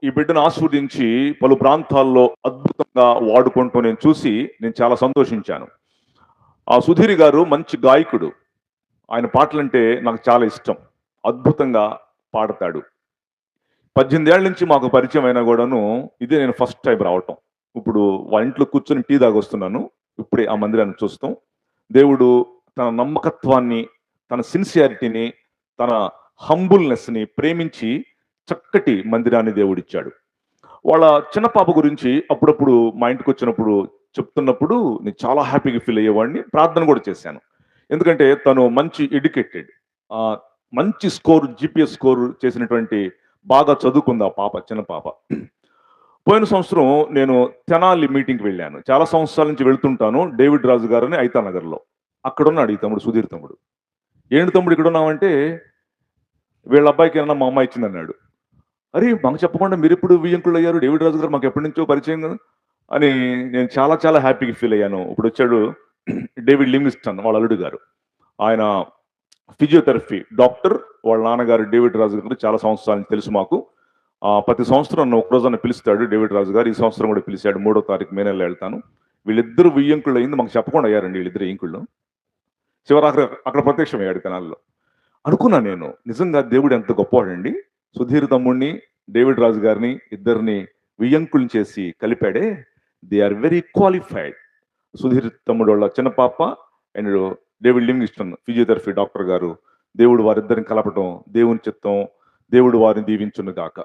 ఈ బిడ్డను ఆస్వాదించి పలు ప్రాంతాల్లో అద్భుతంగా వాడుకుంటూ నేను చూసి నేను చాలా సంతోషించాను. ఆ సుధీర్ గారు మంచి గాయకుడు. ఆయన పాటలంటే నాకు చాలా ఇష్టం. అద్భుతంగా పాడతాడు. 18 ఏళ్ల నుంచి మాకు పరిచయం అయినా కూడాను ఇదే నేను ఫస్ట్ టైం రావటం. ఇప్పుడు వాళ్ళ ఇంట్లో కూర్చొని టీ తాగొస్తున్నాను. ఇప్పుడే ఆ మందిరాన్ని చూస్తాం. దేవుడు తన నమ్మకత్వాన్ని, తన సిన్సియారిటీని, తన హంబుల్నెస్ని ప్రేమించి చక్కటి మందిరాన్ని దేవుడిచ్చాడు. వాళ్ళ చిన్న పాప గురించి అప్పుడప్పుడు మా ఇంటికి వచ్చినప్పుడు చెప్తున్నప్పుడు నేను చాలా హ్యాపీగా ఫీల్ అయ్యేవాడిని. ప్రార్థన కూడా చేశాను. ఎందుకంటే తను మంచి ఎడ్యుకేటెడ్, మంచి స్కోర్, జీపీఎస్ స్కోర్ చేసినటువంటి, బాగా చదువుకుంది ఆ పాప, చిన్న పాప. పోయిన సంవత్సరం నేను తెనాలి మీటింగ్కి వెళ్ళాను. చాలా సంవత్సరాల నుంచి వెళ్తుంటాను. డేవిడ్ రాజు గారని ఐతానగర్లో. అక్కడున్నాడు ఈ తమ్ముడు, సుధీర్ తమ్ముడు. ఏంటి తమ్ముడు ఇక్కడ ఉన్నావంటే, వీళ్ళ అబ్బాయికి ఏమన్నా మా అమ్మాయి ఇచ్చిందన్నాడు. అరే మాకు చెప్పకుండా మీరు ఎప్పుడు వియ్యంకుళ్ళు అయ్యారు? డేవిడ్ రాజు గారు మాకు ఎప్పటి నుంచో పరిచయం కదా అని నేను చాలా చాలా హ్యాపీగా ఫీల్ అయ్యాను. ఇప్పుడు వచ్చాడు డేవిడ్ లివింగ్స్టన్, వాళ్ళ అల్లుడు గారు. ఆయన ఫిజియోథెరపీ డాక్టర్. వాళ్ళ నాన్నగారు డేవిడ్ రాజు గారు చాలా సంవత్సరాల నుంచి తెలుసు మాకు. ప్రతి సంవత్సరం నన్ను ఒక రోజున పిలుస్తాడు డేవిడ్ రాజు గారు. ఈ సంవత్సరం కూడా పిలిచాడు. 3వ తారీఖు మే నెలలో వెళ్తాను. వీళ్ళిద్దరు వియ్యంకుళ్ళు అయింది మాకు చెప్పకుండా అయ్యారండి. వీళ్ళిద్దరు ఇంకుళ్ళు చివరి అక్కడ ప్రత్యక్షమయ్యాడు తెనాల్లో. అనుకున్నా నేను, నిజంగా దేవుడు ఎంత గొప్పవాడండి. సుధీర్ తమ్ముడిని, డేవిడ్ రాజు గారిని ఇద్దరిని వియ్యంకుల్ని చేసి కలిపాడే. They are very qualified. Sudheer తమ్ముడు వాళ్ళ చిన్న పాప and David Livingston physiotherapy doctor గారు. దేవుడు వారిద్దరిని కలపటం దేవుని చిత్తం. దేవుడు వారిని దీవించును గాక.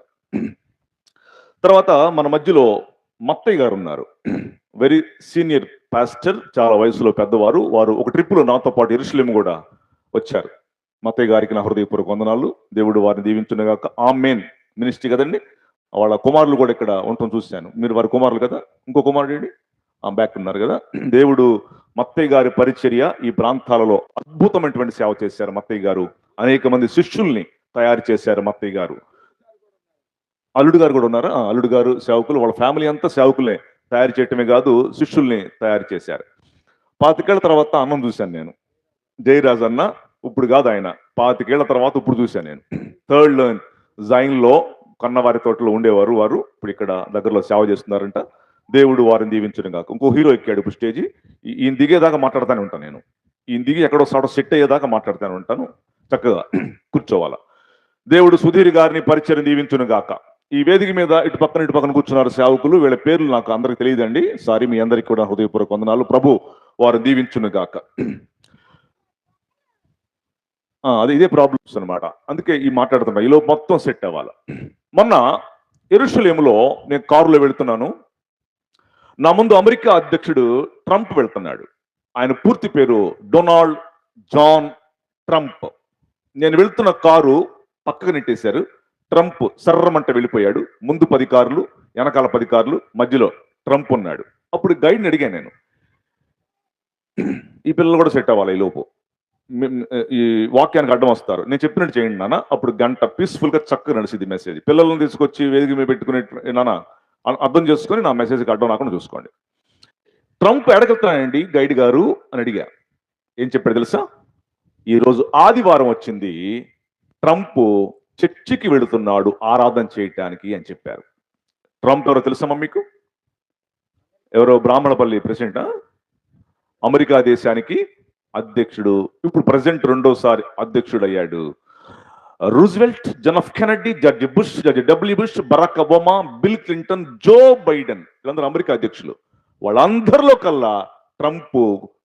తర్వాత మన మధ్యలో మత్తయ్య గారు ఉన్నారు. వెరీ సీనియర్ పాస్టర్, చాలా వయసులో పెద్దవారు. వారు ఒక ట్రిప్లో నాతో పాటు యెరూషలేము కూడా వచ్చారు. మత్తయ్య గారికి నా హృదయపూర్వక వందనాలు. దేవుడు వారిని దీవించును గాక. ఆమేన్ మినిస్ట్రీ కదండి. వాళ్ళ కుమారులు కూడా ఇక్కడ ఉండటం చూశాను. మీరు వారి కుమారులు కదా? ఇంకో కుమారుడు బ్యాక్ ఉన్నారు కదా. దేవుడు మత్తయ్య గారి పరిచర్య ఈ ప్రాంతాలలో అద్భుతమైనటువంటి సేవ చేశారు మత్తయ్య గారు. అనేక మంది శిష్యుల్ని తయారు చేశారు మత్తయ్య గారు. అల్లుడు గారు కూడా ఉన్నారా? అల్లుడు గారు సేవకులు. వాళ్ళ ఫ్యామిలీ అంతా సేవకులే తయారు చేయటమే కాదు, శిష్యుల్ని తయారు చేశారు. 25 ఏళ్ల తర్వాత అన్నం చూశాను నేను. జయరాజ్ అన్న ఇప్పుడు కాదు, ఆయన 25 ఏళ్ల తర్వాత ఇప్పుడు చూశాను నేను. థర్డ్ జైన్లో కన్నవారి తోటలో ఉండేవారు వారు. ఇప్పుడు ఇక్కడ దగ్గరలో సేవ చేస్తున్నారంట. దేవుడు వారిని దీవించను కాక. ఇంకో హీరో ఎక్కాడు ఇప్పుడు స్టేజి. ఈయన దిగేదాకా మాట్లాడుతూనే ఉంటాను నేను. ఈయన దిగి ఎక్కడో సాడ సెట్ అయ్యేదాకా మాట్లాడుతూనే ఉంటాను. చక్కగా కూర్చోవాలా. దేవుడు సుధీర్ గారిని పరిచయం దీవించును గాక. ఈ వేదిక మీద ఇటు పక్కన కూర్చున్నారు సేవకులు. వీళ్ళ పేర్లు నాకు అందరికి తెలియదండి, సారీ. మీ అందరికి కూడా హృదయపూర్వక వందనాలు. ప్రభు వారిని దీవించును గాక. అది ఇదే ప్రాబ్లమ్స్ అనమాట. అందుకే ఈ మాట్లాడుతున్నా, ఈలో మొత్తం సెట్ అవ్వాలి. మొన్న యెరూషలేములో నేను కారులో వెళ్తున్నాను. నా ముందు అమెరికా అధ్యక్షుడు ట్రంప్ వెళ్తున్నాడు. ఆయన పూర్తి పేరు డొనాల్డ్ జాన్ ట్రంప్. నేను వెళ్తున్న కారు పక్కకు నెట్టేశారు. ట్రంప్ సర్రమంట వెళ్ళిపోయాడు. ముందు 10 కార్లు, వెనకాల 10 కార్లు, మధ్యలో ట్రంప్ ఉన్నాడు. అప్పుడు గైడ్ని అడిగాను నేను, ఈ పిల్లలు కూడా సెట్ అవ్వాలి, ఈ లోపు ఈ వాక్యానికి అడ్డం వస్తారు, నేను చెప్పినట్టు చేయండి నాన్న. అప్పుడు గంట పీస్ఫుల్ గా చక్కగా నడిచింది మెసేజ్. పిల్లలను తీసుకొచ్చి వేదిక మీద పెట్టుకునే నాన్న అర్థం చేసుకొని నా మెసేజ్కి అడ్డం రాకుండా చూసుకోండి. ట్రంప్ ఎడకెళ్తున్నానండి గైడ్ గారు అని అడిగా. ఏం చెప్పాడు తెలుసా? ఈరోజు ఆదివారం వచ్చింది, ట్రంప్ చర్చికి వెళుతున్నాడు ఆరాధన చేయటానికి అని చెప్పారు. ట్రంప్ ఎవరో తెలుసమ్మా మీకు? ఎవరో బ్రాహ్మణపల్లి ప్రెసిడెంటా? అమెరికా దేశానికి అధ్యక్షుడు. ఇప్పుడు ప్రెసిడెంట్ 2వసారి అధ్యక్షుడు అయ్యాడు. Roosevelt, John F Kennedy, George Bush, George W Bush, Barack Obama, Bill Clinton, Joe Biden, వీళ్ళందరూ అమెరికా అధ్యక్షులు. వాళ్ళందరిలో కల్లా ట్రంప్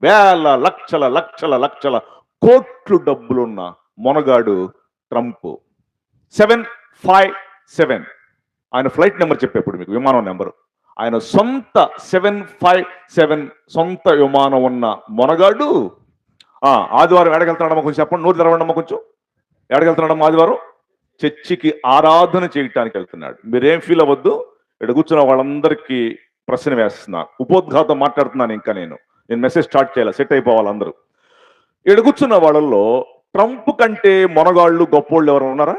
వేల లక్షల లక్షల లక్షల కోట్లు డబ్బులున్న మొనగాడు ట్రంప్. 757 ఆయన ఫ్లైట్ నెంబర్ చెప్పేప్పుడు మీకు, విమానం నెంబరు. ఆయన సొంత 757 సొంత విమానం ఉన్న మొనగాడు. ఆదివారం ఎడగెళ్తున్నాడమ్మా కొంచెం చెప్పండి, నోరు తెరవండమ్మా కొంచెం. ఎడగెళ్తున్నాడమ్మా ఆదివారం? చర్చికి ఆరాధన చేయటానికి వెళ్తున్నాడు. మీరేం ఫీల్ అవ్వద్దు. ఇక్కడ కూర్చున్న వాళ్ళందరికీ ప్రశ్న వేస్తున్నా, ఉపోద్ఘాతం మాట్లాడుతున్నాను. ఇంకా నేను మెసేజ్ స్టార్ట్ చేయాలి, సెట్ అయిపోవాలి అందరూ. ఇక్కడ కూర్చున్న వాళ్ళల్లో ట్రంప్ కంటే మొనగాళ్ళు గొప్పోళ్ళు ఎవరు ఉన్నారా?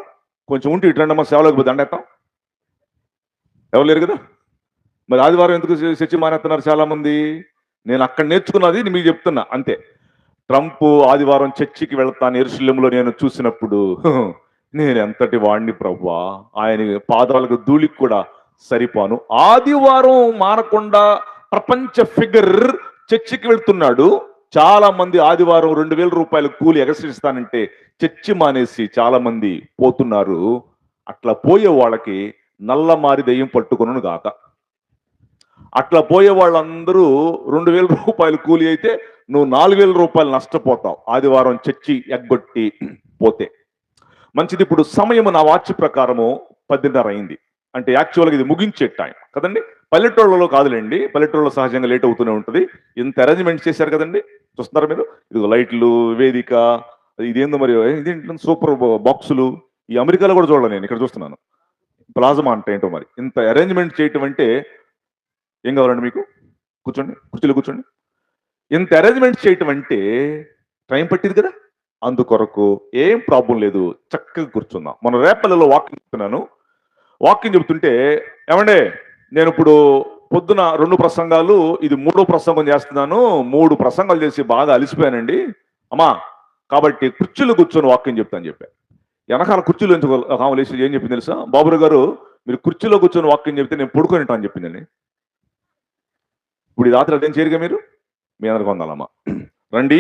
కొంచెం ఉంటే ఇటు రండమ్మా, సేవలోకి పోయి దండేస్తాం. ఎవరు లేరు కదా? మరి ఆదివారం ఎందుకు చర్చి మానేస్తున్నారు చాలా మంది? నేను అక్కడ నేర్చుకున్నది మీకు చెప్తున్నా అంతే. ట్రంప్ ఆదివారం చర్చికి వెళ్తాను యెరూషలేములో నేను చూసినప్పుడు నేను ఎంతటి వాడిని ప్రభువా, ఆయన పాదాలకు ధూళికి కూడా సరిపోను. ఆదివారం మానకుండా ప్రపంచ ఫిగర్ చర్చికి వెళ్తున్నాడు. చాలా మంది ఆదివారం 2,000 రూపాయలు కూలి ఎగసిస్తానంటే చర్చి మానేసి చాలా మంది పోతున్నారు. అట్లా పోయే వాళ్ళకి నల్ల మారి దయ్యం పట్టుకొను గాక. అట్లా పోయే వాళ్ళందరూ 2,000 రూపాయలు కూలి అయితే నువ్వు 4,000 రూపాయలు నష్టపోతావు ఆదివారం చర్చి ఎగ్గొట్టి పోతే. మంచిది. ఇప్పుడు సమయం నా వాచ్ ప్రకారము 10:30 అయింది. అంటే యాక్చువల్గా ఇది ముగించే టైం కదండి. పల్లెటూళ్ళలో కాదులేండి, పల్లెటూళ్ళలో సహజంగా లేట్ అవుతూనే ఉంటుంది. ఇంత అరేంజ్మెంట్ చేశారు కదండి, చూస్తున్నారా మీరు? ఇది లైట్లు, వేదిక, ఇదేందో మరి ఇదేంటి సూపర్ బాక్సులు. ఈ అమెరికాలో కూడా చూడాలి, నేను ఇక్కడ చూస్తున్నాను. ప్లాజమా అంటే ఏంటో మరి. ఇంత అరేంజ్మెంట్ చేయటం అంటే ఏం కావాలండి మీకు? కూర్చోండి, కుర్చీలో కూర్చోండి. ఇంత అరేంజ్మెంట్ చేయటం అంటే టైం పట్టింది కదా. అందుకొరకు ఏం ప్రాబ్లం లేదు, చక్కగా కూర్చుందాం. మన రేపల్లలో వాకింగ్ చెప్తున్నాను. వాకింగ్ చెబుతుంటే, ఏమండే నేను ఇప్పుడు పొద్దున 2 ప్రసంగాలు, ఇది 3వ ప్రసంగం చేస్తున్నాను. 3 ప్రసంగాలు చేసి బాగా అలిసిపోయానండి అమ్మా, కాబట్టి కుర్చీలో కూర్చొని వాకింగ్ చెప్తాను చెప్పా. వెనకాల కుర్చీలో కావలేసి ఏం చెప్పింది తెలుసా? బాబురావు గారు, మీరు కుర్చీలో కూర్చొని వాకింగ్ చెప్తే నేను పడుకొని ఉంటాను అని చెప్పిందండి. ఇప్పుడు ఈ రాత్రి అదేం చేయరుగా మీరు? మీ అందరికి వందాలమ్మా. రండి,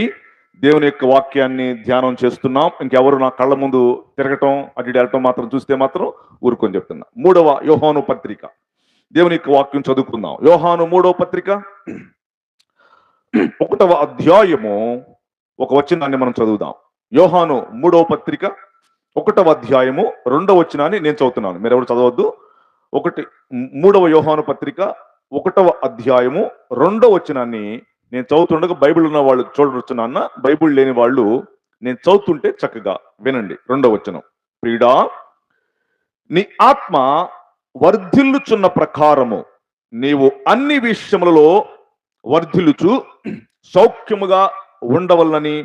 దేవుని యొక్క వాక్యాన్ని ధ్యానం చేస్తున్నాం. ఇంకెవరు నా కళ్ళ ముందు తిరగటం అటు వెళ్ళటం మాత్రం చూస్తే మాత్రం ఊరుకొని చెప్తున్నా. 3వ యోహాను పత్రిక, దేవుని యొక్క వాక్యం చదువుకుందాం. యోహాను 3వ పత్రిక 1వ అధ్యాయము 1వ వచనాన్ని మనం చదువుదాం. యోహాను 3వ పత్రిక 1వ అధ్యాయము 2వ వచనాన్ని నేను చదువుతున్నాను, మీరు ఎవరు చదవద్దు. 3వ యోహాను పత్రిక 1వ అధ్యాయము 2వ వచనాన్ని నేను చదువుతుండగా బైబిల్ ఉన్న వాళ్ళు చూడవచ్చు నాన్న, బైబిల్ లేని వాళ్ళు నేను చదువుతుంటే చక్కగా వినండి. 2వ వచనం, ప్రియుడా నీ ఆత్మ వర్ధిల్లుచున్న ప్రకారము నీవు అన్ని విషయములలో వర్ధిల్లుచు సౌఖ్యముగా ఉండవల్లని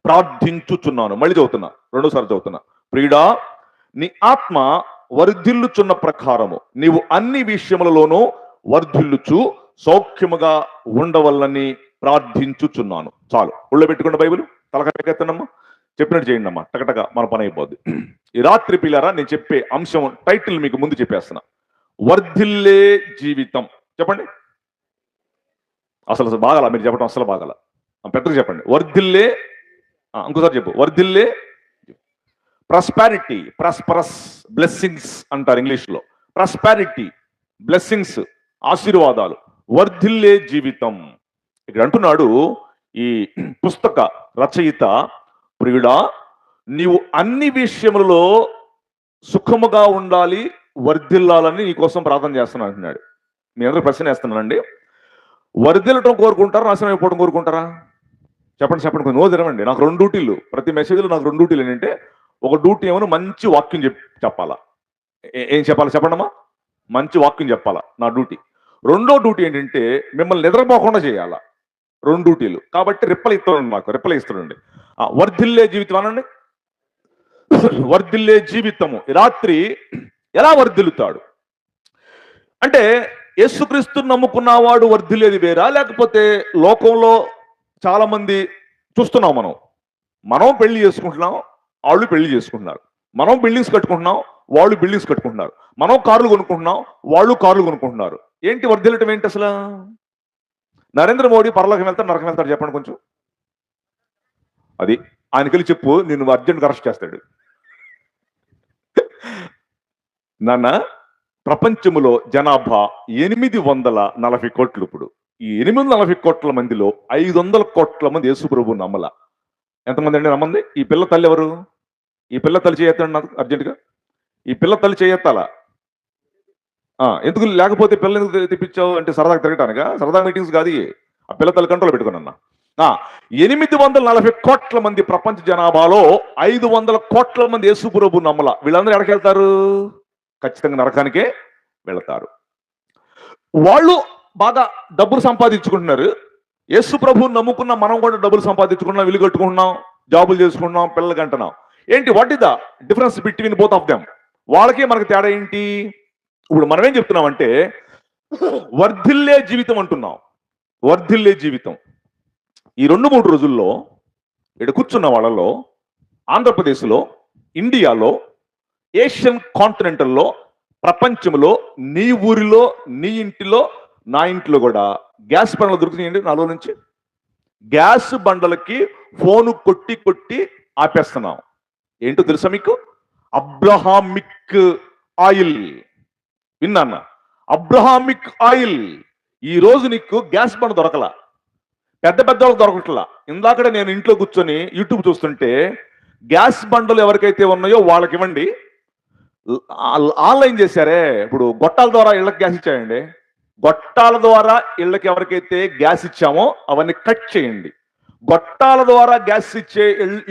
ప్రార్థించుచున్నాను. మళ్ళీ చదువుతున్నా, 2సారి చదువుతున్నా. ప్రియుడా నీ ఆత్మ వర్ధిల్లుచున్న ప్రకారము నీవు అన్ని విషయములలోనూ వర్ధిల్లుచు సౌఖ్యముగా ఉండవల్లని ప్రార్థించుచున్నాను. చాలు, ఒళ్ళో పెట్టుకున్న బైబిల్ తలకట్టెత్తనమ్మా, చెప్పినట్టు చేయండి అమ్మా, టకటక మన పని అయిపోద్ది. ఈ రాత్రి పిల్లరా నేను చెప్పే అంశం టైటిల్ మీకు ముందు చెప్పేస్తున్నా, వర్ధిల్లే జీవితం. చెప్పండి అసలు బాగాల, మీరు చెప్పడం అసలు బాగాల, పెద్దగా చెప్పండి. వర్ధిల్లే, ఇంకోసారి చెప్పు, వర్ధిల్లే. ప్రాస్పారిటీ, ప్రాస్పరస్, బ్లెస్సింగ్స్ అంటారు ఇంగ్లీష్లో. ప్రాస్పారిటీ, బ్లెస్సింగ్స్, ఆశీర్వాదాలు, వర్ధిల్లే జీవితం. ఇక్కడ అంటున్నాడు ఈ పుస్తక రచయిత, ప్రియుడా నీవు అన్ని విషయములలో సుఖముగా ఉండాలి, వర్ధిల్లాలని నీకోసం ప్రార్థన చేస్తున్నాను అంటున్నాడు. మీ అందరూ ప్రశ్న వేస్తున్నానండి, వర్ధిల్లటం కోరుకుంటారా, నాశనం అయిపోవడం కోరుకుంటారా? చెప్పండి చెప్పండి, నో తెరవండి. నాకు 2 డ్యూటీలు, ప్రతి మెసేజ్లో నాకు 2 డ్యూటీలు ఏంటంటే, ఒక డ్యూటీ ఏమో మంచి వాక్యం చెప్పాలా. ఏం చెప్పాలా చెప్పండమ్మా? మంచి వాక్యం చెప్పాలా నా డ్యూటీ. 2వ డ్యూటీ ఏంటంటే మిమ్మల్ని నిద్రపోకుండా చేయాలా. 2 డ్యూటీలు. కాబట్టి రిప్పలు ఇస్తున్నాడు, నాకు రిప్పలు ఇస్తున్నాండి. వర్ధిల్లే జీవితం అనండి. వర్ధిల్లే జీవితము. రాత్రి ఎలా వర్ధిల్లుతాడు అంటే, యేసుక్రీస్తుని నమ్ముకున్నవాడు వర్ధిల్లేది వేరా, లేకపోతే లోకంలో చాలా మంది చూస్తున్నాం, మనం పెళ్లి చేసుకుంటున్నాం, వాళ్ళు పెళ్లి చేసుకుంటున్నారు. మనం బిల్డింగ్స్ కట్టుకుంటున్నాం, వాళ్ళు బిల్డింగ్స్ కట్టుకుంటున్నారు. మనం కార్లు కొనుక్కుంటున్నాం, వాళ్ళు కార్లు కొనుక్కుంటున్నారు. ఏంటి వర్ధిల్లటం ఏంటి అసలు? నరేంద్ర మోడీ పరలోకం వెళ్తాడు, నరకం వెళ్తాడు చెప్పండి కొంచెం. అది ఆయనకెళ్ళి చెప్పు, నేను అర్జెంట్ అరెస్ట్ చేస్తాడు. నాన్న, ప్రపంచంలో జనాభా 840 కోట్లు. ఇప్పుడు ఈ 840 కోట్ల మందిలో 500 కోట్ల మంది యేసు ప్రభువుని నమ్మల. ఎంతమంది అండి నమ్మంది? ఈ పిల్ల తల్లి ఎవరు? ఈ పిల్ల తల్లి చేయెత్తండి నాకు అర్జెంటుగా. ఈ పిల్ల తల్లి చేయెత్తాలా? ఎందుకు? లేకపోతే పిల్ల ఎందుకు తెప్పించావు అంటే సరదాగా తిరగటానికా? సరదా మీటింగ్స్ కాదు. ఆ పిల్ల తల్లి కంట్రోల్ పెట్టుకున్నా. 840 కోట్ల మంది ప్రపంచ జనాభాలో 500 కోట్ల మంది యేసు ప్రభువుని నమ్మల. వీళ్ళందరూ ఎక్కడికి వెళ్తారు? ఖచ్చితంగా నరకానికే వెళతారు. వాళ్ళు బాగా డబ్బులు సంపాదించుకుంటున్నారు. యేసు ప్రభువుని నమ్ముకున్న మనం కూడా డబ్బులు సంపాదించుకుంటున్నాం, ఇల్లు కట్టుకుంటున్నాం, జాబులు చేసుకుంటున్నాం, పిల్లలు కంటున్నాం. ఏంటి? What is the difference between both of them? వాళ్ళకి మనకి తేడా ఏంటి? ఇప్పుడు మనం ఏం చెప్తున్నామంటే వర్ధిల్లే జీవితం అంటున్నాం. వర్ధిల్లే జీవితం. ఈ 2-3 రోజుల్లో ఇక్కడ కూర్చున్న వాళ్ళలో ఆంధ్రప్రదేశ్లో, ఇండియాలో ఏషియన్ కాంటినెంటల్లో, ప్రపంచంలో, నీ ఊరిలో, నీ ఇంటిలో, నా ఇంట్లో కూడా గ్యాస్ బండలు దొరుకుతున్నాయండి 4 నుంచి. గ్యాస్ బండలకి ఫోను కొట్టి కొట్టి ఆపేస్తున్నాం. ఏంటో తెలుసా మీకు? Abrahamic oil. విన్నా? Abrahamic oil. ఈ రోజు నీకు గ్యాస్ బండ దొరకలా, పెద్ద పెద్ద వాళ్ళకి దొరకట్లా. ఇందాకడే నేను ఇంట్లో కూర్చొని యూట్యూబ్ చూస్తుంటే, గ్యాస్ బండలు ఎవరికైతే ఉన్నాయో వాళ్ళకి ఇవ్వండి, ఆన్లైన్ చేశారే. ఇప్పుడు గొట్టాల ద్వారా ఇళ్ళకి గ్యాస్ ఇచ్చాయండి. గొట్టాల ద్వారా ఇళ్ళకి ఎవరికైతే గ్యాస్ ఇచ్చామో అవన్నీ కట్ చేయండి. గొట్టాల ద్వారా గ్యాస్ ఇచ్చే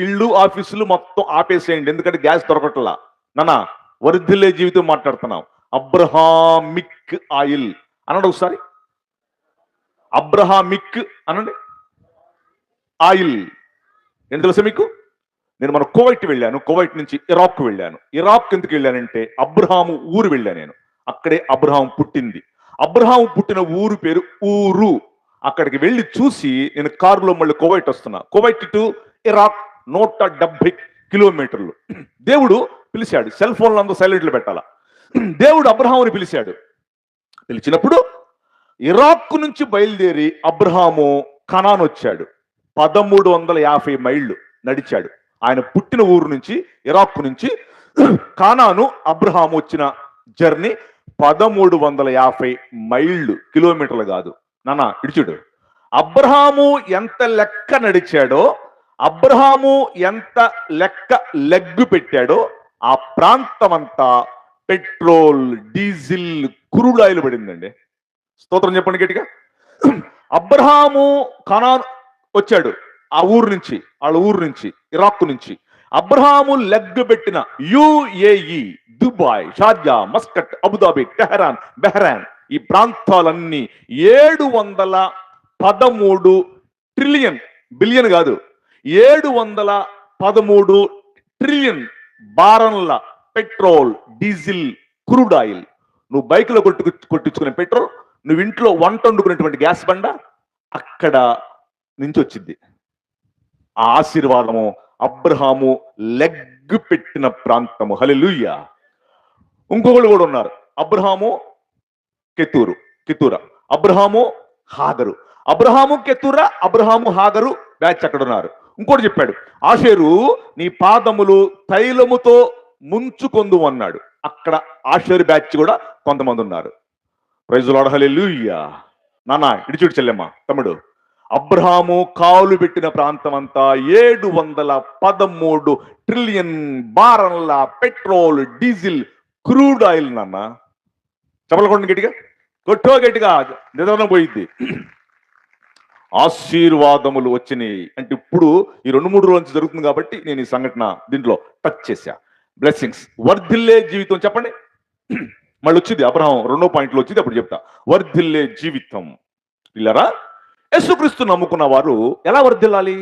ఇళ్ళు, ఆఫీసులు మొత్తం ఆపేసేయండి. ఎందుకంటే గ్యాస్ దొరకట్లా. నానా, వర్ధిల్లే జీవితం మాట్లాడుతున్నాం. అబ్రహామిక్ ఆయిల్ అనండి ఒకసారి. అబ్రహామిక్ అనండి. ఆయిల్ ఏంటి తెలుసా మీకు? నేను మన కువైట్ వెళ్ళాను, కువైట్ నుంచి ఇరాక్ వెళ్ళాను. ఇరాక్ ఎందుకు వెళ్ళానంటే అబ్రహాము ఊరు వెళ్ళాను నేను. అక్కడే అబ్రహాం పుట్టింది. అబ్రహాం పుట్టిన ఊరు పేరు ఊరు. అక్కడికి వెళ్ళి చూసి నేను కారులో మళ్ళీ కువైట్ వస్తున్నా. కువైట్ టు ఇరాక్ 170 కిలోమీటర్లు. దేవుడు పిలిచాడు. సెల్ ఫోన్లు అందరూ సైలెంట్లు పెట్టాలా. దేవుడు అబ్రహాముని పిలిచాడు. పిలిచినప్పుడు ఇరాక్ నుంచి బయలుదేరి అబ్రహాము కనాన్ వచ్చాడు. 1350 మైళ్ళు నడిచాడు. ఆయన పుట్టిన ఊరు నుంచి, ఇరాక్ నుంచి కానాను అబ్రహాము వచ్చిన జర్నీ 1350 మైళ్ళు, కిలోమీటర్లు కాదు నాన్న. ఇడిచుడు, అబ్రహాము ఎంత లెక్క నడిచాడో, అబ్రహాము ఎంత లెక్క లెగ్గు పెట్టాడో, ఆ ప్రాంతం అంతా పెట్రోల్, డీజిల్, క్రూడ్ ఆయిల్ పడిందండి. స్తోత్రం చెప్పండి గట్టిగా. అబ్రహాము కనాన్ వచ్చాడు ఆ ఊరు నుంచి, వాళ్ళ ఊరు నుంచి, ఇరాక్ నుంచి. అబ్రహాము లెగ్ పెట్టిన UAE, Dubai, Sharjah, Muscat, Abu Dhabi, Tehran, Bahrain, ఈ ప్రాంతాలన్నీ 713 ట్రిలియన్, బిలియన్ కాదు, 713 ట్రిలియన్ బారన్ల పెట్రోల్, డీజిల్, క్రూడ్ ఆయిల్. నువ్వు బైక్లో కొట్టించుకునే పెట్రోల్, నువ్వు ఇంట్లో వంట వండుకునేటువంటి గ్యాస్ బండ అక్కడ నుంచి వచ్చింది. ఆ ఆశీర్వాదము అబ్రహాము లెగ్ పెట్టిన ప్రాంతము. హల్లెలూయా. ఇంకొకళ్ళు కూడా ఉన్నారు. అబ్రహాము కెతూరా, అబ్రహాము హాగరు. అబ్రహాము కెతూరా, అబ్రహాము హాగరు బ్యాచ్ అక్కడ ఉన్నారు. ఇంకోటి చెప్పాడు, ఆషేరు నీ పాదములు తైలముతో ముంచుకొందు అన్నాడు. అక్కడ ఆషేరు బ్యాచ్ కూడా కొంతమంది ఉన్నారు. Praise Lord. హల్లెలూయా. నాన్న ఇడిచుడు చెల్లెమ్మ, తమ్ముడు, అబ్రహాము కాలు పెట్టిన ప్రాంతం అంతా 713 ట్రిలియన్ బారన్ల పెట్రోల్, డీజిల్, క్రూడ్ ఆయిల్. నాన్న చెప్పలు కొట్టండి గట్టిగా, కొట్టో గట్టిగా, నిద్ర పోయింది. ఆశీర్వాదములు వచ్చినాయి అంటే ఇప్పుడు ఈ 2-3 రోజుల నుంచి జరుగుతుంది కాబట్టి నేను ఈ సంఘటన దీంట్లో టచ్ చేశా. బ్లెస్సింగ్స్, వర్ధిల్లే జీవితం చెప్పండి. మళ్ళీ వచ్చింది అబ్రహాం 2వ పాయింట్లో వచ్చింది, అప్పుడు చెప్తా. వర్ధిల్లే జీవితం. ఇల్లరా, యేసుక్రీస్తు నమ్ముకున్న వారు ఎలా వర్ధిల్లాలి?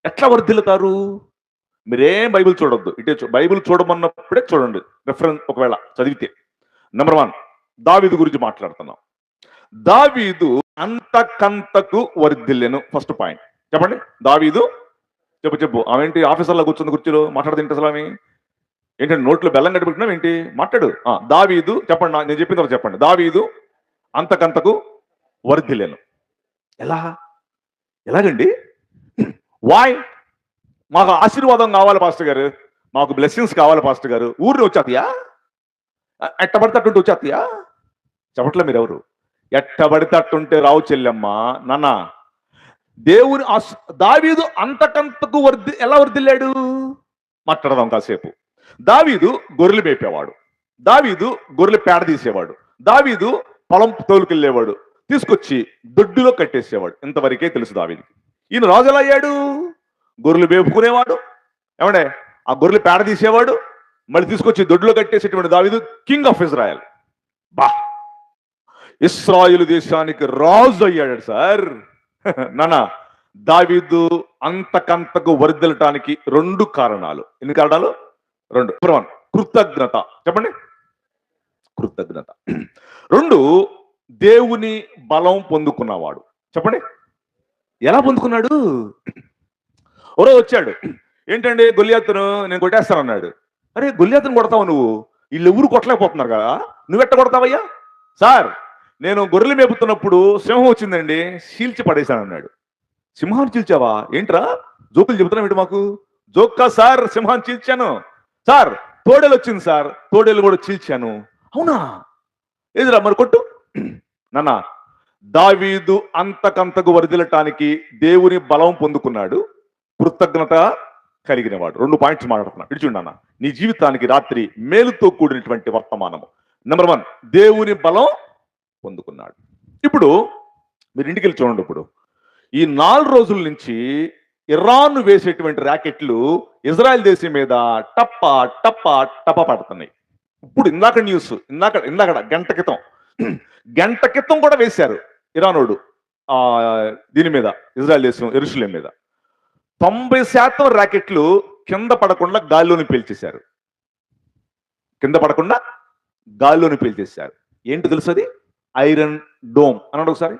ఎట్లా వర్ధిల్లుతారు? మీరేం బైబిల్ చూడొద్దు, ఇటే బైబిల్ చూడమన్నప్పుడే చూడండి రెఫరెన్స్ ఒకవేళ చదివితే. నెంబర్ 1, దావీదు గురించి మాట్లాడుతున్నాం. దావీదు అంతకంతకు వర్ధిల్లెను. ఫస్ట్ పాయింట్ చెప్పండి. దావీదు చెప్పు. ఆమెంటి ఆఫీసర్లో కూర్చుంది, కుర్చీలో మాట్లాడుతుంటే అసలు ఆమె ఏంటంటే నోట్లో బెల్లం గడిపెట్టినావు ఏంటి? మాట్లాడు. దావీదు చెప్పండి, నేను చెప్పిన తర్వాత చెప్పండి. దావీదు అంతకంతకు వర్ధిల్లెను. ఎలాగండి? వాయ్? మాకు ఆశీర్వాదం కావాలి పాస్టర్ గారు, మాకు బ్లెస్సింగ్స్ కావాలి పాస్టర్ గారు. ఊరిని వచ్చాతయా? ఎట్టబడితే అట్టుంటే వచ్చాతయా? చెప్పట్లే మీరెవరు. ఎట్టబడితే అట్టుంటే రావు చెల్లెమ్మ. నాన్న, దేవుని దావీదు అంతకంతకు ఎలా వర్ధిల్లాడు? మాట్లాడదాం కాసేపు. దావీదు గొర్రెలు మేపేవాడు, దావీదు గొర్రెలు పేడ తీసేవాడు, దావీదు పొలం తోలుకెళ్ళేవాడు, తీసుకొచ్చి దొడ్డులో కట్టేసేవాడు. ఇంతవరకే తెలుసు దావీదుకి. ఈయన రాజు ఎలా అయ్యాడు? గొర్రెలు మేపుకునేవాడు, ఏమండే ఆ గొర్రెలు పేడ తీసేవాడు, మళ్ళీ తీసుకొచ్చి దొడ్డులో కట్టేసేటువంటి దావీదు కింగ్ ఆఫ్ ఇజ్రాయెల్. ఇస్రాయేలు దేశానికి రాజు అయ్యాడు సార్. నాన్న, దావీదు అంతకంతకు వర్ధిల్లటానికి 2 కారణాలు. ఎన్ని కారణాలు? 2. 1, కృతజ్ఞత. చెప్పండి, కృతజ్ఞత. 2, దేవుని బలం పొందుకున్నవాడు. చెప్పండి, ఎలా పొందుకున్నాడు? ఎవరో వచ్చాడు, ఏంటండి గొలియాతును నేను కొట్టేస్తానన్నాడు. అరే గొల్లియాతను కొడతావు నువ్వు, వీళ్ళు ఎవరు కొట్టలేకపోతున్నారు కదా, నువ్వెట్ట కొడతావయ్యా? సార్ నేను గొర్రెలు మేపుతున్నప్పుడు సింహం వచ్చిందండి, చీల్చి పడేశాను అన్నాడు. సింహాన్ని చీల్చావా? ఏంట్రా జోకులు చెబుతున్నావు ఏంటి మాకు? జోక్కా సార్, సింహాన్ని చీల్చాను. సార్ తోడేలు వచ్చింది సార్, తోడేలు కూడా చీల్చాను. అవునా? ఏదిరా మరి కొట్టు. నాన్న, దావీదు అంతకంతకు వరిదిలటానికి దేవుని బలం పొందుకున్నాడు, కృతజ్ఞత కలిగినవాడు. 2 పాయింట్స్ మాట్లాడుతున్నాడు. ఇటు చూడన్న, నీ జీవితానికి రాత్రి మేలుతో కూడినటువంటి వర్తమానము. నెంబర్ 1, దేవుని బలం పొందుకున్నాడు. ఇప్పుడు మీరు ఇంటికి వెళ్ళి చూడండి. ఇప్పుడు ఈ 4 రోజుల నుంచి ఇరాన్ వేసేటువంటి ర్యాకెట్లు ఇజ్రాయెల్ దేశం మీద టప్ప టప్ప టప్ప పడుతున్నాయి. ఇప్పుడు ఇందాక న్యూస్, ఇందాక గంట క్రితం కూడా వేశారు ఇరానోడు దీని మీద, ఇజ్రాయెల్ దేశం యెరూషలేం మీద 90% ర్యాకెట్లు కింద పడకుండా గాల్లోని పేల్చేశారు. కింద పడకుండా గాల్లోని పేల్చేశారు. ఏంటి తెలుసు? అది ఐరన్ డోమ్ అన్నాడు. ఒకసారి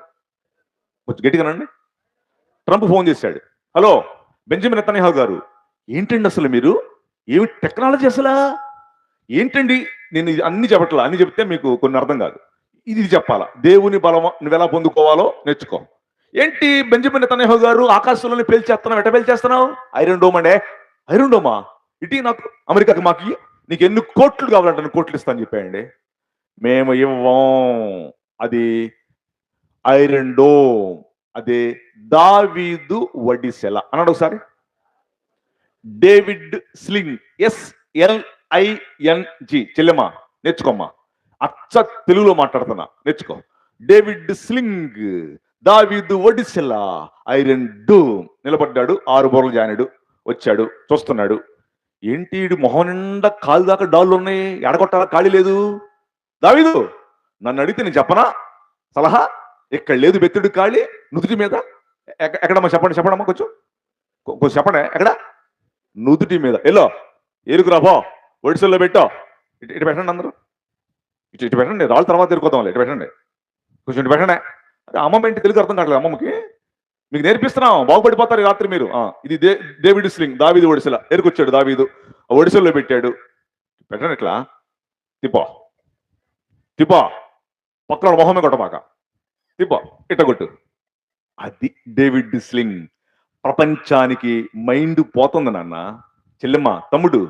కొంచెం గట్టిగా అనండి. ట్రంప్ ఫోన్ చేశాడు. హలో బెంజమిన్ నెతన్యాహు గారు, ఏంటండి అసలు మీరు, ఏమి టెక్నాలజీ అసలు ఏంటండి? నేను అన్ని చెప్పట్లా, అన్ని చెప్తే మీకు కొన్ని అర్థం కాదు. ఇది చెప్పాలా, దేవుని బలం నువ్వు ఎలా పొందుకోవాలో నేర్చుకో. ఏంటి బెంజమిన్ నెతన్యాహు గారు ఆకాశంలోనే పేల్చేస్తున్నావు, ఎట్ట పేల్చేస్తున్నావు? ఐరన్ డోమ్ అండే. ఐరన్ డోమా? ఇటీ నాకు, అమెరికాకి మాకు నీకు ఎన్ని కోట్లు కావాలంటే కోట్లు ఇస్తాను చెప్పాయండి. మేము ఇవ్వం. అది ఐరన్ డోమ్, అదే దావీదు వడిసెల అన్నాడు. ఒకసారి డేవిడ్ స్లింగ్, SLING. చెల్లెమ్మా నేర్చుకోమ్మా, అచ్చ తెలుగులో మాట్లాడుతున్నా, నేర్చుకో. డేవిడ్ స్లింగ్, దావీదు వడిసెల, ఐరన్ డోమ్. నిలబడ్డాడు, 6 బోర్లు జానాడు, వచ్చాడు, చూస్తున్నాడు. ఏంటి మొహం నిండా కాలు దాకా డాళ్ళు ఉన్నాయి, ఎడగొట్టాలా ఖాళీ లేదు. దావీదు నన్ను అడిగితే నేను చెప్పనా సలహా? ఇక్కడ లేదు బెత్తుడు ఖాళీ, నుదుటి మీద. ఎక్కడమ్మా చెప్పండమ్మా, కొంచెం చెప్పండి. ఎక్కడ? నుదుటి మీద. ఎల్లో ఏరుకురా పో, ఒడిసెల్లో పెట్టో. ఇటు పెట్టండి అందరూ, ఇటు పెట్టండి. రాళ్ళ తర్వాత ఎరుకోదాం, ఇటు పెట్టండి, కొంచెం ఇటు పెట్టండి. అదే అమ్మమ్మ ఏంటి తెలుగు అర్థం కావట్లేదు అమ్మమ్మకి, మీకు నేర్పిస్తున్నాం, బాగుపడిపోతారు ఈ రాత్రి మీరు. ఇది డేవిడ్ స్లింగ్, దావీదు ఒడిసెల. ఎరుకొచ్చాడు దావీదు, ఒడిసెల్లో పెట్టాడు. పెట్టండి, ఇట్లా తిప్పో పక్కన మొహమే కొట్టమాక, తిప్పో ఇట్ట కొట్టు. అది డేవిడ్ స్లింగ్. ప్రపంచానికి మైండ్ పోతుంది నాన్న. చెల్లెమ్మ, తమ్ముడు,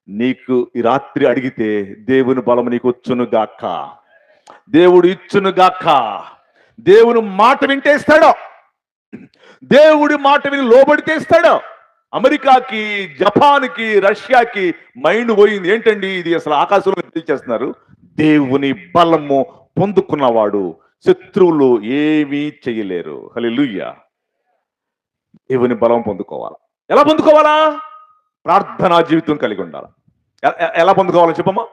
నీకు ఈ రాత్రి అడిగితే దేవుని బలం నీకు వచ్చును గాక, దేవుడు ఇచ్చును గాక. దేవుని మాట వింటే ఇస్తాడు, దేవుడి మాట విని లోబడితే ఇస్తాడు. అమెరికాకి, జపాన్కి, రష్యాకి మైండ్ పోయింది. ఏంటండి ఇది అసలు ఆకాశంలో తెలియచేస్తున్నారు. దేవుని బలము పొందుకున్నవాడు శత్రువులు ఏమీ చేయలేరు. హల్లెలూయా. దేవుని బలం పొందుకోవాలా. ఎలా పొందుకోవాలా? ప్రార్థనా జీవితం కలిగి ఉండాలి. ఎలా పొందుకోవాలని చెప్పమ్మా?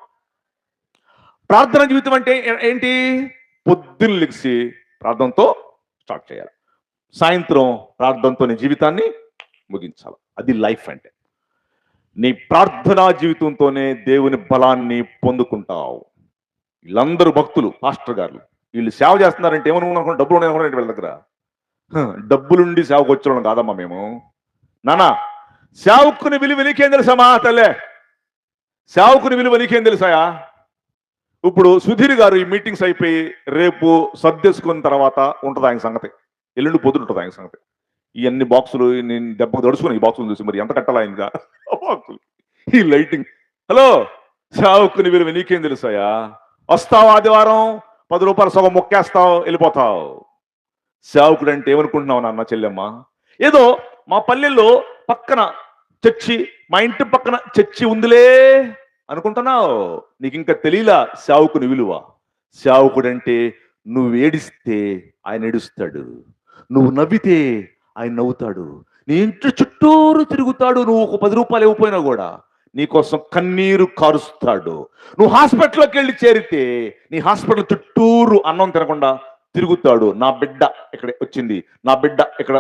ప్రార్థనా జీవితం అంటే ఏంటి? పొద్దున్న లెగిసి ప్రార్థనతో స్టార్ట్ చేయాలి, సాయంత్రం ప్రార్థనతో నీ జీవితాన్ని ముగించాలి. అది లైఫ్ అంటే. నీ ప్రార్థనా జీవితంతోనే దేవుని బలాన్ని పొందుకుంటావు. వీళ్ళందరూ భక్తులు, పాస్టర్ గారు, వీళ్ళు సేవ చేస్తున్నారంటే ఏమనుకున్నా డబ్బులు ఉన్నాయనుకున్నారంటే వీళ్ళ దగ్గర డబ్బులుండి సేవకు వచ్చేవాళ్ళం కాదమ్మా మేము. నానా, సేవకుని విలువ నీకేం తెలుసామా తల్లే? సేవకుని విలువ నీకేం తెలుసాయా? ఇప్పుడు సుధీర్ గారు ఈ మీటింగ్స్ అయిపోయి రేపు సర్దేసుకున్న తర్వాత ఉంటుంది ఆయన సంగతి, ఎల్లుండి పొద్దున ఉంటుంది ఆయన సంగతి. ఇవన్నీ బాక్సులు నేను దెబ్బకు దడుచుకుని ఈ బాక్సులు చూసి మరి ఎంత కట్టాలా ఆయనగా బాక్సులు, ఈ లైటింగ్. హలో, సేవకుని విలువ నీకేం తెలుసాయా? వస్తావు ఆదివారం, 10 రూపాయలు సగం మొక్కేస్తావు, వెళ్ళిపోతావు. సేవకుడు అంటే ఏమనుకుంటున్నావు నాన్న, చెల్లెమ్మ? ఏదో మా పల్లెల్లో పక్కన చర్చి, మా ఇంటి పక్కన చర్చి ఉందిలే అనుకుంటున్నావు. నీకు ఇంకా తెలియలా సేవకుని విలువ. సేవకుడు అంటే నువ్వు ఏడిస్తే ఆయన ఏడుస్తాడు, నువ్వు నవ్వితే ఆయన నవ్వుతాడు, నీ ఇంటి చుట్టూరు తిరుగుతాడు. నువ్వు ఒక 10 రూపాయలు ఇవ్వకపోయినా కూడా నీకోసం కన్నీరు కారుస్తాడు. నువ్వు హాస్పిటల్లోకి వెళ్ళి చేరితే నీ హాస్పిటల్ చుట్టూరు అన్నం తినకుండా తిరుగుతాడు. నా బిడ్డ ఇక్కడ వచ్చింది, నా బిడ్డ ఇక్కడ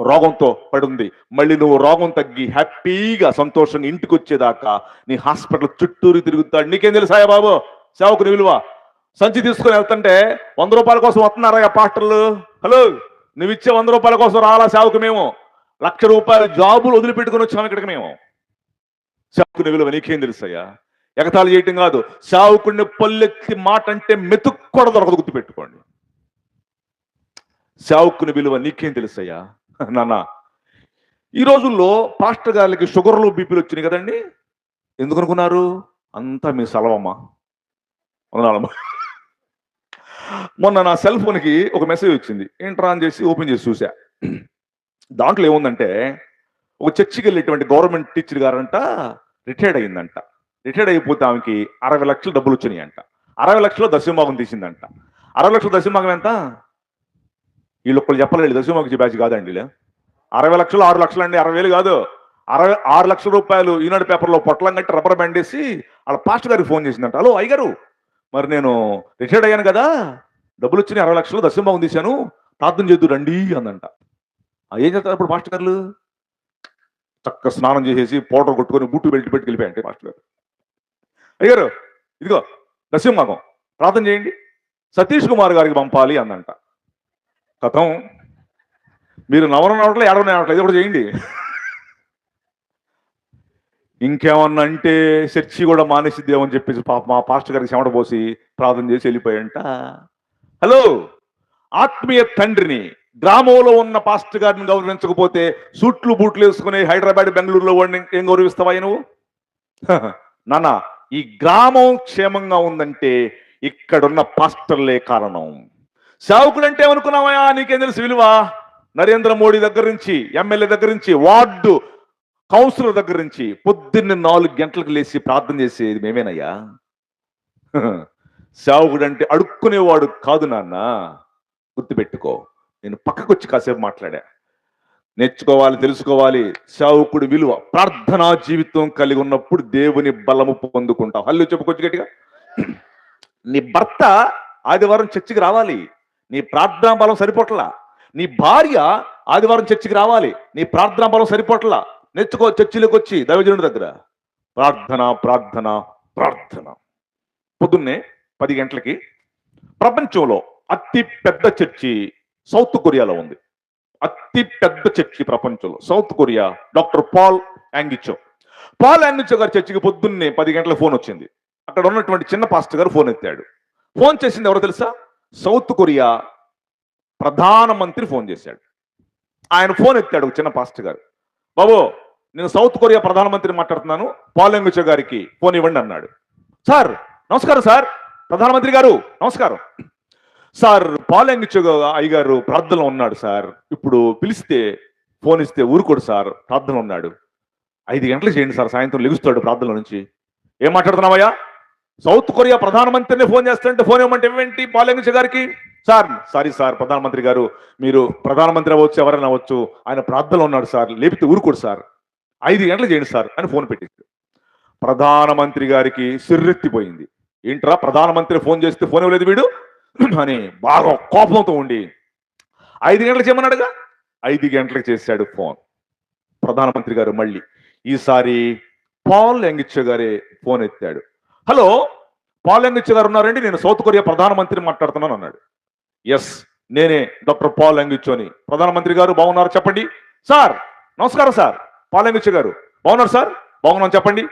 రోగంతో పడుంది. మళ్ళీ నువ్వు రోగం తగ్గి హ్యాపీగా సంతోషంగా ఇంటికి వచ్చేదాకా నీ హాస్పిటల్ చుట్టూరు తిరుగుతాడు. నీకేం తెలుసాయా బాబు సేవకుని విలువ? సంచి తీసుకుని వెళ్తుంటే 100 రూపాయల కోసం వస్తున్నారా పాస్టర్లు? హలో, నువ్వు ఇచ్చే 100 రూపాయల కోసం రాలా సేవకు? మేము 1,00,000 రూపాయల జాబులు వదిలిపెట్టుకుని వచ్చాము ఇక్కడికి మేము. సేవకుని విలువ నీకేం తెలుసయ్యా? ఎగతాళి చేయటం కాదు, సేవకుడిని పల్లెత్తి మాట అంటే మెతుకు కూడా దొరకదు, గుర్తుపెట్టుకోండి. సేవకుని విలువ నీకేం తెలుసయ్యా? నాన్న, ఈ రోజుల్లో పాస్టర్ గారికి షుగర్లు బీపీలు వచ్చినాయి కదండి. ఎందుకు అనుకున్నారు? అంతా మీ సెలవమ్మా. వందనాలమ్మా. మొన్న నా సెల్ ఫోన్కి ఒక మెసేజ్ వచ్చింది. ఏంట్రా అని చేసి ఓపెన్ చేసి చూసా. దాంట్లో ఏముందంటే, ఒక చర్చికి వెళ్ళేటువంటి గవర్నమెంట్ టీచర్ గారంట రిటైర్డ్ అయిందంట. రిటైర్డ్ అయిపోతే ఆమెకి 60 లక్షలు డబ్బులు వచ్చినాయి అంట. 60 లక్షలు దశమభాగం తీసిందంట. 60 లక్షలు దశమభాగం ఎంత? వీళ్ళు ఒక్కళ్ళు చెప్పలేదు, దశమభాగం బ్యాచ్ కాదండి. 60 లక్షలు 6 లక్షలు అండి, 60,000 కాదు. 6 లక్షల రూపాయలు ఈనాడు పేపర్లో పొట్లం కట్టి రబ్బర్ బ్యాండ్ వేసి వాళ్ళ పాస్టర్ గారికి ఫోన్ చేసిందంట. హలో అయ్యగారు, మరి నేను రిటైర్డ్ అయ్యాను కదా, డబ్బులు వచ్చినాయి 60 లక్షలు దశమభాగం తీశాను, ప్రార్థన చేద్దు రండి అందంట. ఏం చేస్తారు ఇప్పుడు పాస్టర్ గారు? చక్క స్నానం చేసేసి పౌడర్ కొట్టుకొని బుట్టు బెల్ట్ పెట్టి వెళ్ళిపోయాయంటే పాస్టర్ గారు. అయ్యారు ఇదిగో దశమభాగం ప్రార్థన చేయండి, సతీష్ కుమార్ గారికి పంపాలి అందంట. కథం, మీరు నవరనవట్లే ఏడవనవట్లేదు, ఇది కూడా చేయండి. ఇంకేమన్నా అంటే చర్చి కూడా మానేసిద్దేమని చెప్పేసి పాప మా పాస్టర్ గారికి చెమట పోసి ప్రార్థన చేసి వెళ్ళిపోయాయంట. హలో, ఆత్మీయ తండ్రిని గ్రామంలో ఉన్న పాస్టర్ గారిని గౌరవించకపోతే సూట్లు బూట్లు వేసుకుని హైదరాబాద్ బెంగళూరులో వాడిని ఏం గౌరవిస్తావా నువ్వు? నాన్న, ఈ గ్రామం క్షేమంగా ఉందంటే ఇక్కడున్న పాస్టర్లే కారణం. సేవకుడు అంటే ఏమనుకున్నావా? నీకేం తెలుసు విలువ? నరేంద్ర మోడీ దగ్గర నుంచి, ఎమ్మెల్యే దగ్గర నుంచి, వార్డు కౌన్సిలర్ దగ్గర నుంచి పొద్దున్న 4 గంటలకు లేచి ప్రార్థన చేసేది మేమేనయ్యా. సేవకుడు అంటే అడుక్కునేవాడు కాదు నాన్న, గుర్తుపెట్టుకో. నేను పక్కకు వచ్చి కాసేపు మాట్లాడా. నేర్చుకోవాలి, తెలుసుకోవాలి. సేవకుడి విలువ, ప్రార్థనా జీవితం కలిగి ఉన్నప్పుడు దేవుని బలము పొందుకుంటావు. హల్లు చెప్పుకొచ్చు గట్టిగా. నీ భర్త ఆదివారం చర్చికి రావాలి, నీ ప్రార్థనా బలం సరిపోట్లా. నీ భార్య ఆదివారం చర్చికి రావాలి, నీ ప్రార్థనా బలం సరిపోట్లా. నేర్చుకో, చర్చిలోకి వచ్చి దైవజనుడి దగ్గర ప్రార్థన ప్రార్థన ప్రార్థన. పొద్దున్నే 10 గంటలకి ప్రపంచంలో అతి పెద్ద చర్చి సౌత్ కొరియాలో ఉంది. అతి పెద్ద చర్చి ప్రపంచంలో సౌత్ కొరియా. డాక్టర్ పాల్ యాంగిచో గారి చర్చికి పొద్దున్నే 10 గంటలకు ఫోన్ వచ్చింది. అక్కడ ఉన్నటువంటి చిన్న పాస్టర్ గారు ఫోన్ ఎత్తాడు. ఫోన్ చేసింది ఎవరో తెలుసా? సౌత్ కొరియా ప్రధానమంత్రి ఫోన్ చేశాడు. ఆయన ఫోన్ ఎత్తాడు చిన్న పాస్టర్ గారు. బాబు, నేను సౌత్ కొరియా ప్రధానమంత్రిని మాట్లాడుతున్నాను, పాల్ యాంగిచో గారికి ఫోన్ ఇవ్వండి అన్నాడు. సార్ నమస్కారం, సార్ ప్రధానమంత్రి గారు నమస్కారం. సార్, పాల్ యాంగిచో అయ్యగారు ప్రార్థనలో ఉన్నాడు సార్, ఇప్పుడు పిలిస్తే ఫోన్ ఇస్తే ఊరుకోడు సార్, ప్రార్థనలో ఉన్నాడు. 5 గంటలకు చేయండి సార్, సాయంత్రం లెగుస్తాడు ప్రార్థనలో నుంచి. ఏం మాట్లాడుతున్నావయ్యా? సౌత్ కొరియా ప్రధానమంత్రిని ఫోన్ చేస్తానంటే ఫోన్ ఇవ్వమంటే ఇవ్వండి పాల్ యాంగిచో గారికి. సార్, సారీ సార్ ప్రధానమంత్రి గారు, మీరు ప్రధానమంత్రి అవ్వచ్చు, ఎవరైనా అవ్వచ్చు, ఆయన ప్రార్థనలో ఉన్నాడు సార్, లేపితే ఊరుకోడు సార్, 5 గంటలకు చేయండి సార్ అని ఫోన్ పెట్టింది. ప్రధానమంత్రి గారికి సిర్రెత్తిపోయింది. ఏంట్రా ప్రధానమంత్రి ఫోన్ చేస్తే ఫోన్ ఇవ్వలేదు వీడు అని బాగా కోపంతో ఉండి 5 గంటలకు చేయమన్నాడుగా, 5 గంటలకు చేశాడు ఫోన్. ప్రధానమంత్రి గారు మళ్ళీ ఈసారి పాల్ యాంగిచో గారే ఫోన్ ఎత్తాడు. హలో, పాల్ యాంగిచో గారు ఉన్నారండి, నేను సౌత్ కొరియా ప్రధానమంత్రి మాట్లాడుతున్నాను అన్నాడు. ఎస్, నేనే డాక్టర్ పాల్ యాంగిచోని. ప్రధానమంత్రి గారు బాగున్నారు చెప్పండి. సార్ నమస్కారం సార్, పాల్ యాంగిచో గారు బాగున్నారు సార్? బాగున్నాను చెప్పండి.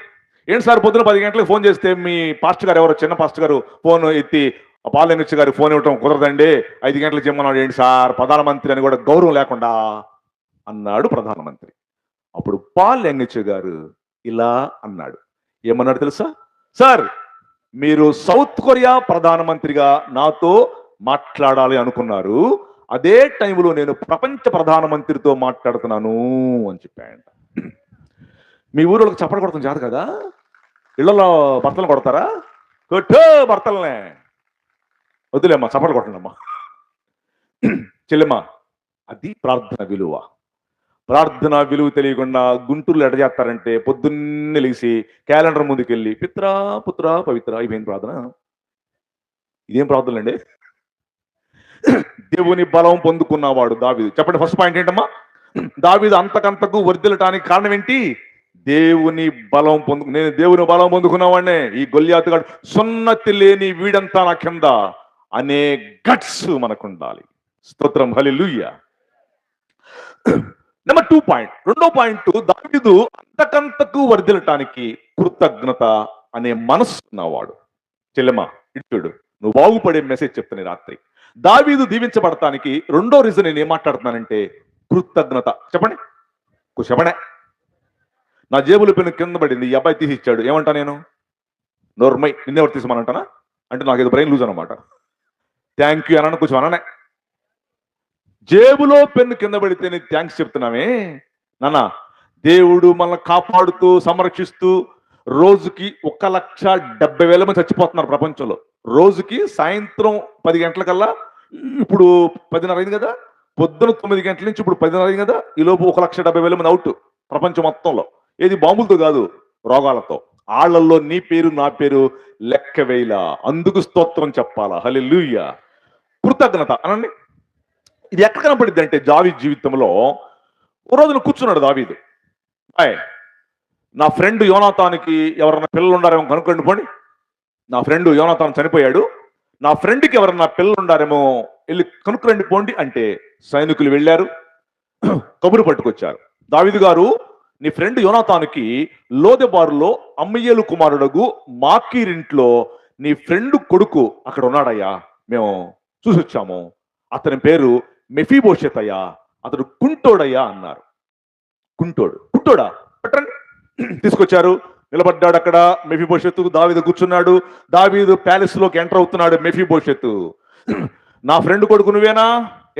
ఏంటి సార్ పొద్దున 10 గంటలకు ఫోన్ చేస్తే మీ పాస్టర్ గారు ఎవరో చిన్న పాస్టర్ గారు ఫోన్ ఎత్తి పాల్ యాంగిచో గారికి ఫోన్ ఇవ్వటం కుదరదండి, 5 గంటలకు చెప్పమన్నాడు. ఏంటి సార్, ప్రధానమంత్రి అని కూడా గౌరవం లేకుండా అన్నాడు ప్రధానమంత్రి. అప్పుడు పాల్ యాంగిచో గారు ఇలా అన్నాడు. ఏమన్నాడు తెలుసా? సార్, మీరు సౌత్ కొరియా ప్రధానమంత్రిగా నాతో మాట్లాడాలి అనుకున్నారు, అదే టైంలో నేను ప్రపంచ ప్రధానమంత్రితో మాట్లాడుతున్నాను అని చెప్పాయంట. మీ ఊళ్ళోకి చప్పట కొడతాం చేత కదా? ఇళ్లలో భర్తలు కొడతారా? కొట్టు భర్తలనే. వద్దులేమ్మా, చప్పట కొట్టండమ్మా. చెల్లెమ్మా, అది ప్రార్థన విలువ. ప్రార్థన విలువ తెలియకుండా గుంటూరులో ఎడ చేస్తారంటే పొద్దున్నే లేచి క్యాలెండర్ ముందుకెళ్ళి పిత్రా పుత్ర పవిత్ర అయిపోయింది ప్రార్థన. ఇదేం ప్రార్థనలు అండి? దేవుని బలం పొందుకున్నవాడు దావీదు. చెప్పండి, ఫస్ట్ పాయింట్ ఏంటమ్మా? దావీదు అంతకంతకు వర్ధిల్లటానికి కారణం ఏంటి? దేవుని బలం నేను దేవుని బలం పొందుకున్నవాడినే. ఈ గొల్యాతుగాడు సున్నతి లేని వీడంతా నా కింద అనే గట్స్ మనకు ఉండాలి. స్తోత్రం, హల్లెలూయా. నెంబర్ 2 పాయింట్, రెండో పాయింట్, దావీదు అంతకంతకు వర్ధిల్లటానికి కృతజ్ఞత అనే మనస్సు ఉన్నవాడు. చెల్లెమ్మ ఇటుడు, నువ్వు బాగుపడే మెసేజ్ చెప్తాను ఈ రాత్రి. దావీదు దీవించబడటానికి రెండో రీజన్ నేను ఏం మాట్లాడుతున్నానంటే కృతజ్ఞత. చెప్పండి, చెప్పండి. నా జేబులో పెన్ను కింద పడింది, ఈ అబ్బాయి తీసి ఇచ్చాడు, ఏమంటా నేను? నోర్మై, నిన్నెవరు తీసుకోమనంటానా? అంటే నాకు ఏదో బ్రెయిన్ లూజ్ అనమాట. థ్యాంక్ యూ అన్న, కొంచెం అననే. జేబులో పెన్ను కింద పడితే నీకు థ్యాంక్స్ చెప్తున్నామే నాన్న. దేవుడు మనల్ని కాపాడుతూ సంరక్షిస్తూ రోజుకి 1,70,000 మంది చచ్చిపోతున్నారు ప్రపంచంలో. రోజుకి సాయంత్రం 10 గంటలకల్లా, ఇప్పుడు 10:30 అయింది కదా, పొద్దున 9 గంటల నుంచి ఇప్పుడు 10:30 అయింది కదా, ఈ లోపు 1,70,000 మంది అవుట్ ప్రపంచం మొత్తంలో. ఏది బాంబులతో కాదు, రోగాలతో. ఆళ్లలో నీ పేరు నా పేరు లెక్క వేయలా. అందుకు స్తోత్రం చెప్పాలా. హల్లెలూయా. కృతజ్ఞత అనండి. ఇది ఎక్కడ కనపడింది అంటే దావీదు జీవితంలో. ఓ రోజున కూర్చున్నాడు దావీదు. నా ఫ్రెండ్ యోనాతానికి ఎవరన్నా పిల్లలు ఉండారేమో కనుక్కోండి పోండి. నా ఫ్రెండ్ యోనాతాన్ చనిపోయాడు, నా ఫ్రెండ్కి ఎవరన్నా పిల్లలు ఉండారేమో వెళ్ళి కనుక్కురండి పోండి అంటే సైనికులు వెళ్ళారు, కబురు పట్టుకొచ్చారు. దావీదు గారు, నీ ఫ్రెండ్ యోనాతానికి లోదెబారులో అమ్మయ్యేలు కుమారుడగు మాకీరింట్లో నీ ఫ్రెండ్ కొడుకు అక్కడ ఉన్నాడయ్యా, మేము చూసి వచ్చాము, అతని పేరు మెఫీబోషెత్ అయ్యా, అతడు కుంటోడయ్యా అన్నారు. కుంటోడా పట్టండి. తీసుకొచ్చారు, నిలబడ్డాడు అక్కడ మెఫీబోషెతు. దావీదు కూర్చున్నాడు. దావీదు ప్యాలెస్ లోకి ఎంటర్ అవుతున్నాడు. మెఫీబోషెతు, నా ఫ్రెండ్ కొడుకు నువ్వేనా?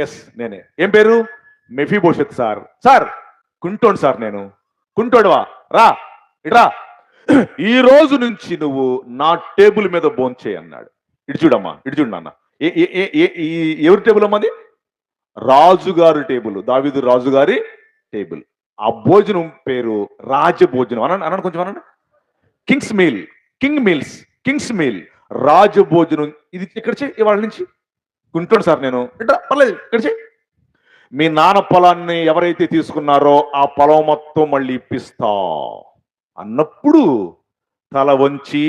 ఎస్ నేనే. ఏం పేరు? Mephibosheth sir. సార్ కుంటోడు సార్ నేను. కుంటోడువా? రా ఇట్రా, ఈ రోజు నుంచి నువ్వు నా టేబుల్ మీద భోంచేయి అన్నాడు. ఇటు చూడమ్మా, ఇటు చూడు నాన్న. ఎవరి టేబుల్ అమ్మది? రాజుగారి టేబుల్. దావీదు రాజుగారి టేబుల్. ఆ భోజనం పేరు రాజభోజనం. అనండి కొంచెం అనండి. Kings meal Rajabhojanam. ఇది ఇక్కడ చేయి, ఇవాళ నుంచి. కుంటోడు సార్ నేను. ఇట్లా పర్లేదు, ఇక్కడ చేయి. మీ నాన్న పొలాన్ని ఎవరైతే తీసుకున్నారో ఆ పొలం మొత్తం మళ్ళీ ఇప్పిస్తా అన్నప్పుడు తల వంచి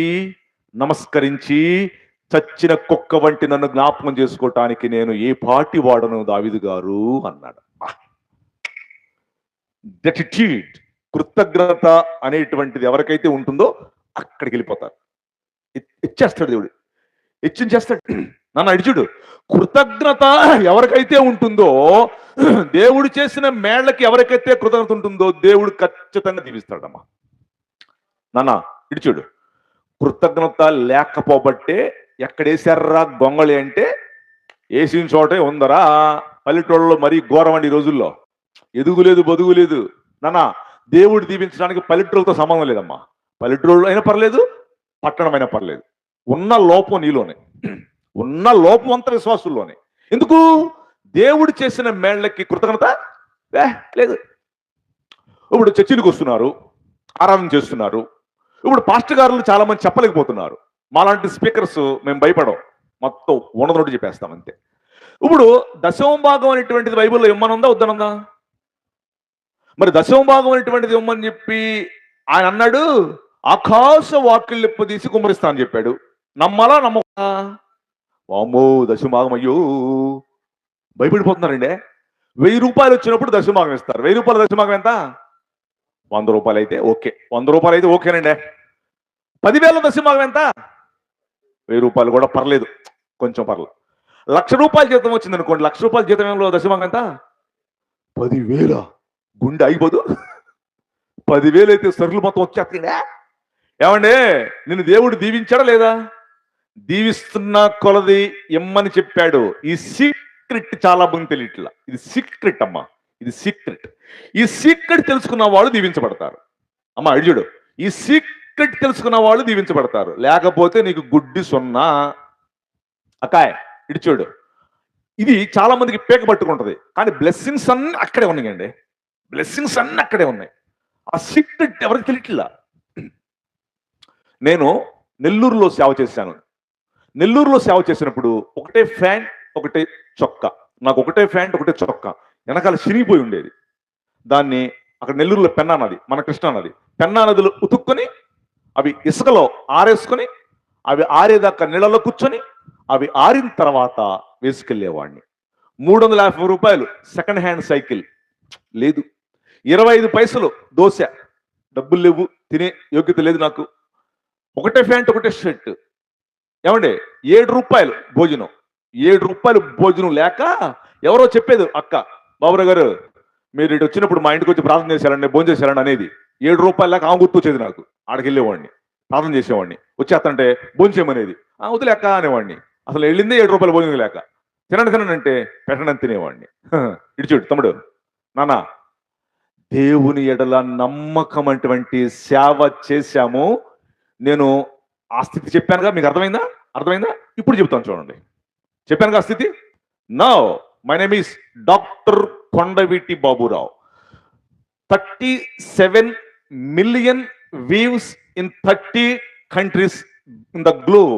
నమస్కరించి, చచ్చిన కుక్క వంటి నన్ను జ్ఞాపకం చేసుకోవటానికి నేను ఏ పాటి వాడను దావీదు గారు అన్నాడు. గ్రాటిట్యూడ్, కృతజ్ఞత అనేటువంటిది ఎవరికైతే ఉంటుందో అక్కడికి వెళ్ళిపోతారు. ఇచ్చేస్తాడు దేవుడు, ఇచ్చించేస్తాడు. నన్ను అడిచుడు, కృతజ్ఞత ఎవరికైతే ఉంటుందో, దేవుడు చేసిన మేళ్లకి ఎవరికైతే కృతజ్ఞత ఉంటుందో దేవుడు ఖచ్చితంగా దీవిస్తాడమ్మా. నాన్న ఇడిచుడు, కృతజ్ఞత లేకపోబట్టే ఎక్కడేసారా గొంగళి అంటే వేసిన చోటే ఉందరా. పల్లెటూళ్ళలో మరీ ఘోరమండి ఈ రోజుల్లో. ఎదుగులేదు బదుగులేదు. నాన్న దేవుడు దీవించడానికి పల్లెటూళ్ళతో సంబంధం లేదమ్మా. పల్లెటూళ్ళు అయినా పర్లేదు, పట్టణం అయినా పర్లేదు. ఉన్న లోపం నీలోనే, ఉన్న లోపం అంత విశ్వాసుల్లోనే. ఎందుకు? దేవుడు చేసిన మేళ్లకి కృతజ్ఞత లేదు. ఇప్పుడు చర్చిలకు వస్తున్నారు, ఆరాధన చేస్తున్నారు. ఇప్పుడు పాస్టర్ గారులు చాలా మంది చెప్పలేకపోతున్నారు. మాలాంటి స్పీకర్స్ మేము భయపడం, మొత్తం ఉన్నదొకటి చెప్పేస్తాం అంతే. ఇప్పుడు దశమ భాగం అనేటువంటిది బైబిల్లో ఇమ్మనుందా వద్దనుందా? మరి దశమ భాగం అనేటువంటిది ఇమ్మని చెప్పి ఆయన అన్నాడు, ఆకాశ వాక్యులు తీసి కుమ్మరిస్తా అని చెప్పాడు. నమ్మాలా నమ్మకా? వామ్మో దశభాగం, అయ్యో భయపడిపోతున్నారండి. 1000 రూపాయలు వచ్చినప్పుడు దశభాగం ఇస్తారు. 1000 రూపాయల దశభాగం ఎంత? 100 రూపాయలు అయితే ఓకే. 100 రూపాయలు అయితే ఓకేనండి. 10,000 దశభాగం ఎంత? 1000 రూపాయలు కూడా పర్లేదు, కొంచెం పర్లేదు. 1,00,000 రూపాయల జీతం వచ్చింది అనుకోండి, 1,00,000 రూపాయల జీతంలో దశభాగం ఎంత? 10,000. గుండె అయిపోదు. 10,000 అయితే సరుకులు మొత్తం వచ్చేస్తాయి. ఏమండి, నిన్ను దేవుడు దీవించాడా లేదా? దీవిస్తున్న కొలది ఇమ్మని చెప్పాడు. ఈ సీక్రెట్ చాలా మంది తెలియట్లా. ఇది సీక్రెట్ అమ్మా, ఇది సీక్రెట్. ఈ సీక్రెట్ తెలుసుకున్న వాళ్ళు దీవించబడతారు. అమ్మా ఇడుచుడు, ఈ సీక్రెట్ తెలుసుకున్న వాళ్ళు దీవించబడతారు. లేకపోతే నీకు గుడ్డి సున్నా. అక్కాయ్ ఇడుచుడు, ఇది చాలా మందికి పేక పట్టుకుంటది, కానీ బ్లెస్సింగ్స్ అన్నీ అక్కడే ఉన్నాయండి. బ్లెస్సింగ్స్ అన్నీ అక్కడే ఉన్నాయి. ఆ సీక్రెట్ ఎవరికి తెలియట్లా. నేను నెల్లూరులో సేవ చేశాను. నెల్లూరులో సేవ చేసినప్పుడు ఒకటే ఫ్యాంట్ ఒకటే చొక్కా, నాకు ఒకటే ఫ్యాంట్ ఒకటే చొక్కా, వెనకాల చిరిగిపోయి ఉండేది. దాన్ని అక్కడ నెల్లూరులో పెన్నా నది, మన కృష్ణా నది, పెన్నా నదిలో ఉతుక్కొని అవి ఇసుకలో ఆరేసుకొని అవి ఆరేదాకా నీళ్ళలో కూర్చొని అవి ఆరిన తర్వాత వేసుకెళ్లేవాడిని. 350 రూపాయలు సెకండ్ హ్యాండ్ సైకిల్ లేదు, 25 పైసలు దోశ. డబ్బులు లేవు, తినే యోగ్యత లేదు నాకు. ఒకటే ప్యాంట్, ఒకటే షర్ట్. ఏమండి, రూ. 7 భోజనం. రూ. 7 భోజనం లేక ఎవరో చెప్పేది, అక్క బాబురావు గారు మీరు ఇటు వచ్చినప్పుడు మా ఇంటికి వచ్చి ప్రార్థన చేశారండి, భోజనం చేశారండి అనేది. రూ. 7 లేక ఆమె గుర్తు వచ్చేది నాకు. ఆడికి వెళ్ళేవాడిని, ప్రార్థన చేసేవాడిని. వచ్చేస్తంటే భోజనం చేయమనేది. వదిలేక అనేవాడిని. అసలు వెళ్ళిందే రూ. 7 భోజనం లేక. తినండి అంటే పెట్టనని తినేవాడిని. ఇటు చూడు తమ్ముడు, నాన్న, దేవుని ఎడల నమ్మకం అటువంటి సేవ చేశాము. నేను ఆ స్థితి చెప్పానుగా, మీకు అర్థమైందా? ఇప్పుడు చెప్తాను చూడండి. చెప్పానుగా ఆ స్థితి. Now my name is doctor Kondaveeti Baburao. 37 million views in 30 countries in the globe.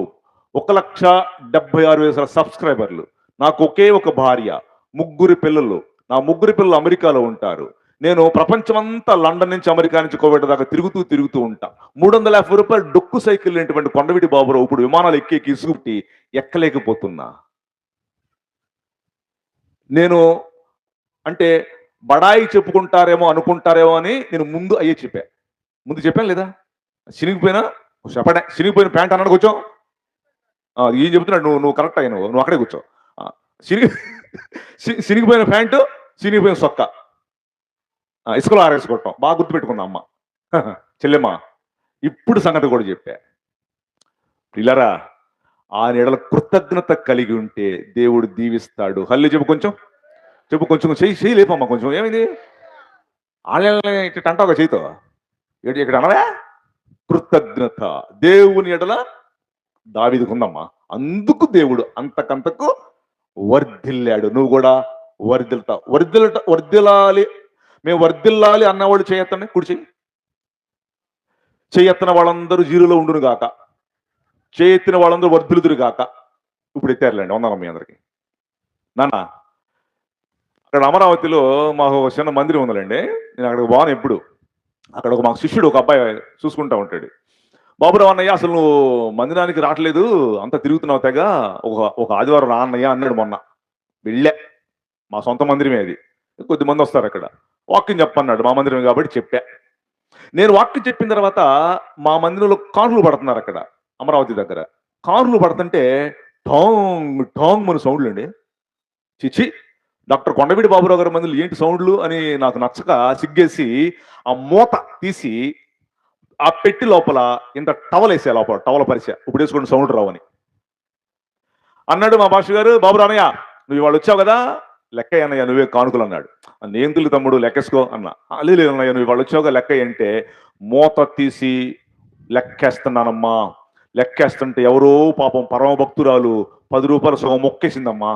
1,76,000 సబ్స్క్రైబర్లు. నాకు ఒకే ఒక భార్య, 3 పిల్లలు. నా 3 పిల్లలు అమెరికాలో ఉంటారు. నేను ప్రపంచమంతా లండన్ నుంచి అమెరికా నుంచి కోవిడ్ దాకా తిరుగుతూ ఉంటా. 350 రూపాయలు డొక్కు సైకిల్ ఏంటువంటి కొండవీటి బాబురావు ఇప్పుడు విమానాలు ఎక్కి ఇసుగుట్టి ఎక్కలేకపోతున్నా. నేను అంటే బడాయి చెప్పుకుంటారేమో అనుకుంటారేమో అని నేను ముందు అయ్యే చెప్పాను లేదా? చినిగిపోయిన ప్యాంట్ అన్నాడు కూర్చో. ఏం చెప్తున్నాడు, నువ్వు కరెక్ట్ అయ్యి నువ్వు అక్కడే కూర్చో. చినిగిపోయిన ప్యాంటు, చినిగిపోయిన సొక్క, ఇసుకలో ఆరేసుకోవటం బాగా గుర్తుపెట్టుకుందా అమ్మ. చెల్లెమ్మ, ఇప్పుడు సంగతి కూడా చెప్పా. పిల్లరా, ఆ నీడల కృతజ్ఞత కలిగి ఉంటే దేవుడు దీవిస్తాడు. హల్లి చెప్పు కొంచెం చెయ్యి లేపమ్మా కొంచెం. ఏమైంది ఆళ్ళ ఇట్ట అంటావుగా చేయితో, ఇక్కడ అనవా? కృతజ్ఞత దేవుని ఎడల దావీదుకుందమ్మా. అందుకు దేవుడు అంతకంతకు వర్ధిల్లాడు. నువ్వు కూడా వర్ధిల్తావు. వర్ధిల్లాలి, మేము వర్ధిల్లాలి అన్నవాళ్ళు చేయొత్తండి. కుడి చేయెత్తన వాళ్ళందరూ జీరోలో ఉండును గాక, చేయెత్తిన వాళ్ళందరూ వర్ధిల్లుదురు గాక. ఇప్పుడు ఎత్తారులేండి. వందనం మీ అందరికి. నాన్న, అక్కడ అమరావతిలో మాకు చిన్న మందిరం ఉందండి. నేను అక్కడికి బాను ఎప్పుడు. అక్కడ మాకు శిష్యుడు ఒక అబ్బాయి చూసుకుంటా ఉంటాడు. బాబురావు అన్నయ్య, అసలు నువ్వు మందిరానికి రావట్లేదు, అంత తిరుగుతున్నావు తెగ, ఒక ఆదివారం రా అన్నయ్య అన్నాడు మొన్న. వెళ్ళా, మా సొంత మందిరమే అది. కొద్దిమంది వస్తారు అక్కడ. వాక్యం చెప్పన్నాడు, మా మందిరం కాబట్టి చెప్పా. నేను వాక్యం చెప్పిన తర్వాత మా మందిరంలో కార్లు పడుతున్నారు అక్కడ అమరావతి దగ్గర. కార్లు పడుతుంటే టాంగ్ టాంగ్ మన సౌండ్లు అండి. చిచి, డాక్టర్ కొండవీటి బాబురావు గారి మందులు ఏంటి సౌండ్లు అని నాకు నచ్చక సిగ్గేసి ఆ మూత తీసి ఆ పెట్టి లోపల ఇంత టవల్ వేసా, లోపల టవల్ పరిచా, ఇప్పుడు వేసుకోండి సౌండ్ రావని అన్నాడు మా భాష గారు. బాబురావు అన్నయ్య, నువ్వు ఇవాళ వచ్చావు కదా, లెక్క అన్నయ్య నువ్వే కానుకలు అన్నాడు. నేను తెలుగు తమ్ముడు లెక్కేసుకో అన్నా. లేదు అన్నయ్య నువ్వు ఇవాళ వచ్చావుగా లెక్క అంటే, మూత తీసి లెక్కేస్తున్నానమ్మా. లెక్కేస్తుంటే ఎవరో పాపం పరమ భక్తురాలు 10 రూపాయలు సగం మొక్కేసిందమ్మా.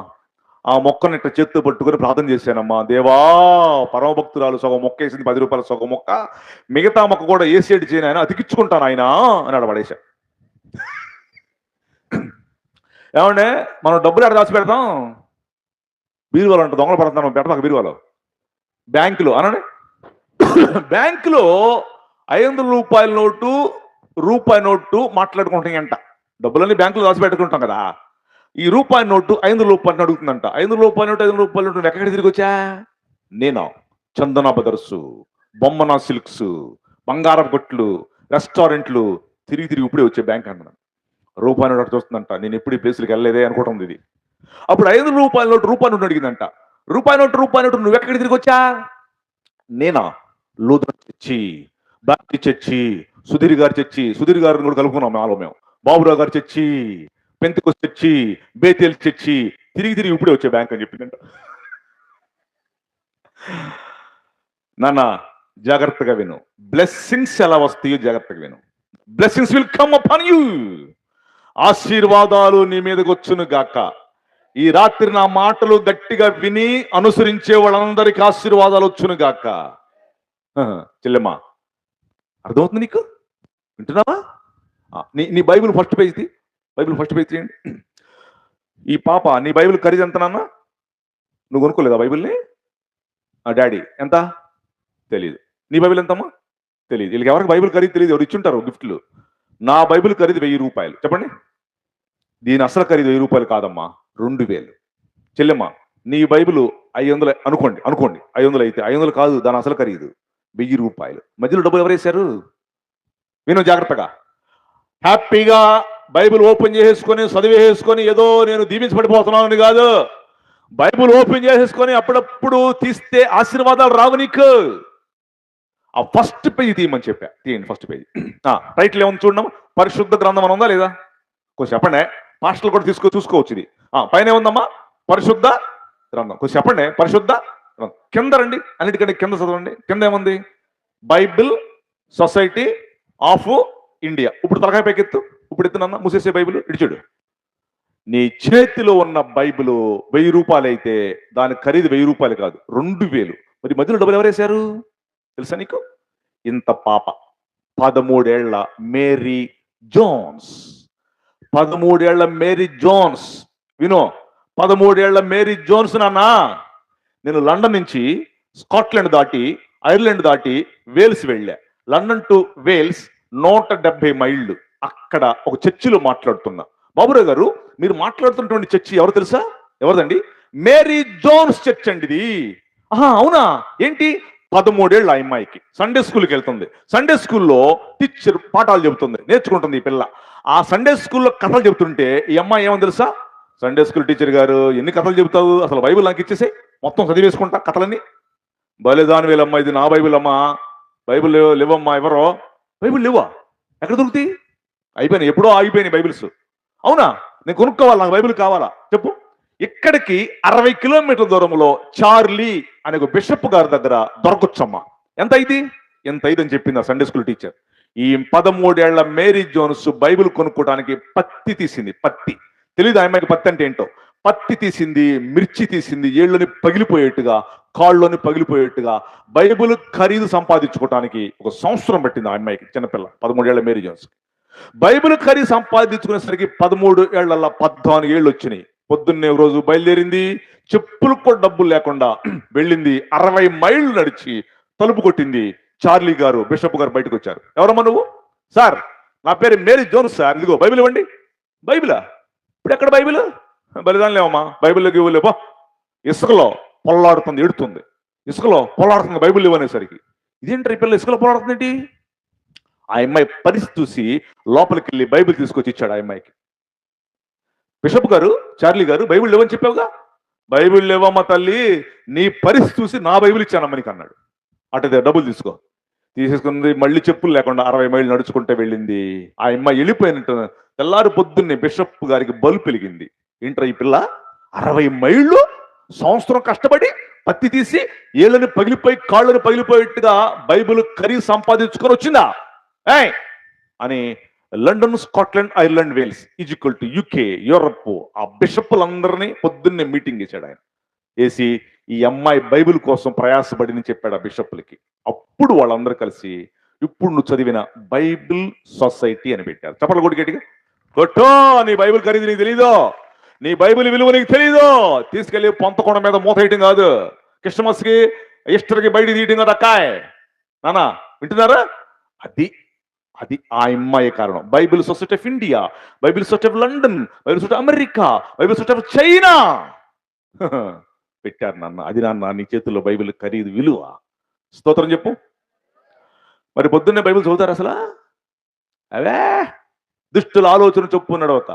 ఆ మొక్కను ఇట్లా చేత్తో పట్టుకుని ప్రార్థన చేశానమ్మా. దేవా, పరమ భక్తురాలు సగం మొక్కేసింది, 10 రూపాయలు సగం మొక్క, మిగతా మొక్క కూడా ఏసేటి చేయను ఆయన, అతికించుకుంటాను ఆయన అన్నాడు. పడేశా. ఏమంటే మనం డబ్బులు ఎక్కడ దాచి పెడతాం? బీరువాలో అంటే దొంగలు పడుతున్నాం, పెడతాం బీరువాలో. బ్యాంకులో అనండి, బ్యాంకులో 500 రూపాయల నోటు, రూపాయి నోటు మాట్లాడుకుంటాయంట. డబ్బులన్నీ బ్యాంకులో దాచి పెట్టుకుంటాం కదా. ఈ రూపాయి నోటు 500 రూపాయలు అడుగుతుందంట. 500 రూపాయల నోటు, 500 రూపాయల నోటు ఎక్కడ తిరిగి వచ్చా? నేను చందన బదర్సు, బొమ్మన సిల్క్స్, బంగారం కొట్లు, రెస్టారెంట్లు తిరిగి ఇప్పుడే వచ్చే బ్యాంక్ అన్నాను. రూపాయి నోటు చూస్తుందంట. నేను ఎప్పుడు ఈ ప్లేసులకి వెళ్ళలేదే అనుకుంటుంది ఇది. అప్పుడు 500 రూపాయల నోటు, రూపాయి నోటు అడిగిందంట. రూపాయి నోటు నువ్వు ఎక్కడ తిరిగి వచ్చా? నేనా Lutheran church, Baptist church, Sudheer గారి చర్చి, సుధీర్ గారిని కూడా కలుపుకున్నాం నాలో మేము, బాబురావు గారి church, Pentecost church, Bethel church, తిరిగి ఇప్పుడే వచ్చే బ్యాంక్ అని చెప్పిందంట. నాన్న జాగ్రత్తగా విను, బ్లెస్సింగ్స్ ఎలా వస్తాయో జాగ్రత్తగా విను. Blessings will come upon you. ఆశీర్వాదాలు నీ మీదకి వచ్చును గాక. ఈ రాత్రి నా మాటలు గట్టిగా విని అనుసరించే వాళ్ళందరికీ ఆశీర్వాదాలు వచ్చును గాక. చెల్లెమ్మ, అర్థమవుతుంది నీకు? వింటున్నావా? నీ బైబిల్ ఫస్ట్ పేజ్ తీ, బైబిల్ ఫస్ట్ పేజ్ తీయండి. ఈ పాప, నీ బైబిల్ ఖరీదు ఎంత నాన్న? నువ్వు కొనుక్కోలేదా బైబిల్ని? డాడీ ఎంత తెలియదు. నీ బైబిల్ ఎంతమ్మా? తెలియదు. వీళ్ళకి ఎవరికి బైబిల్ ఖరీదు తెలియదు, ఎవరు ఇచ్చుంటారు గిఫ్ట్లు. నా బైబిల్ ఖరీదు 1000 రూపాయలు. చెప్పండి. దీని అసలు ఖరీదు 1000 రూపాయలు కాదమ్మా, 2000. చెల్లెమ్మ, నీ బైబిల్ 500 అనుకోండి అనుకోండి 500 అయితే 500 కాదు, దాని అసలు ఖరీదు 1000 రూపాయలు. మధ్యలో డబ్బులు ఎవరేశారు? విను జాగ్రత్తగా. హ్యాపీగా బైబిల్ ఓపెన్ చేసేసుకొని చదివేసుకొని ఏదో నేను దీవించబడిపోతున్నానని కాదు. బైబిల్ ఓపెన్ చేసేసుకొని అప్పుడప్పుడు తీస్తే ఆశీర్వాదాలు రావు నీకు. ఆ ఫస్ట్ పేజీ తీయమని చెప్పా, తీయండి ఫస్ట్ పేజీ. టైటిల్ ఏమన్నా చూడడం, పరిశుద్ధ గ్రంథం అని ఉందా లేదా? కొంచెం చెప్పండి, పాస్టర్లు కూడా చూసుకోవచ్చు ఇది. పైన ఏముందమ్మా? పరిశుద్ధ గ్రంథం. కొంచెం చెప్పండి, పరిశుద్ధ గ్రంథం. కింద రండి, అన్నిటికంటే కింద చదవండి. కింద ఏముంది? Bible society of India. ఇప్పుడు తలకాయ పైకెత్తు, ఇప్పుడు ఎత్తునన్నా మూసేసే బైబిల్ ఇడిచాడు. నీ చేతిలో ఉన్న బైబిల్ 1000 రూపాయలు అయితే దాని ఖరీదు 1000 రూపాయలు కాదు, 2000. మరి మధ్యలో డబ్బులు ఎవరేశారు తెలుసా నీకు? ఇంత పాప 13 ఏళ్ల మేరీ జోన్స్. 13 ఏళ్ల మేరీ జోన్స్. వినో, 13 ఏళ్ల మేరీ జోన్స్ నాన్న. నేను లండన్ నుంచి స్కాట్లాండ్ దాటి ఐర్లాండ్ దాటి వేల్స్ వెళ్ళా. లండన్ టు వేల్స్ 170 మైళ్ళు. అక్కడ ఒక చర్చిలో మాట్లాడుతున్నా. బాబురావు గారు, మీరు మాట్లాడుతున్నటువంటి చర్చి ఎవరు తెలుసా? ఎవరిదండి? మేరీ జోన్స్ చర్చ్ అండి ఇది. అవునా? ఏంటి? 13 ఏళ్ళు ఆ అమ్మాయికి. సండే స్కూల్కి వెళ్తుంది. సండే స్కూల్లో టీచర్ పాఠాలు చెబుతుంది, నేర్చుకుంటుంది ఈ పిల్ల. ఆ సండే స్కూల్లో కథలు చెబుతుంటే ఈ అమ్మాయి ఏమని తెలుసా? సండే స్కూల్ టీచర్ గారు, ఎన్ని కథలు చెబుతావు, అసలు బైబిల్ నాకు ఇచ్చేసే, మొత్తం చదివేసుకుంటా కథలన్నీ. బలిదాని వీళ్ళమ్మా, ఇది నా బైబిల్ అమ్మా. బైబిల్ లేవమ్మా. ఎవరో బైబిల్ లేవా? ఎక్కడ దొరుకుతాయి? అయిపోయినాయి, ఎప్పుడో ఆగిపోయినాయి బైబిల్స్. అవునా? నేను కొనుక్కోవాలి, నాకు బైబిల్ కావాలా చెప్పు. ఇక్కడికి 60 కిలోమీటర్ల దూరంలో చార్లీ అనే ఒక బిషప్ గారి దగ్గర దొరకొచ్చమ్మా. ఎంత అయింది? ఎంత అయింది అని చెప్పింది ఆ సండే స్కూల్ టీచర్. ఈ 13 ఏళ్ల మేరీ జోన్స్ బైబిల్ కొనుక్కోవడానికి పత్తి తీసింది. పత్తి తెలియదు ఆ అమ్మాయికి పత్తి అంటే ఏంటో. పత్తి తీసింది, మిర్చి తీసింది, ఏళ్ళని పగిలిపోయేట్టుగా, కాళ్ళలోని పగిలిపోయేట్టుగా బైబిల్ ఖరీదు సంపాదించుకోవడానికి 1 సంవత్సరం పట్టింది ఆ అమ్మాయికి, చిన్నపిల్ల 13 ఏళ్ల మేరీ జోన్స్. బైబిల్ ఖరీదు సంపాదించుకునేసరికి 13 ఏళ్ల 14 ఏళ్ళు వచ్చినాయి. పొద్దున్నే రోజు బయలుదేరింది, చెప్పులకు కూడా డబ్బులు లేకుండా వెళ్ళింది. 60 మైళ్ళు నడిచి తలుపు కొట్టింది. చార్లీ గారు, బిషప్ గారు బయటకు వచ్చారు. ఎవరమ్మా నువ్వు? సార్, నా పేరు మేరీ జోన్స్ సార్, ఇదిగో బైబిల్ ఇవ్వండి. బైబిలా? ఇప్పుడు ఎక్కడ బైబిల్? బలిదానం లేవమ్మా, బైబిల్లోకి ఇవ్వలేపో. ఇసుకలో పొల్లాడుతుంది, ఎడుతుంది, ఇసుకలో పొల్లాడుతుంది బైబిల్ ఇవ్వనేసరికి. ఇదేంటి పిల్ల ఇసుకలో పొల్లాడుతుంది ఏంటి? ఆ అమ్మాయి పరిస్థితి చూసి లోపలికి వెళ్ళి బైబిల్ తీసుకొచ్చి ఇచ్చాడు ఆ అమ్మాయికి. బిషప్ గారు, చార్లీ గారు, బైబిల్ లేవని చెప్పావుగా. బైబిల్ లేవమ్మా తల్లి, నీ పరిస్థితి చూసి నా బైబిల్ ఇచ్చానమ్మా నీకు అన్నాడు. అటు డబ్బులు తీసేసుకుంది. మళ్ళీ చెప్పులు లేకుండా 60 మైళ్ళు నడుచుకుంటే వెళ్ళింది. ఆ అమ్మాయి వెళ్ళిపోయినట్టు తెల్లారు పొద్దున్నే బిషప్ గారికి బల్బు వెలిగింది. ఏంట్రా ఈ పిల్ల 60 మైళ్ళు సంవత్సరం కష్టపడి పత్తి తీసి ఏళ్ళని పగిలిపోయి కాళ్ళని పగిలిపోయేట్టుగా బైబిల్ ఖరీదు సంపాదించుకొని వచ్చిందా అని London, Scotland, Ireland, Wales equal to UK, Europe ఆ బిషప్పులందరినీ పొద్దున్నే మీటింగ్ చేశాడు ఆయన. వేసి ఈ అమ్మాయి బైబిల్ కోసం ప్రయాసపడి చెప్పాడు ఆ బిషప్పులకి. అప్పుడు వాళ్ళందరూ కలిసి ఇప్పుడు నువ్వు చదివిన బైబిల్ సొసైటీ అని పెట్టారు. చెప్పలు కొట్టి గట్టిగా కొట్టో. నీ బైబిల్ ఖరీదు నీకు తెలీదు, నీ బైబిల్ విలువ నీకు తెలీదు. తీసుకెళ్లి పొంతకొండ మీద మూత వేయటం కాదు, క్రిస్మస్ కి ఈస్టర్కి బయట తీయటం కాదు అక్కాయ్. నానా వింటున్నారా? అది అది ఆ అమ్మాయి కారణం. Bible society of India, Bible society of London, Bible society of America, Bible society of China పెట్టారు నాన్న. అది నాన్న నీ చేతుల్లో బైబిల్ ఖరీదు విలువ. స్తోత్రం చెప్పు. మరి పొద్దున్నే బైబిల్ చదువుతారు అసలు? అవే దుష్టుల ఆలోచన చొప్పు నడవక,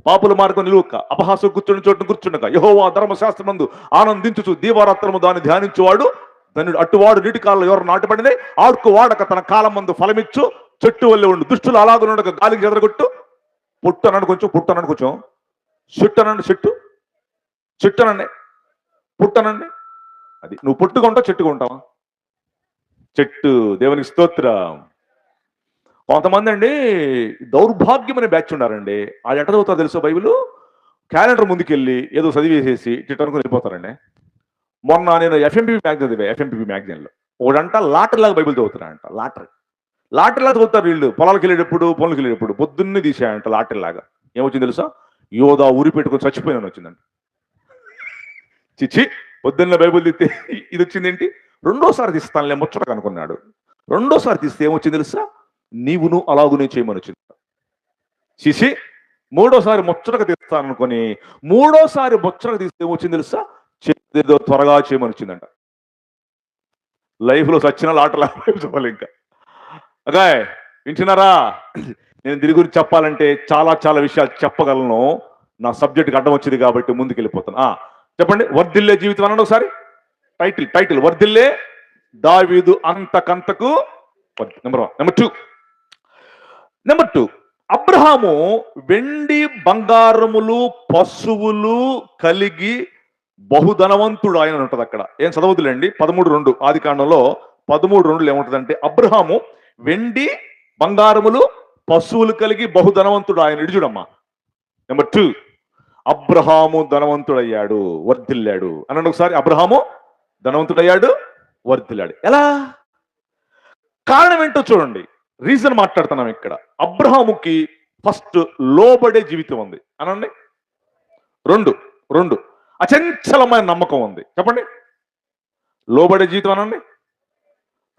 పాపుల మార్గం నిలువక, అపహాసం కూర్చుని చోటును కూర్చుండక, యెహోవా ధర్మశాస్త్రమందు ఆనందించుచు దీవారాత్రము దాన్ని ధ్యానించువాడు ధన్యుడు. అట్టువాడు నీటి కాలంలో ఎవరు నాటబడింది ఆడుకు వాడక తన కాలం మందు ఫలమిచ్చు చెట్టు వల్లే ఉండు. దుష్టులు అలాగుండక గాలికి చెదరగొట్టు. పుట్టు అనండి కొంచెం, పుట్టు అనండి కొంచెం, చెట్టు అనండి, చెట్టు చెట్టు అనండి, పుట్టనండి. అది నువ్వు పుట్టుగా ఉంటావు, చెట్టుగా ఉంటావా? చెట్టు. దేవునికి స్తోత్రం. కొంతమంది అండి దౌర్భాగ్యం అనే బ్యాచ్ ఉన్నారండి. వాళ్ళు ఎట్ట చదువుతారు తెలుసో బైబిల్? క్యాలెండర్ ముందుకెళ్ళి ఏదో చదివేసేసి చిట్టనుకుని వెళ్ళిపోతారండి. మొన్న నేను ఎఫ్ఎంపీ మ్యాగజైన్ చదివా. ఎఫ్ఎంపీ మ్యాగజైన్లో ఒకడంట లాటరీ లాగా బైబిల్ చదువుతున్నాడంట. లాటరీ లాగా చదువుతారు వీళ్ళు. పొలాలకు వెళ్ళేటప్పుడు, పనులకు వెళ్ళేటప్పుడు పొద్దున్నే తీసాయంట లాటరీ లాగా. ఏమొచ్చింది తెలుసా? యోధా ఊరి పెట్టుకొని చచ్చిపోయినాను వచ్చిందంట. చిచ్చి, పొద్దున్న బైబిల్ తీస్తే ఇది వచ్చిందేంటి? రెండోసారి తీస్తానులే ముచ్చటగా అనుకున్నాడు. రెండోసారి తీస్తే ఏమొచ్చింది తెలుసా? నీవును అలాగునే చేయమని వచ్చింది. చిచి, మూడోసారి ముచ్చటగా తీస్తాను అనుకుని మూడోసారి ముచ్చటగా తీస్తే ఏమొచ్చింది తెలుసా? ఏదో త్వరగా చేయమని వచ్చిందంట. లైఫ్లో సచ్చిన లాటలా చెప్పాలి ఇంకా. అగాయ్ వింటున్నారా? నేను దీని గురించి చెప్పాలంటే చాలా చాలా విషయాలు చెప్పగలను. నా సబ్జెక్ట్కి అడ్డం వచ్చింది కాబట్టి ముందుకు వెళ్ళిపోతాను. చెప్పండి, వర్ధిల్లే జీవితం అనండి ఒకసారి. టైటిల్ వర్ధిల్లే దావీదు అంతకంతకు. నెంబర్ 1. నెంబర్ 2, అబ్రహాము వెండి బంగారములు పశువులు కలిగి బహుధనవంతుడు ఆయన ఉంటుంది అక్కడ. ఏం చదవదులేండి, 13:2 ఆదికాండంలో 13:2 ఏముంటుందంటే, అబ్రహాము వెండి బంగారములు పశువులు కలిగి బహుధనవంతుడు ఆయన. ఇడుచుడమ్మా. నెంబర్ 2, అబ్రహాము ధనవంతుడయ్యాడు, వర్ధిల్లాడు అనండి ఒకసారి. అబ్రహాము ధనవంతుడయ్యాడు, వర్ధిల్లాడు. ఎలా? కారణం ఏంటో చూడండి. రీజన్ మాట్లాడుతున్నాం ఇక్కడ. అబ్రహాముకి ఫస్ట్ లోబడే జీవితం ఉంది అనండి. 2 అచంచలమైన నమ్మకం ఉంది. చెప్పండి, లోబడే జీవితం అనండి.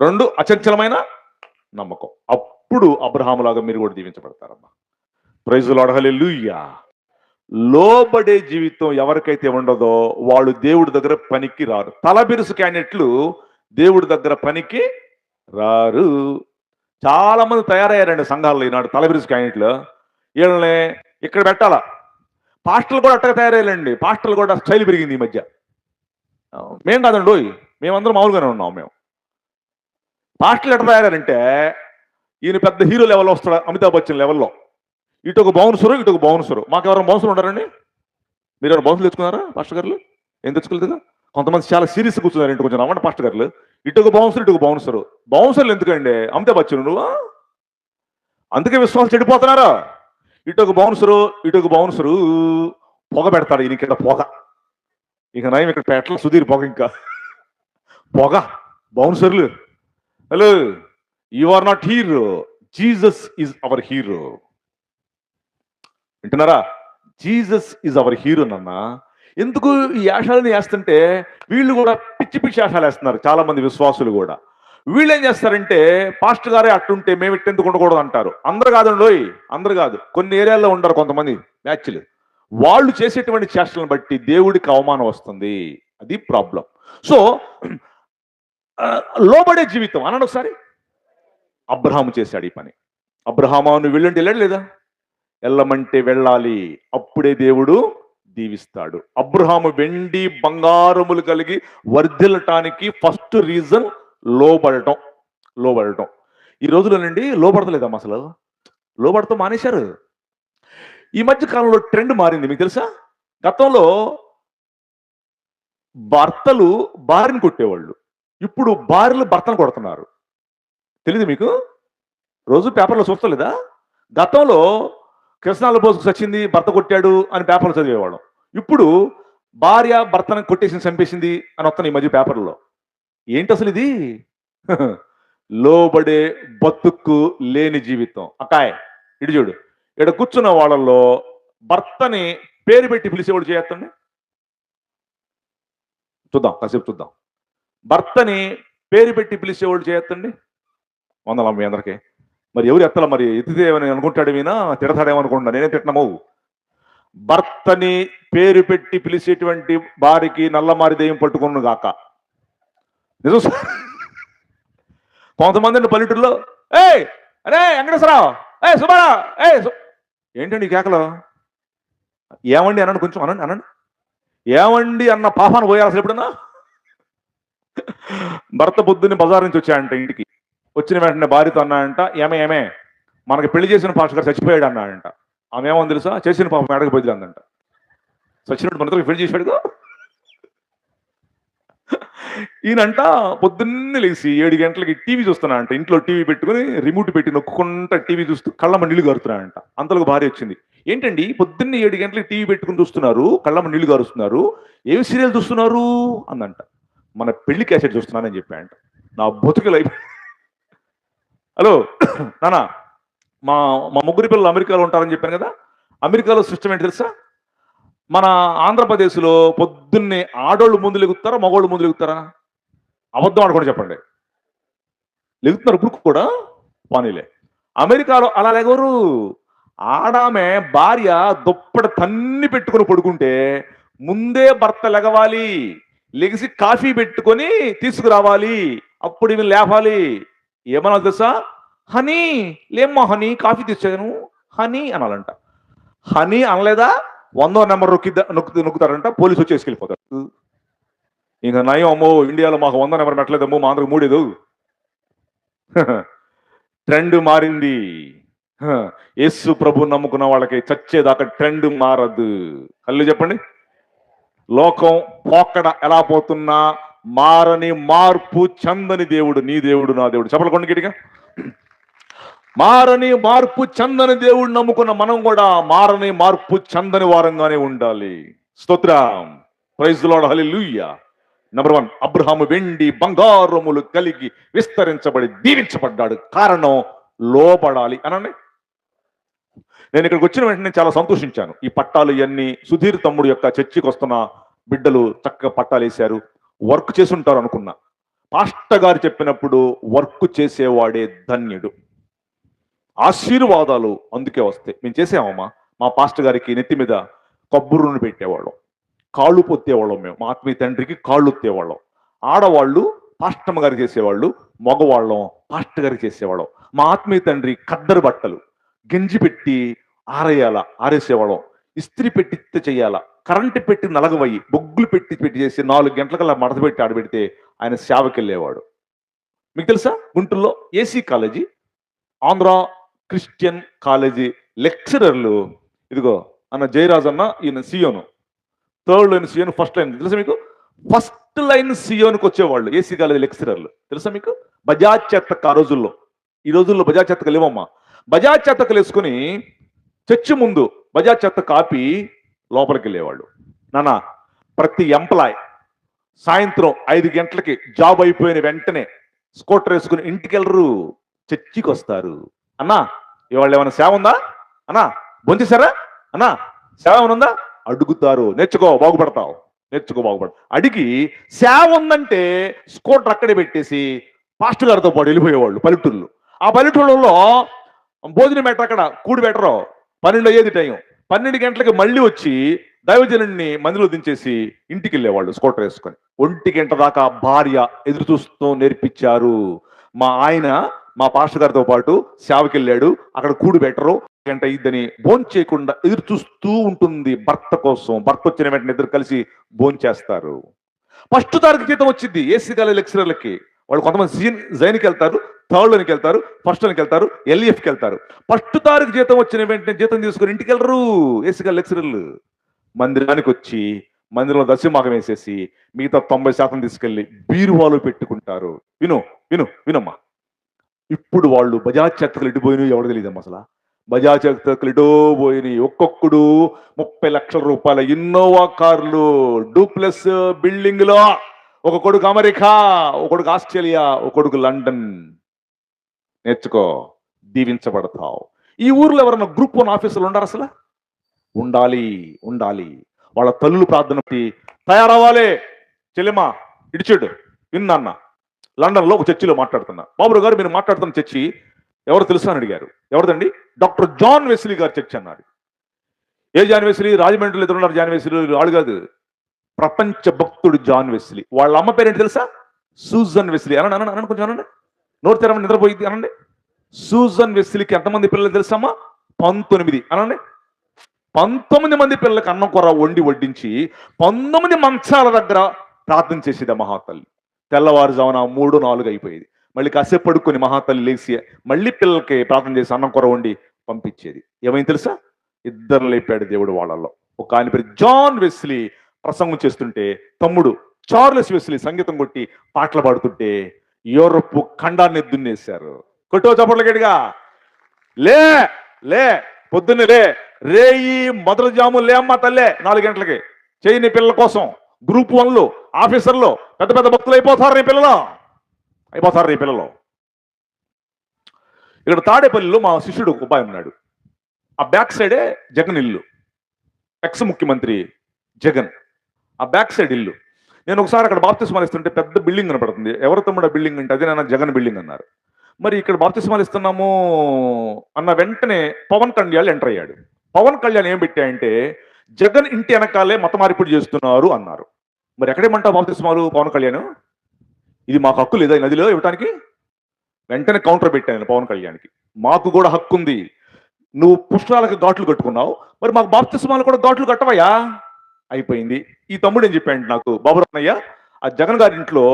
2 అచంచలమైన నమ్మకం. అప్పుడు అబ్రహాములాగా మీరు కూడా దీవించబడతారమ్మా. ప్రైజ్ ది లార్డ్, హల్లెలూయా. లోబడే జీవితం ఎవరికైతే ఉండదో వాళ్ళు దేవుడి దగ్గర పనికి రారు. తలబిరుసు క్యాండిడేట్లు దేవుడి దగ్గర పనికి రారు. చాలా మంది తయారయ్యారండి సంఘాల్లో ఈనాడు తలబిరుసు క్యాండిడేట్లు. వీళ్ళని ఇక్కడ పెట్టాలా. పాస్టర్లు కూడా అట్టగా తయారయ్యారండి. పాస్టర్లు కూడా స్టైల్ పెరిగింది ఈ మధ్య. మేం కాదండి, మేమందరం మామూలుగానే ఉన్నాం. మేము పాస్టర్లు ఎట్లా తయారంటే, ఈయన పెద్ద హీరో లెవెల్లో వస్తాడు, అమితాబ్ బచ్చన్ లెవెల్లో. ఇటు ఒక బౌన్సరు, ఇటు ఒక బౌన్సరు. మాకు ఎవరైనా బౌన్సర్ ఉంటారండి? మీరు ఎవరైనా బౌన్సర్లు తెచ్చుకున్నారా పాస్టర్ గారు? ఏం తెచ్చుకోలేదు. కొంతమంది చాలా సీరియస్ కూర్చున్నారు ఇంటి కొంచెం అవ్వండి పాస్టర్ గారు. ఇటు ఒక బౌన్సర్, ఇటు ఒక బౌన్సరు. బౌన్సర్లు ఎందుకండి? అమితాబ్ బచ్చన్ నువ్వు. అందుకే విశ్వాసం చెడిపోతున్నారా? ఇటు ఒక బౌన్సరు, ఇటు ఒక బౌన్సరు. పొగ పెడతాడు ఈయన కింద పొగ. ఇక నయం ఇక్కడ పెట్టల సుధీర్ పొగ, ఇంకా పొగ. బౌన్సర్లు, hello, you are not hero, Jesus is our hero. వింటున్నారా? జీసస్ ఈజ్ అవర్ హీరో నాన్న. ఎందుకు ఈ వేషాలని వేస్తుంటే వీళ్ళు కూడా పిచ్చి పిచ్చి వేషాలు వేస్తున్నారు చాలా మంది విశ్వాసులు కూడా. వీళ్ళు ఏం చేస్తారంటే, పాస్టర్ గారే అట్టుంటే మేము ఇట్టెందుకు ఉండకూడదు అంటారు. అందరు కాదండి, అందరు కాదు, కొన్ని ఏరియాల్లో ఉండరు కొంతమంది బ్యాచ్లు. వాళ్ళు చేసేటువంటి చేష్టలను బట్టి దేవుడికి అవమానం వస్తుంది. అది ప్రాబ్లం. సో లోబడే జీవితం అన్నాడు ఒకసారి. అబ్రహాము చేశాడు ఈ పని. అబ్రహాము నువ్వు వెళ్ళంటే వెళ్ళాడు లేదా? వెళ్ళమంటే వెళ్ళాలి, అప్పుడే దేవుడు దీవిస్తాడు. అబ్రహాము వెండి బంగారములు కలిగి వర్ధిల్లటానికి ఫస్ట్ రీజన్ లోబడటం. ఈ రోజులోనండి లోబడతలేదమ్మా, అసలు లోబడటం మానేశారు. ఈ మధ్య కాలంలో ట్రెండ్ మారింది, మీకు తెలుసా? గతంలో భర్తలు భార్యను కొట్టేవాళ్ళు, ఇప్పుడు భార్యలు భర్తను కొడుతున్నారు. తెలియదు మీకు? రోజు పేపర్లో చూస్తలేదా? గతంలో కృష్ణాల బోసుకు సచ్చింది, భర్త కొట్టాడు అని పేపర్లు చదివేవాడు. ఇప్పుడు భార్య భర్తను కొట్టేసి చంపేసింది అని వస్తాను ఈ మధ్య పేపర్లో. ఏంటి అసలు ఇది? లోబడే బతుక్కు లేని జీవితం. అక్కాయ్ ఇటు చూడు, ఇక్కడ కూర్చున్న వాళ్ళల్లో భర్తని పేరు పెట్టి పిలిచేవాడు చేయొద్దండి. చూద్దాం, కాసేపు చూద్దాం. భర్తని పేరు పెట్టి పిలిచేవాడు చేయొద్దండి. వందల మీ అందరికీ. మరి ఎవరు ఎత్తల, మరి ఎత్తిదేమని అనుకుంటాడు, ఈయన తిడతాడేమనుకుంటున్నా. నేనే తిట్టనము. భర్తని పేరు పెట్టి పిలిచేటువంటి భార్యకి నల్లమారి దెయ్యం పట్టుకును గాక. నిజం సార్. కొంతమంది పల్లెటూరులో అరే వెంకటేశ్వరరావు, సుబ్బారా, ఏంటండి ఈ కేకలో? ఏమండి అనండి, కొంచెం అనండి. ఏమండి అన్న పాపాన్ని పోయాలి అసలు ఎప్పుడన్నా? భర్త పొద్దున్నే బజార్ నుంచి వచ్చాడంట ఇంటికి. వచ్చిన వెంటనే భార్యతో అన్నాడంట, ఏమే మనకి పెళ్లి చేసిన పాస్టర్ గారు చచ్చిపోయాడు అన్నాడంట. ఆమె ఏమో తెలుసా, చేసిన పాపం ఎడకి పోయింది అందంట. చచ్చినట్టు మనతో పెళ్లి చేసాడుగా. ఈయనంట పొద్దున్నే లేచి 7 గంటలకి టీవీ చూస్తున్నాడంట. ఇంట్లో టీవీ పెట్టుకుని రిమోట్ పెట్టి నొక్కుంటా టీవీ చూస్తూ కళ్ళమ్మ నీళ్లు గారుతున్నాడంట. అంతలోకి భార్య వచ్చింది. ఏంటండి పొద్దున్నే 7 గంటలకి టీవీ పెట్టుకుని చూస్తున్నారు, కళ్ళమ్మ నీళ్లు గారుస్తున్నారు, ఏమి సీరియల్ చూస్తున్నారు అందంట. మన పెళ్లి క్యాసెట్ చూస్తున్నానని చెప్పాడంట. నా బతుకులు అయిపోయి. హలో నానా, మా ముగ్గురి పిల్లలు అమెరికాలో ఉంటారని చెప్పాను కదా. అమెరికాలో సిస్టమ్ ఏంటి తెలుసా? మన ఆంధ్రప్రదేశ్లో పొద్దున్నే ఆడోళ్ళు ముందు లెగుతారా, మగోళ్ళు ముందు లెగుతారా? అబద్ధం ఆడుకోండి, చెప్పండి. లెగుతున్నారు ఇప్పుడు కూడా, పానీలే. అమెరికాలో అలా లెగవరు. ఆడామె భార్య దుప్పటి తన్ని పెట్టుకుని పడుకుంటే ముందే భర్త లెగవాలి, లెగిసి కాఫీ పెట్టుకొని తీసుకురావాలి, అప్పుడు ఇవి లేపాలి. ఏమన్నా తెలుసా? హనీ, లేమ్మా హనీ, కాఫీ తెచ్చాను హనీ అనాలంట. హనీ అనలేదా 100 నెంబర్ నొక్కుతారంట, పోలీసు వచ్చి వేసుకెళ్ళిపోతారు. ఇంకా నయం, అమ్మో ఇండియాలో మాకు 100 నెంబర్ పెట్టలేదమ్మో, మా అందరికి మూడేదు. ట్రెండ్ మారింది. యేసు ప్రభు నమ్ముకున్న వాళ్ళకి చచ్చేదాకా ట్రెండ్ మారదు. కళ్ళు చెప్పండి. లోకం పోకడ ఎలా పోతున్నా మారని, మార్పు చందని దేవుడు నీ దేవుడు నా దేవుడు. చెప్పలు కొండ గిటిగా. మారని, మార్పు చందని దేవుడు నమ్ముకున్న మనం కూడా మారని, మార్పు చందని వారంగానే ఉండాలి. స్తోత్రం. Praise the lord. Hallelujah. Number 1, Abraham వెండి బంగారములు కలిగి విస్తరించబడి దీవించబడ్డాడు. కారణం లోబడాలి అనండి. నేను ఇక్కడికి వచ్చిన వెంటనే చాలా సంతోషించాను. ఈ పట్టాలు ఇవన్నీ సుధీర్ తమ్ముడు యొక్క చర్చికి వస్తున్న బిడ్డలు చక్కగా పట్టాలు వేశారు. వర్క్ చేసి ఉంటారు అనుకున్నా. పాస్టర్ గారు చెప్పినప్పుడు వర్క్ చేసేవాడే ధన్యుడు. ఆశీర్వాదాలు అందుకే వస్తాయి. మేము చేసామమ్మా. మా పాస్టర్ గారికి నెత్తి మీద కొబ్బరిని పెట్టేవాళ్ళం, కాళ్ళు పొత్తేవాళ్ళం. మేము మా ఆత్మీయ తండ్రికి కాళ్ళు ఒత్తేవాళ్ళం. ఆడవాళ్ళు పాస్టమ్మ గారికి చేసేవాళ్ళు, మగవాళ్ళం పాస్టర్ గారికి చేసేవాళ్ళం. మా ఆత్మీయ తండ్రి ఖద్దరు బట్టలు గంజి పెట్టి ఆరేసేవాళ్ళం, ఇస్త్రీ పెట్టి చెయ్యాలా, కరెంటు పెట్టి నలగవయ్యి, బొగ్గులు పెట్టి చేసి 4 గంటలకల్లా మడత పెట్టి ఆడబెడితే ఆయన సేవకి వెళ్ళేవాడు. మీకు తెలుసా, గుంటూరులో AC college, Andhra Christian college లెక్చరర్లు, ఇదిగో అన్న జయరాజ్ అన్న, ఈయన Zion, 3rd line Zion, first line తెలుసా మీకు? ఫస్ట్ లైన్ సియోనుకి వచ్చేవాళ్ళు ఏసీ కాలేజీ లెక్చరర్లు. తెలుసా మీకు? బజాజ్ చెత్తకు, ఆ రోజుల్లో, ఈ రోజుల్లో బజాజ్ చెత్తకు లేవమ్మా. బజాజ్ చెత్తకలు వేసుకుని చర్చి ముందు బజాజ్ చెత్త కాపీ లోపలికి వెళ్ళేవాళ్ళు. నాన్న, ప్రతి ఎంప్లాయ్ సాయంత్రం 5 గంటలకి జాబ్ అయిపోయిన వెంటనే స్కూటర్ వేసుకుని ఇంటికి వెళ్ళరు, చర్చికి వస్తారు. అన్నా ఇవాళ ఏమైనా సేవ ఉందా అన్నా, భోంచేశారా అన్నా, సేవ ఏమైనా ఉందా అడుగుతారు. నేర్చుకో బాగుపడతావు, నేర్చుకో బాగుపడతావు. అడిగి సేవ ఉందంటే స్కూటర్ అక్కడే పెట్టేసి పాస్టర్ గారితో పాటు వెళ్ళిపోయేవాళ్ళు పల్లెటూళ్ళు. ఆ పల్లెటూళ్ళలో భోజనం పెట్టరు, అక్కడ కూడి పెట్టరు. 12 అయ్యేది టైం. 12 గంటలకి మళ్ళీ వచ్చి దైవజనుడిని మందిలో దించేసి ఇంటికి వెళ్ళేవాళ్ళు స్కూటర్ వేసుకొని. 1 గంట దాకా భార్య ఎదురు చూస్తూ నేర్పించారు. మా ఆయన మా పాస్టర్ గారితో పాటు సేవకి వెళ్ళాడు, అక్కడ కూడి పెట్టరు, గంట ఇద్దని భోంచేయకుండా చేయకుండా ఎదురు చూస్తూ ఉంటుంది భర్త కోసం. భర్త వచ్చిన వెంటనే ఇద్దరు కలిసి భోంచేస్తారు. ఫస్ట్ తారీఖు జీతం వచ్చింది ఏసీ కాలేజ్ లెక్చరర్లకి. వాళ్ళు కొంతమంది జైన్కి వెళ్తారు, 3rd లైన్కి వెళ్తారు, ఫస్ట్ లైన్కి వెళ్తారు, ఎల్ఈఎఫ్కి వెళ్తారు. ఫస్ట్ తారీఖు జీతం వచ్చిన వెంటనే జీతం తీసుకుని ఇంటికి వెళ్ళరు ఏసీ కాలేజ్ లెక్చరర్లు. మందిరానికి వచ్చి మందిరంలో దశమాగం వేసేసి మిగతా 90% తీసుకెళ్లి బీరువాలో పెట్టుకుంటారు. విను విను వినమ్మా. ఇప్పుడు వాళ్ళు బజాజ్ చెత్తకలు ఇటుపోయినాయి ఎవరు తెలియదమ్మా. అసలు బజాజ్ చెత్తకలు ఇటో పోయినాయి. ఒక్కొక్కడు 30 లక్షల రూపాయల ఇన్నోవా కార్లు, డూప్లెస్ బిల్డింగ్ లో, ఒక కొడుకు అమెరికా, ఒక కొడుకు ఆస్ట్రేలియా, ఒక కొడుకు లండన్. నేర్చుకో, దీవించబడతావు. ఈ ఊర్లో ఎవరైనా గ్రూప్ 1 ఆఫీసులు ఉండారు? అసలు ఉండాలి, ఉండాలి. వాళ్ళ తల్లులు ప్రార్థన తయారవ్వాలి. చెల్లెమా ఇడిచెడు విన్నాన్న, లండన్ లో ఒక చర్చిలో మాట్లాడుతున్నా. బాబు గారు మీరు మాట్లాడుతున్న చర్చి ఎవరు తెలుసా అని అడిగారు. ఎవరిదండి? డాక్టర్ జాన్ వెస్లీ గారు చర్చి అన్నారు. ఏ జాన్ వెస్లీ? రాజమండ్రిలో ఎదురున్నారు జాన్ వెస్లీ, రాడు కాదు, ప్రపంచ భక్తుడు జాన్ వెస్లీ. వాళ్ళ అమ్మ పేరేంటి తెలుసా? Susan Wesley. అనండి అనండి అనండి, కొంచెం అనండి, నోరు తెరమని నిద్రపోయింది అనండి. సూజన్ వెస్లీకి ఎంతమంది పిల్లలు తెలుసమ్మా? 19. అనండి. 19 మంది పిల్లలకి అన్నం కూర వండి వడ్డించి 19 మంచాల దగ్గర ప్రార్థన చేసేది మహాతల్లి. తెల్లవారుజామున 3, 4 అయిపోయేది. మళ్ళీ కాసేపు పడుకొని మహాతల్లి లేచి మళ్ళీ పిల్లలకి ప్రార్థన చేసి అన్నం కూర వండి పంపించేది. ఏమైంది తెలుసా? 2 లేపాడు దేవుడు వాళ్ళల్లో. ఒక ఆయన పేరు జాన్ వెస్లీ ప్రసంగం చేస్తుంటే తమ్ముడు చార్లెస్ వెస్లీ సంగీతం కొట్టి పాటలు పాడుతుంటే యూరప్ ఖండాన్ని దున్నేశారు. కొట్టో చప్పట్ల గట్టిగా. లే లే పొద్దున్నే లే, రేయి మొదటి జాము లే అమ్మా తల్లే, 4 గంటలకి చెయ్యి నీ పిల్లల కోసం. గ్రూప్ 1లు ఆఫీసర్లు పెద్ద పెద్ద భక్తులు అయిపోతారు నీ పిల్లలు, అయిపోతారు నీ పిల్లలు. ఇక్కడ తాడేపల్లిలో మా శిష్యుడు ఒక అబ్బాయి ఉన్నాడు. ఆ బ్యాక్ సైడే జగన్ ఇల్లు, ఎక్స్ ముఖ్యమంత్రి జగన్. ఆ బ్యాక్ సైడ్ ఇల్లు. నేను ఒకసారి అక్కడ బాప్తిస్మాలు ఇస్తుంటే పెద్ద బిల్డింగ్ కనపడుతుంది. ఎవరి తమ్ముడు బిల్డింగ్ అంటే? అదే నాన్న జగన్ బిల్డింగ్ అన్నారు. మరి ఇక్కడ బాప్తిస్మాలు ఇస్తున్నాము అన్న వెంటనే పవన్ కళ్యాణ్ ఎంటర్ అయ్యాడు. పవన్ కళ్యాణ్ ఏం పెట్టాయంటే జగన్ ఇంటి వెనకాలే మత మార్పిడి చేస్తున్నారు అన్నారు. మరి ఎక్కడేమంటావు బాప్తిస్మాలు పవన్ కళ్యాణ్? ఇది మాకు హక్కు లేదా ఈ నదిలో ఇవ్వటానికి? వెంటనే కౌంటర్ పెట్టాను పవన్ కళ్యాణ్కి. మాకు కూడా హక్కు ఉంది. నువ్వు పుష్పాలకు ఘాట్లు కట్టుకున్నావు, మరి మాకు బాప్తిస్మాలు కూడా ఘాట్లు కట్టవయ్యా. అయిపోయింది. ఈ తమ్ముడు ఏం చెప్పాడు నాకు, బాబు అన్నయ్య ఆ జగన్ గారి ఇంట్లో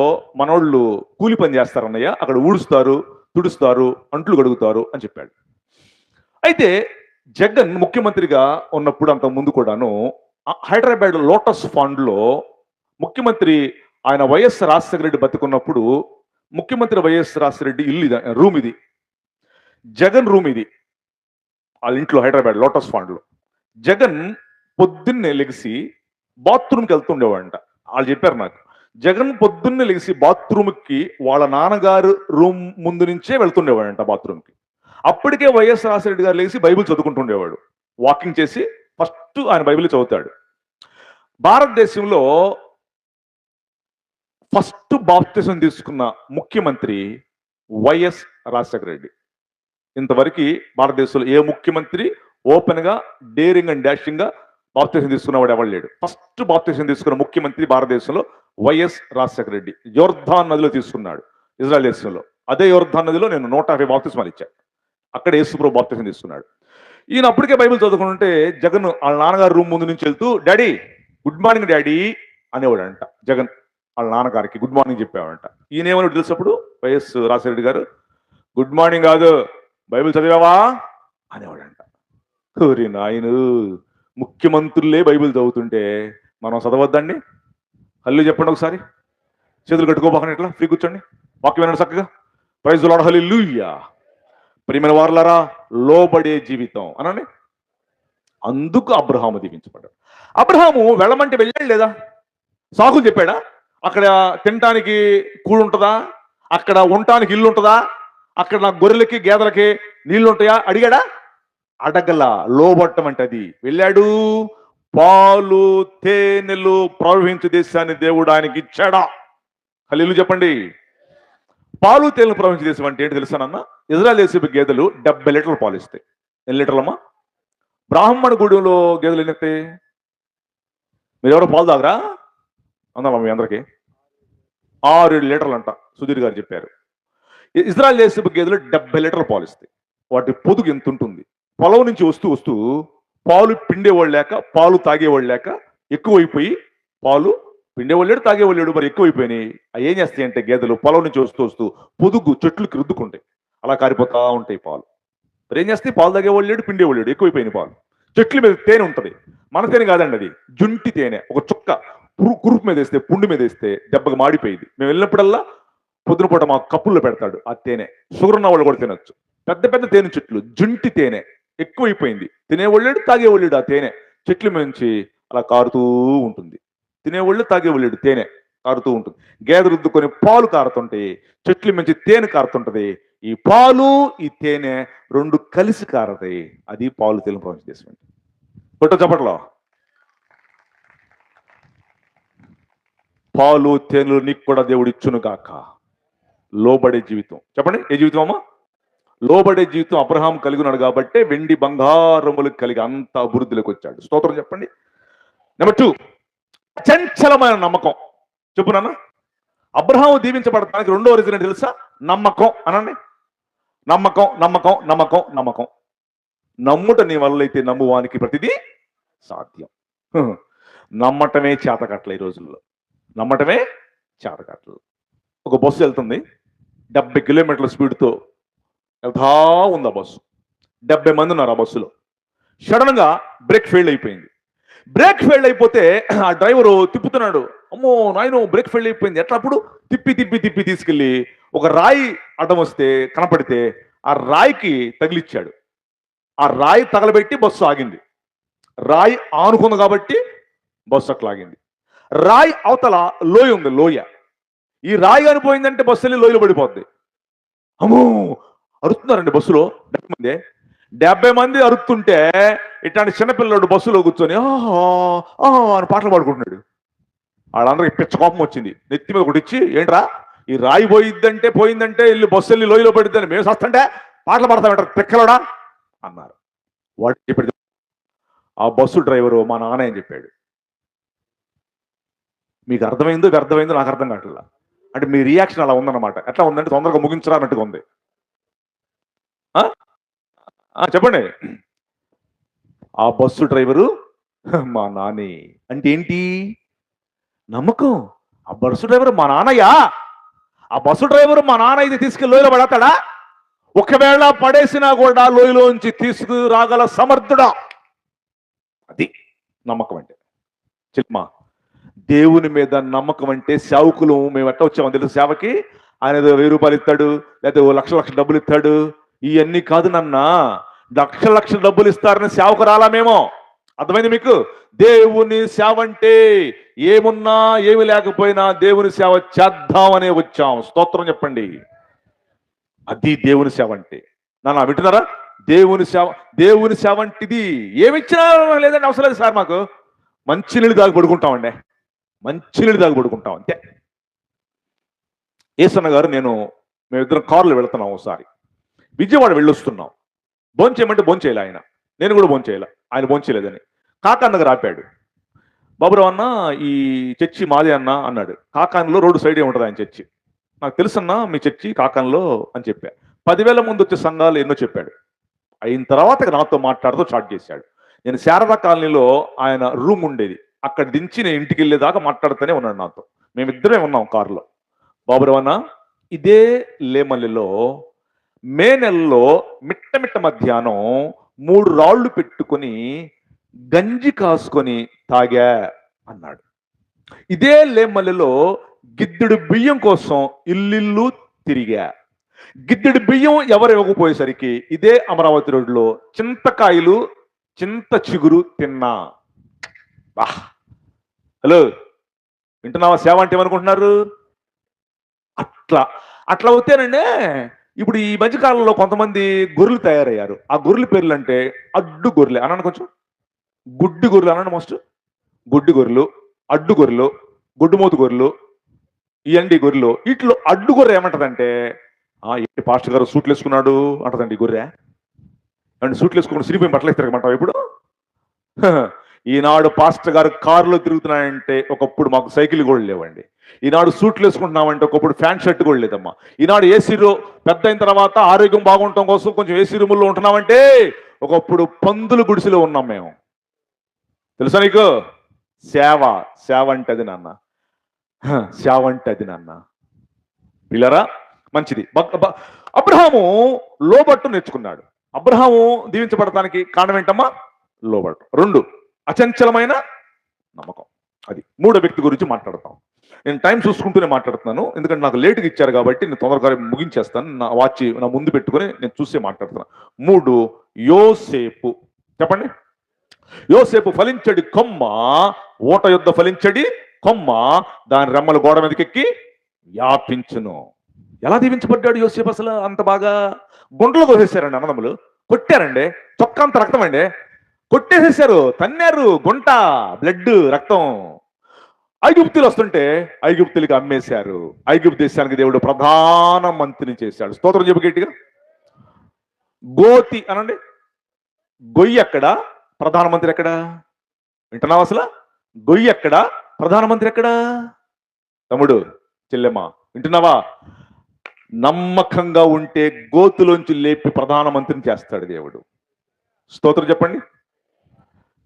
మనోళ్ళు కూలి పని చేస్తారు అన్నయ్య, అక్కడ ఊడుస్తారు, తుడుస్తారు, అంట్లు కడుగుతారు అని చెప్పాడు. అయితే జగన్ ముఖ్యమంత్రిగా ఉన్నప్పుడు అంత ముందు కూడాను హైదరాబాద్ లోటస్ ఫండ్ లో ముఖ్యమంత్రి ఆయన వైఎస్ రాజశేఖర రెడ్డి బతుకున్నప్పుడు ముఖ్యమంత్రి వైఎస్ రాజశేఖర రెడ్డి ఇల్లు రూమ్ ఇది, జగన్ రూమ్ ఇది. వాళ్ళ ఇంట్లో హైదరాబాద్ లోటస్ ఫండ్ లో జగన్ పొద్దున్నే లెగిసి బాత్రూమ్కి వెళ్తుండేవాడంట. వాళ్ళు చెప్పారు నాకు, జగన్ పొద్దున్నే లెగిసి బాత్రూమ్కి వాళ్ళ నాన్నగారు రూమ్ ముందు నుంచే వెళ్తుండేవాడంట బాత్రూమ్కి. అప్పటికే వైఎస్ రాజశేఖర రెడ్డి గారు లేచి బైబిల్ చదువుకుంటుండేవాడు. వాకింగ్ చేసి ఫస్ట్ ఆయన బైబిల్ చదువుతాడు. భారతదేశంలో ఫస్ట్ బాప్తిజం తీసుకున్న ముఖ్యమంత్రి వైఎస్ రాజశేఖర రెడ్డి. ఇంతవరకు భారతదేశంలో ఏ ముఖ్యమంత్రి ఓపెన్ గా డేరింగ్ అండ్ డాషింగ్ గా బాప్తిజం తీసుకున్నవాడు ఎవరు లేడు. ఫస్ట్ బాప్తిజం తీసుకున్న ముఖ్యమంత్రి భారతదేశంలో వైఎస్ రాజశేఖర రెడ్డి. యోర్ధాన్ నదిలో తీసుకున్నాడు ఇజ్రాయెల్ దేశంలో. అదే యోర్ధాన్ నదిలో నేను 150 బాప్తిజమాలు ఇచ్చాను. అక్కడ యేసుప్రభు బాప్తిజం తీసుకున్నాడు. ఈయన అప్పటికే బైబిల్ చదువుకుంటుంటే జగన్ వాళ్ళ నాన్నగారు రూమ్ ముందు నుంచి వెళ్తూ డాడీ గుడ్ మార్నింగ్ డాడీ అనేవాడంట. జగన్ వాళ్ళ నాన్నగారికి గుడ్ మార్నింగ్ చెప్పేవాడంట. ఈయన ఏమని తెలిసినప్పుడు వైఎస్ రాజశేఖర రెడ్డి గారు గుడ్ మార్నింగ్ కాదు బైబిల్ చదివావా అనేవాడంట. ఓరి నాయను, ముఖ్యమంత్రులే బైబిల్ చదువుతుంటే మనం చదవద్దండి? హల్లు చెప్పండి ఒకసారి, చేతులు కట్టుకోబాకండి, ఇట్లా ఫ్రీ కూర్చోండి, వాక్యం వినండి చక్కగా. ప్రైజ్ లార్డ్, హల్లెలూయా. ప్రియమైన వారలారా, లోబడే జీవితం అనండి. అందుకు అబ్రహాము దీవించబడ్డాడు. అబ్రహాము వెళ్ళమంటే వెళ్ళాడు లేదా? సాకులు చెప్పాడా? అక్కడ తినటానికి కూడు ఉంటుందా? అక్కడ ఉండటానికి ఇల్లు ఉంటుందా? అక్కడ నా గొర్రెలకి గేదెలకి నీళ్లు ఉంటాయా అడిగాడా? అడగల. లోబట్టం అంటే అది. వెళ్ళాడు. పాలు తేనెలు ప్రవహించే దేశాన్ని దేవుడు ఆయనకి ఇచ్చాడా? హల్లెలూయా చెప్పండి. పాలు తేనెలు ప్రవహించే దేశం అంటే ఏంటి తెలుసానన్న? ఇజ్రాయెల్ దేశపు గేదెలు 70 లీటర్లు పాలు ఇస్తాయి. ఎన్ని లీటర్లమ్మా? బ్రాహ్మణ గూడెంలో గేదెలు ఎన్ని ఇస్తాయి? మీరు ఎవరో పాలు తాగరా అందమ్మా మీ అందరికి? 6-7 లీటర్లు అంట సుధీర్ గారు చెప్పారు. ఇజ్రాయెల్ దేశపు గేదెలు 70 లీటర్ల పాలు ఇస్తాయి. వాటి పొదుగు ఎంత ఉంటుంది? పొలం నుంచి వస్తూ వస్తూ పాలు పిండేవాళ్ళు లేక, పాలు తాగేవాళ్ళు లేక ఎక్కువైపోయి, పాలు పిండేవాళ్ళేడు తాగేవాళ్ళేడు, మరి ఎక్కువైపోయినాయి. అవి ఏం చేస్తాయి అంటే గేదెలు పొలం నుంచి వస్తూ వస్తూ పొదుగు చెట్లుకి రుద్దుకుంటాయి, అలా కారిపోతా ఉంటాయి పాలు. మరి ఏం చేస్తాయి? పాలు తాగేవాళ్ళేడు పిండేవాళ్ళేడు, ఎక్కువైపోయినాయి పాలు. చెట్ల మీద తేనె ఉంటుంది. మన తేనె కాదండి అది, జుంటి తేనె. ఒక చుక్క కురుపు మీద వేస్తే, పుండు మీద వేస్తే దెబ్బగా మాడిపోయింది. మేము వెళ్ళినప్పుడల్లా పొద్దున పూట మా కప్పుల్లో పెడతాడు ఆ తేనె. షుగర్ ఉన్న వాళ్ళు కూడా తినొచ్చు. పెద్ద పెద్ద తేనె చెట్లు, జుంటి తేనె ఎక్కువైపోయింది. తినేవాళ్ళేడు తాగేవాళ్ళేడు ఆ తేనె చెట్ల నుంచి అలా కారుతూ ఉంటుంది. తినేవాళ్ళు తాగేవాళ్ళేడు తేనె కారుతూ ఉంటుంది. గేదె రుద్దుకొని పాలు కారుతుంటాయి, చెట్ల నుంచి తేనె కారుతుంటది. ఈ పాలు ఈ తేనె రెండు కలిసి కారతాయి. అది పాలు తేనె ప్రపంచ దేశం అంటే. కొట్ట చప్పట్లో. పాలు తేనెలు నీకు కూడా దేవుడు ఇచ్చును గాక. లోబడే జీవితం. చెప్పండి, ఏ జీవితం అమ్మా? లోబడే జీవితం అబ్రహాం కలిగి ఉన్నాడు కాబట్టి వెండి బంగారములకు కలిగి అంత అభివృద్ధిలోకి వచ్చాడు. స్తోత్రం చెప్పండి. నెంబర్ 2, చంచలమైన నమ్మకం. చెప్పు నాన్న. అబ్రహాము దీవించబడటానికి రెండో రీజన్ ఏంటి తెలుసా? నమ్మకం అనండి. నమ్మకం, నమ్మకం, నమ్మకం, నమ్మకం. నమ్ముట నీ వల్ల అయితే నమ్మువానికి ప్రతిదీ సాధ్యం. నమ్మటమే చేతకట్ల ఈ రోజుల్లో. నమ్మటమే చేతకట్ల. ఒక బస్సు వెళ్తుంది 70 కిలోమీటర్ల స్పీడ్తో వెళ్తా ఉంది ఆ బస్సు. 70 మంది ఉన్నారు ఆ బస్సులో. సడన్ గా బ్రేక్ ఫెయిల్ అయిపోయింది. బ్రేక్ ఫెయిల్ అయిపోతే ఆ డ్రైవరు తిప్పుతున్నాడు. అమ్మో నాయనో బ్రేక్ ఫెయిల్ అయిపోయింది. ఎట్లా? అప్పుడు తిప్పి తిప్పి తిప్పి తీసుకెళ్లి ఒక రాయి అడ్డం వస్తే కనపడితే ఆ రాయికి తగిలిచ్చాడు. ఆ రాయి తగలబెట్టి బస్సు ఆగింది. రాయి ఆనుకుంది కాబట్టి బస్సు అట్లా ఆగింది. రాయి అవతల లోయ ఉంది, లోయ. ఈ రాయి అనిపోయిందంటే బస్సు వెళ్ళి లోయలో పడిపోద్ది. అమ్మో అరుస్తున్నారండి బస్సులో 70 మంది అరుస్తుంటే ఇట్లాంటి చిన్నపిల్లడు బస్సులో కూర్చొని అని పాటలు పాడుకుంటున్నాడు. వాళ్ళందరికి పిచ్చ కోపం వచ్చింది. నెత్తి మీద కొట్టించి, ఏంట్రా ఈ రాయి పోయిందంటే వెళ్ళి బస్సు వెళ్ళి లోయలో పడిద్దని మేము వస్తుంటే పాటలు పాడతామంటారు పిక్కలోడా అన్నారు. వాడు చెప్పాడు, ఆ బస్సు డ్రైవరు మా నాన్న అని చెప్పాడు. మీకు అర్థమైందో వ్యర్థమైందో నాకు అర్థం కావట్లా. అంటే మీ రియాక్షన్ అలా ఉందన్నమాట. ఎట్లా ఉందంటే తొందరగా ముగించరా అన్నట్టుగా ఉంది. చెప్పండి. ఆ బస్సు డ్రైవరు మా నాని అంటే ఏంటి? నమ్మకం. ఆ బస్సు డ్రైవర్ మా నాన్నయ్యా, ఆ బస్సు డ్రైవర్ మా నాన్న ఇది తీసుకెళ్ళి లోయలో పడతాడా? ఒకవేళ పడేసినా కూడా లోయలోంచి తీసుకురాగల సమర్థుడా. అది నమ్మకం అంటే. చిల్మా దేవుని మీద నమ్మకం అంటే సేవకులు మేము ఎట్లా వచ్చామో తెలుసు. సేవకి ఆయన ఏదో 1000 రూపాయలు ఇస్తాడు, లేదా లక్ష డబ్బులు ఇస్తాడు. ఇవన్నీ కాదు నాన్న. లక్ష డబ్బులు ఇస్తారని సేవకు రాలా మేము. అర్థమైంది మీకు? దేవుని సేవ అంటే ఏమున్నా ఏమి లేకపోయినా దేవుని సేవ చేద్దామనే వచ్చాం. స్తోత్రం చెప్పండి. అది దేవుని సేవ అంటే. నాన్న వింటున్నారా? దేవుని సేవ అంటే ఇది. ఏమిచ్చినా లేదండి, అవసరం లేదు సార్, మాకు మంచినీళ్ళు దాకా పడుకుంటామండి, మంచినీళ్ళు దాకా పడుకుంటాం అంతే. ఏసన్న గారు మేమిద్దరం కారులో వెళుతున్నాం. ఒకసారి విజయవాడ వెళ్ళొస్తున్నాం. భోంచేయమంటే భోంచేయాలి ఆయన, నేను కూడా భోంచేయాలి, ఆయన భోంచేయలేదని. కాకాన్ దగ్గర ఆపాడు. బాబురావు అన్న, ఈ చర్చి మాదే అన్న అన్నాడు. కాకాన్లో రోడ్డు సైడే ఉంటుంది ఆయన చర్చి. నాకు తెలుసన్నా మీ చర్చి కాకాన్లో అని చెప్పా. 10,000 ముందు వచ్చే సంఘాలు ఎన్నో చెప్పాడు. అయిన తర్వాత నాతో మాట్లాడుతూ స్టార్ట్ చేశాడు. నేను శారదా కాలనీలో ఆయన రూమ్ ఉండేది, అక్కడ దించి నేను ఇంటికి వెళ్ళేదాకా మాట్లాడుతూనే ఉన్నాడు నాతో. మేమిద్దరే ఉన్నాం కారులో. బాబురావు అన్న, ఇదే లేమల్లిలో మే నెలలో మిట్ట మధ్యాహ్నం 3 రాళ్లు పెట్టుకుని గంజి కాసుకొని తాగా అన్నాడు. ఇదే లేమల్లిలో గిద్దెడు బియ్యం కోసం ఇల్లు తిరిగా. గిద్దెడు బియ్యం ఎవరు ఇవ్వకపోయేసరికి ఇదే అమరావతి రోడ్లో చింతకాయలు చింత చిగురు తిన్నా. హలో, వింటున్నావా? సేవ అంటే ఏమనుకుంటున్నారు? అట్లా అవుతేనండి. ఇప్పుడు ఈ మధ్యకాలంలో కొంతమంది గొర్రెలు తయారయ్యారు. ఆ గొర్రెల పేర్లు అంటే అడ్డు గొర్రెలు అన్నాను, కొంచెం గుడ్డి గొర్రెలు అన్నాను. మోస్ట్ గుడ్డి గొర్రెలు, అడ్డు గొర్రెలు, గుడ్డుమూతు గొర్రెలు, ఈ ఎండి గొర్రెలు. వీటిలో అడ్డు గొర్రె ఏమంటదంటే, ఏంటి పాస్టర్ గారు సూట్లు వేసుకున్నాడు అంటదండి ఈ గొర్రె. అండ్ సూట్లు వేసుకుని సిరిపోయి బట్టలు తిరగమంటావు ఇప్పుడు? ఈనాడు పాస్టర్ గారు కారులో తిరుగుతున్నాయంటే ఒకప్పుడు మాకు సైకిల్ కూడా లేవండి. ఈనాడు సూట్లు వేసుకుంటున్నామంటే ఒకప్పుడు ఫ్యాంట్ షర్ట్ కూడా లేదమ్మా. ఈనాడు ఏసీ పెద్ద అయిన తర్వాత ఆరోగ్యం బాగుండటం కోసం కొంచెం ఏసీ రూముల్లో ఉంటున్నామంటే ఒకప్పుడు పందులు గుడిసెలో ఉన్నాం మేము. తెలుసా నీకు? సేవ అంటే అది నాన్న. సేవ అంటే అది నాన్న. పిల్లరా, మంచిది. అబ్రహాము లోబట్టు నేర్చుకున్నాడు. అబ్రహాము దీవించబడటానికి కారణం ఏంటమ్మా? లోబట్టు. 2, అచంచలమైన నమ్మకం. అది 3వ వ్యక్తి గురించి మాట్లాడతాం. నేను టైం చూసుకుంటూనే మాట్లాడుతున్నాను, ఎందుకంటే నాకు లేటుగా ఇచ్చారు కాబట్టి నేను తొందరగా ముగించేస్తాను. నా వాచ్ నా ముందు పెట్టుకుని నేను చూసే మాట్లాడుతున్నాను. 3, యోసేపు. చెప్పండి. యోసేపు ఫలించడి కొమ్మ, ఓట యుద్ధ ఫలించడి కొమ్మ, దాని రెమ్మల గోడ మీదకెక్కి వ్యాపించును. ఎలా దీవించబడ్డాడు యోసేపు అసలు అంత బాగా? గుంటలు కోసేశారండి అన్నదమ్ములు, కొట్టారండి, చొక్కా అంత రక్తం అండి, కొట్టేసేసారు, తన్నారు, గుంట, బ్లడ్, రక్తం. ఐగుప్తులు వస్తుంటే ఐగుప్తులకి అమ్మేశారు. ఐగుప్తు దేశానికి దేవుడు ప్రధాన మంత్రిని చేశాడు. స్తోత్రం చెప్పు గట్టిగా. గోతి అనండి. గొయ్యి ఎక్కడ, ప్రధానమంత్రి ఎక్కడ? వింటున్నావా అసలు? గొయ్యి ఎక్కడ, ప్రధానమంత్రి ఎక్కడ? తమ్ముడు, చెల్లెమ్మ, వింటున్నావా? నమ్మకంగా ఉంటే గోతులోంచి లేపి ప్రధానమంత్రిని చేస్తాడు దేవుడు. స్తోత్రం చెప్పండి.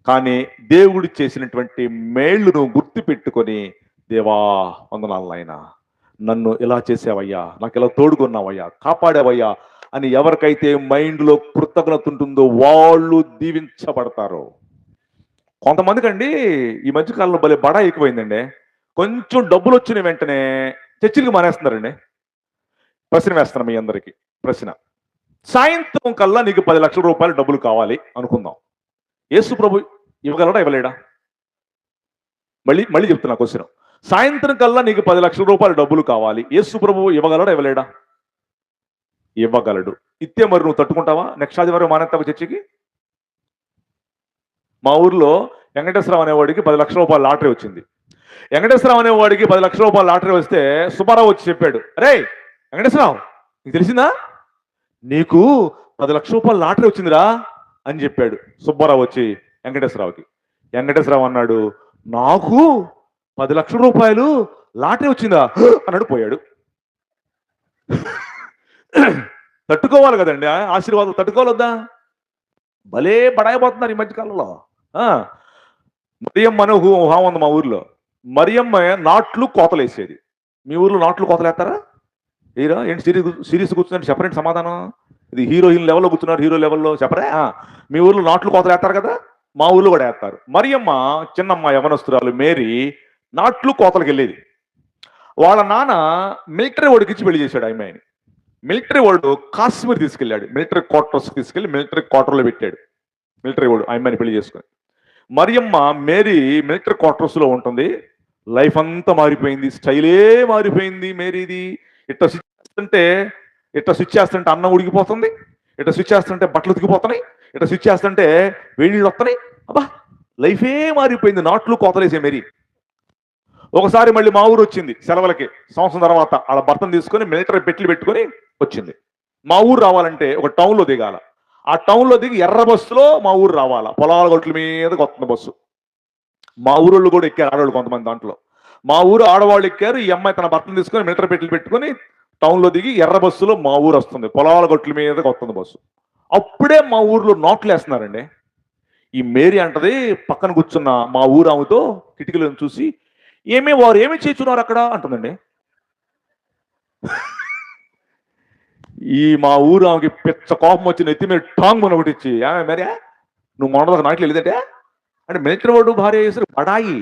కానీ దేవుడు చేసినటువంటి మేళ్లను గుర్తు పెట్టుకొని, దేవా వందనాలు నాయనా, నన్ను ఇలా చేసావయ్యా, నాకు ఇలా తోడుకున్నావయ్యా, కాపాడావయ్యా అని ఎవరికైతే మైండ్లో కృతజ్ఞత ఉంటుందో వాళ్ళు దీవించబడతారు. కొంతమందికి అండి ఈ మధ్యకాలంలో భలే బడా ఎక్కువైందండి. కొంచెం డబ్బులు వచ్చిన వెంటనే చర్చిలకు మానేస్తున్నారండి. ప్రశ్న వేస్తున్నాం మీ అందరికీ ప్రశ్న. సాయంత్రం కల్లా నీకు 10 లక్షల రూపాయలు డబ్బులు కావాలి అనుకుందాం. యేసు ప్రభు ఇవ్వగలడా, ఇవ్వలేడా? మళ్ళీ చెప్తున్నా క్వశ్చన్. సాయంత్రం కల్లా నీకు 10 లక్షల రూపాయలు డబ్బులు కావాలి, యేసు ప్రభు ఇవ్వగలడా, ఇవ్వలేడా? ఇవ్వగలడు. ఇత్తే మరి నువ్వు తట్టుకుంటావా? నెక్స్ట్ ఆదివారం మానేస్తావు చర్చికి? మా ఊర్లో వెంకటేశ్వరరావు అనేవాడికి 10 లక్షల రూపాయల లాటరీ వచ్చింది. వెంకటేశ్వరరావు అనేవాడికి 10 లక్షల రూపాయల లాటరీ వస్తే సుబ్బారావు వచ్చి చెప్పాడు, అరే వెంకటేశ్వరరావు, నీకు తెలిసిందా, నీకు 10 లక్షల రూపాయల లాటరీ వచ్చిందిరా అని చెప్పాడు. సుబ్బారావు వచ్చి, వెంకటేశ్వరరావుకి. వెంకటేశ్వరరావు అన్నాడు, నాకు 10 లక్షల రూపాయలు లాటరీ వచ్చిందా అన్నాడు, పోయాడు. తట్టుకోవాలి కదండి, ఆశీర్వాదం తట్టుకోవాలొద్దా? భలే బడాయిపోతున్నారు ఈ మధ్యకాలంలో. మరియమ్మ అనే ఊహా ఉంది మా ఊర్లో. మరియమ్మ నాట్లు కోతలు వేసేది. మీ ఊర్లో నాట్లు కోతలు వేస్తారా? హీరో ఏంటి సిరీస్ కూర్చున్నట్టు చెప్పరండి సమాధానం. ఇది హీరోయిన్ లెవెల్లో కూర్చున్నారు, హీరో లెవెల్లో చెప్పరా? మీ ఊర్లో నాట్లు కోతలు వేస్తారు కదా, మా ఊర్లో కూడా వేస్తారు. మరియమ్మ చిన్నమ్మ యవనస్తురాలు మేరీ నాట్లు కోతలకు వెళ్ళేది. వాళ్ళ నాన్న మిలిటరీ వాడికిచ్చి పెళ్లి చేశాడు అమ్మాయిని. మిలిటరీ వాడు కాశ్మీర్ తీసుకెళ్ళాడు, మిలిటరీ క్వార్టర్స్ తీసుకెళ్లి మిలిటరీ క్వార్టర్లో పెట్టాడు మిలిటరీ వాడు అమ్మాయిని పెళ్లి చేసుకుని. మరియమ్మ మేరీ మిలిటరీ క్వార్టర్స్ లో ఉంటుంది. లైఫ్ అంతా మారిపోయింది, స్టైలే మారిపోయింది మేరీది. ఇట్లా స్విచ్ చేస్తుంటే అన్నం ఉడికిపోతుంది, ఇట్లా స్విచ్ చేస్తుంటే బట్టలు ఉతికిపోతున్నాయి, ఇట్లా స్విచ్ చేస్తుంటే వేడి నీళ్ళు వస్తున్నాయి. అబ్బా, లైఫే మారిపోయింది నాట్లు కోతలేసే మేరీ. ఒకసారి మళ్ళీ మా ఊరు వచ్చింది సెలవులకి, సంవత్సరం తర్వాత వాళ్ళ భర్తను తీసుకొని మిలిటరీ పెట్లు పెట్టుకొని వచ్చింది. మా ఊరు రావాలంటే ఒక టౌన్లో దిగాల. ఆ టౌన్లో దిగి ఎర్ర బస్సులో మా ఊరు రావాలా, పొలాల గొట్ల మీద వస్తుంది బస్సు. మా ఊరోళ్ళు కూడా ఎక్కారు, ఆడవాళ్ళు కొంతమంది దాంట్లో. మా ఊరు ఆడవాళ్ళు ఎక్కారు. ఈ అమ్మాయి తన భర్తను తీసుకొని మిలిటరీ పెట్లు పెట్టుకొని టౌన్లో దిగి ఎర్ర బస్సులో మా ఊరు వస్తుంది, పొలాల గొట్ల మీద వస్తుంది బస్సు. అప్పుడే మా ఊర్లో నోట్లు వేస్తున్నారండి. ఈ మేరీ అంటది పక్కన కూర్చున్న మా ఊరు ఆమెతో కిటికీలను చూసి, వారు ఏమి చేస్తున్నారు అక్కడ అంటుందండి. ఈ మా ఊరు ఆమెకి పిచ్చ కోపం వచ్చిన ఎత్తి మీద టాంగ్ మన ఒకటి ఇచ్చి, మరి నువ్వు మొన్నదాకా నాట్లు వెళ్ళదంటే అంటే మిలిటరీ వాడు భార్య చేస్తారు బడాయి.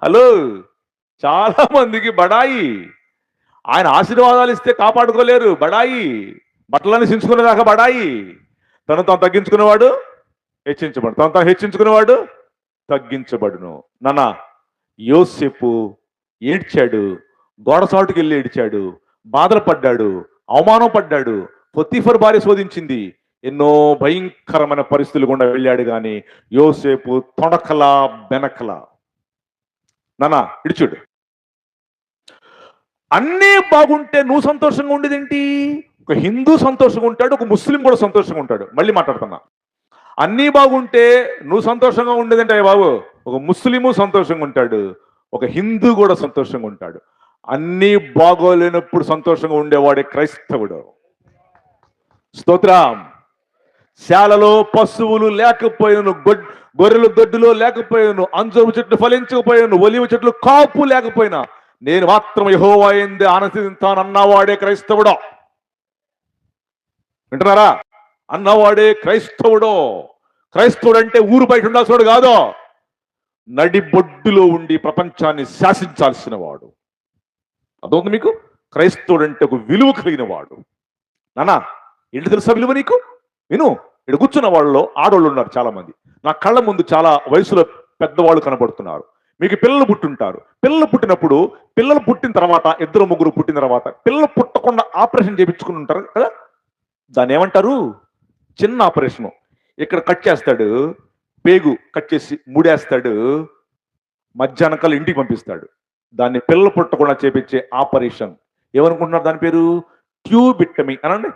హలో, చాలా మందికి బడాయి. ఆయన ఆశీర్వాదాలు ఇస్తే కాపాడుకోలేరు, బడాయి. బట్టలన్నీ చించుకునేదాకా బడాయి. తను తాను తగ్గించుకునేవాడు హెచ్చించబడు, తను తాను హెచ్చించుకునేవాడు తగ్గించబడును. నాన్న, యోసేపు ఏడ్చాడు, గోడసాటుకి వెళ్ళి ఏడ్చాడు, బాధలు పడ్డాడు, అవమానం పడ్డాడు. పొత్తిఫర్ భార్య శోధించింది, ఎన్నో భయంకరమైన పరిస్థితులు గుండా వెళ్ళాడు. కానీ యోసేపు తొడకలా బెనకలా. నాన్న ఇడిచుడు, అన్నీ బాగుంటే నువ్వు సంతోషంగా ఉండేదేంటి? ఒక హిందూ సంతోషంగా ఉంటాడు, ఒక ముస్లిం కూడా సంతోషంగా ఉంటాడు. మళ్ళీ మాట్లాడుతున్నా, అన్నీ బాగుంటే నువ్వు సంతోషంగా ఉండేదంటే బాబు, ఒక ముస్లిము సంతోషంగా ఉంటాడు, ఒక హిందూ కూడా సంతోషంగా ఉంటాడు. అన్నీ బాగోలేనప్పుడు సంతోషంగా ఉండేవాడే క్రైస్తవుడు. స్తోత్రం. శాలలో పశువులు లేకపోయాను, గొర్రెలు దొడ్డులో లేకపోయాను, అంజూరపు చెట్లు ఫలించకపోయాను, ఒలివ చెట్లు కాపు లేకపోయినా నేను మాత్రం యెహోవా యందు ఆనందిస్తానన్నవాడే క్రైస్తవుడు. వింటున్నారా? అన్నవాడే క్రైస్తవుడు. క్రైస్తవుడు అంటే ఊరు బయట ఉండాల్సినవాడు కాదు, నడిబొడ్డులో ఉండి ప్రపంచాన్ని శాసించాల్సిన వాడు. అదొంది మీకు. క్రైస్తవుడు అంటే ఒక విలువ కలిగిన వాడు. నానా, ఏంటి తెలుసా విలువ నీకు? విను. ఇక్కడ కూర్చున్న వాళ్ళలో ఆడవాళ్ళు ఉన్నారు చాలా మంది. నా కళ్ళ ముందు చాలా వయసులో పెద్దవాళ్ళు కనబడుతున్నారు. మీకు పిల్లలు పుట్టుంటారు. పిల్లలు పుట్టినప్పుడు, పిల్లలు పుట్టిన తర్వాత, 2-3 పుట్టిన తర్వాత పిల్లలు పుట్టకుండా ఆపరేషన్ చేయించుకుని ఉంటారు కదా, దాన్ని ఏమంటారు? చిన్న ఆపరేషను. ఇక్కడ కట్ చేస్తాడు, పేగు కట్ చేసి ముడేస్తాడు, మధ్యాహ్నం కల్లా ఇంటికి పంపిస్తాడు. దాన్ని పిల్లలు పుట్టకుండా చేపించే ఆపరేషన్ ఏమనుకుంటున్నారు? దాని పేరు ట్యూబిక్టమీ అనండి.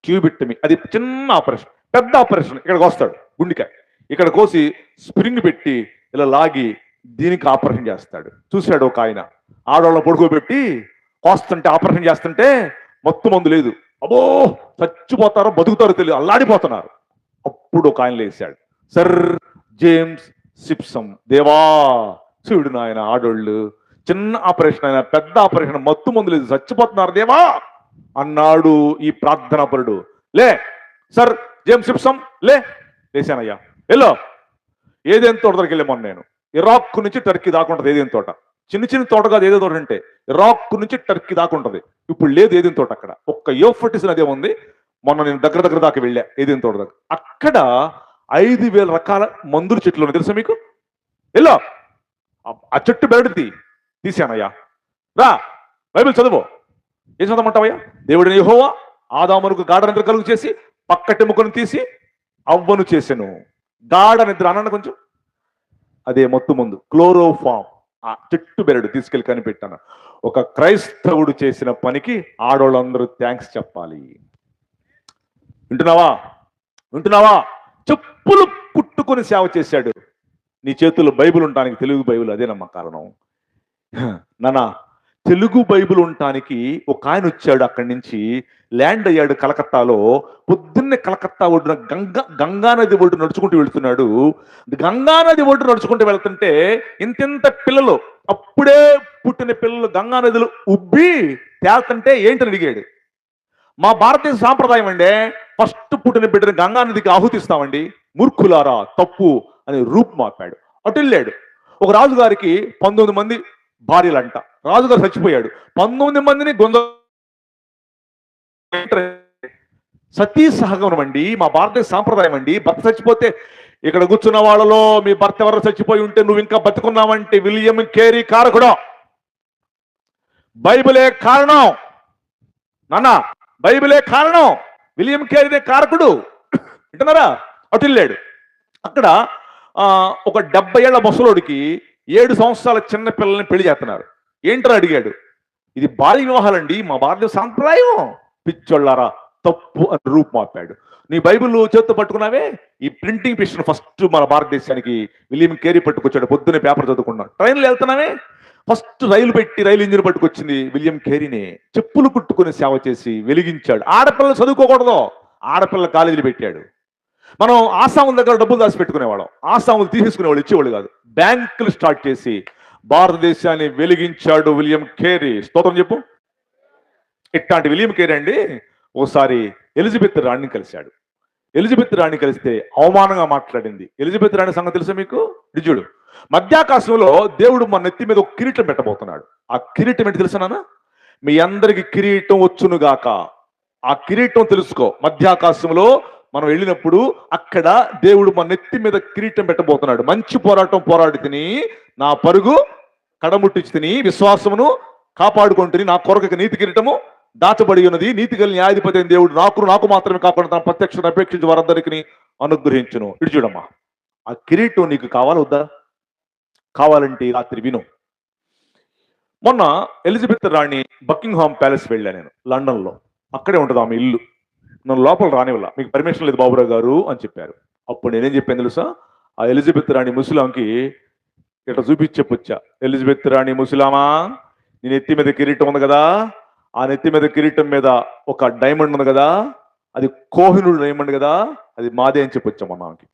ట్యూబిక్టమీ. అది చిన్న ఆపరేషన్. పెద్ద ఆపరేషన్ ఇక్కడికి వస్తాడు, గుండెకాయ ఇక్కడ కోసి స్ప్రింగ్ పెట్టి ఇలా లాగి దీనికి ఆపరేషన్ చేస్తాడు. చూశాడు ఒక ఆయన, ఆడవాళ్ళని పడుకోబెట్టి కోస్తుంటే, ఆపరేషన్ చేస్తుంటే మొత్తం మందు లేదు, అబ్బో చచ్చిపోతారో బతుకుతారో తెలియదు, అల్లాడిపోతున్నారు. అప్పుడు ఒక ఆయన లేచాడు, సర్ జేమ్స్ సిప్సమ్. దేవా చూడు నాయన, ఆడోళ్ళు చిన్న ఆపరేషన్ అయినా పెద్ద ఆపరేషన్, మత్తు మందు లేదు, చచ్చిపోతున్నారు దేవా అన్నాడు ఈ ప్రార్థనాపరుడు. లే సర్ జేమ్స్ సిప్సమ్, లేచానయ్యా, ఎల్లో ఏదేం తోట దగ్గరికి వెళ్ళామని. నేను ఇరాక్ నుంచి టర్కీ దాకా ఉంటుంది ఏదేం తోట. చిన్న చిన్న తోట కాదు, ఏదో తోట అంటే ఇరాక్ నుంచి టర్కీ దాకా ఉంటుంది. ఇప్పుడు లేదు ఏదేం తోట అక్కడ. ఒక్క యూఫ్రటీస్ నది ఉంది. మొన్న నేను దగ్గర దాకా వెళ్ళా ఏదేం తోట దగ్గర. అక్కడ 5,000 రకాల మందుల చెట్లు ఉన్నాయి తెలుసా మీకు? ఎల్లో ఆ చెట్టు బెరడు తీసానయ్యా, రా బైబిల్ చదువు. ఏం చదవమంటావయ్యా? దేవుడిని యెహోవా ఆదామునకు గాఢ నిద్ర కలుగు చేసి పక్కటెముకను తీసి అవ్వను చేసెను. గాఢ నిద్ర అన్న కొంచెం, అదే మొత్తం ముందు క్లోరోఫామ్. ఆ చెట్టు బెరడు తీసుకెళ్ళి కనిపెట్టాను. ఒక క్రైస్తవుడు చేసిన పనికి ఆడవాళ్ళందరూ థ్యాంక్స్ చెప్పాలి. వింటున్నావా? చెప్పులు కుట్టుకొని సేవ చేశాడు. నీ చేతుల్లో బైబిల్ ఉండడానికి తెలుగు బైబిల్ అదేనమ్మా కారణం. నానా తెలుగు బైబిల్ ఉండటానికి ఒక ఆయన వచ్చాడు, అక్కడి నుంచి ల్యాండ్ అయ్యాడు కలకత్తాలో. పొద్దున్నే కలకత్తా ఒడ్డున గంగానది ఒడ్డు నడుచుకుంటూ వెళ్తున్నాడు. గంగానది ఒడ్డు నడుచుకుంటూ వెళ్తుంటే ఇంతింత పిల్లలు, అప్పుడే పుట్టిన పిల్లలు గంగానదిలో ఉబ్బి తేలుతుంటే ఏంటని అడిగాడు. మా భారతదేశ సాంప్రదాయం అండి, ఫస్ట్ పుట్టిన బిడ్డని గంగానదికి ఆహుతిస్తామండి, మూర్ఖులారా తప్పు అని రూపు మాపాడు. అటు వెళ్ళాడు. ఒక రాజుగారికి 19 మంది భార్యలంట. రాజుగారు చచ్చిపోయాడు, 19 మందిని సతీ సహగమనం అండి, మా భారతదేశ సాంప్రదాయం అండి. భర్త చచ్చిపోతే ఇక్కడ కూర్చున్న వాళ్ళలో మీ భర్త ఎవరు చచ్చిపోయి ఉంటే నువ్వు ఇంకా బతుకున్నావంటే విలియం కేరీ కారకుడు. బైబిలే కారణం నాన్న, బైబిలే కారణం, విలియం కేరీనే కారకుడు. వింటున్నారా? అటు వెళ్ళాడు. అక్కడ ఒక 70 ఏళ్ల ముసలోడికి 7 సంవత్సరాల చిన్న పిల్లల్ని పెళ్లి చేస్తున్నారు. ఏంటని అడిగాడు. ఇది బాల్య వివాహాలండి, మా భారతీయ సాంప్రదాయం. పిచ్చోళ్ళారా తప్పు అని రూపు మాపాడు. నీ బైబిల్ చేత్తో పట్టుకున్నావే, ఈ ప్రింటింగ్ పిక్షన్ ఫస్ట్ మన భారతదేశానికి విలియం కేరీ పట్టుకొచ్చాడు. పొద్దున్నే పేపర్ చదువుకున్నాడు. ట్రైన్లో వెళ్తున్నావే, ఫస్ట్ రైలు పెట్టి రైలు ఇంజిన్ పట్టుకొచ్చింది విలియం కేరీని. చెప్పులు కుట్టుకుని సేవ చేసి వెలిగించాడు. ఆడపిల్లలు చదువుకోకూడదు, ఆడపిల్ల కాలేజీలు పెట్టాడు. మనం ఆసాముల దగ్గర డబ్బులు దాచి పెట్టుకునేవాళ్ళం, ఆసాములు తీసేసుకునేవాళ్ళు, ఇచ్చేవాళ్ళు కాదు. బ్యాంకులు స్టార్ట్ చేసి భారతదేశాన్ని వెలిగించాడు విలియం కేరీ. స్తోత్రం చెప్పు. ఇట్లాంటి విలియం కేరీ అండి ఓసారి ఎలిజబెత్ రాణిని కలిశాడు. ఎలిజబెత్ రాణి కలిస్తే అవమానంగా మాట్లాడింది. ఎలిజబెత్ రాణి సంగతి తెలుసా మీకు? నిజుడు మధ్యాకాశంలో దేవుడు మన నెత్తి మీద ఒక కిరీటం పెట్టబోతున్నాడు. ఆ కిరీటం ఏంటి తెలుసా? మీ అందరికి కిరీటం వచ్చునుగాక. ఆ కిరీటం తెలుసుకో. మధ్యాకాశంలో మనం వెళ్ళినప్పుడు అక్కడ దేవుడు మన నెత్తి మీద కిరీటం పెట్టబోతున్నాడు. మంచి పోరాటం పోరాడి తిని, నా పరుగు కడముట్టించి తిని, విశ్వాసమును కాపాడుకుంటుని, నా కొరకు నీతి కిరీటము దాచబడి ఉన్నది. నీతి గల న్యాయాధిపతి అయిన దేవుడు నాకు మాత్రమే కాకుండా తన ప్రత్యక్షను అపేక్షించి వారందరికీ అనుగ్రహించును. ఇటు చూడమ్మా, ఆ కిరీటం నీకు కావాలా వద్దా? కావాలంటే రాత్రి విను. మొన్న ఎలిజబెత్ రాణి బకింగ్హామ్ ప్యాలెస్ వెళ్ళా నేను, లండన్ లో. అక్కడే ఉంటుంది ఆమె ఇల్లు. నన్ను లోపల రానివ్వాల, మీకు పర్మిషన్ లేదు బాబురావు గారు అని చెప్పారు. అప్పుడు నేనేం చెప్పాను తెలుసా? ఆ ఎలిజబెత్ రాణి ముసలాంకి ఇట్లా చూపించి చెప్పొచ్చా, ఎలిజబెత్ రాణి ముసలామా, నీ నెత్తి మీద కిరీటం ఉంది కదా, ఆ నెత్తి మీద కిరీటం మీద ఒక డైమండ్ ఉంది కదా, అది కోహినూరు డైమండ్ కదా, అది మాదే అని చెప్పొచ్చా మొన్న ఆమెకి.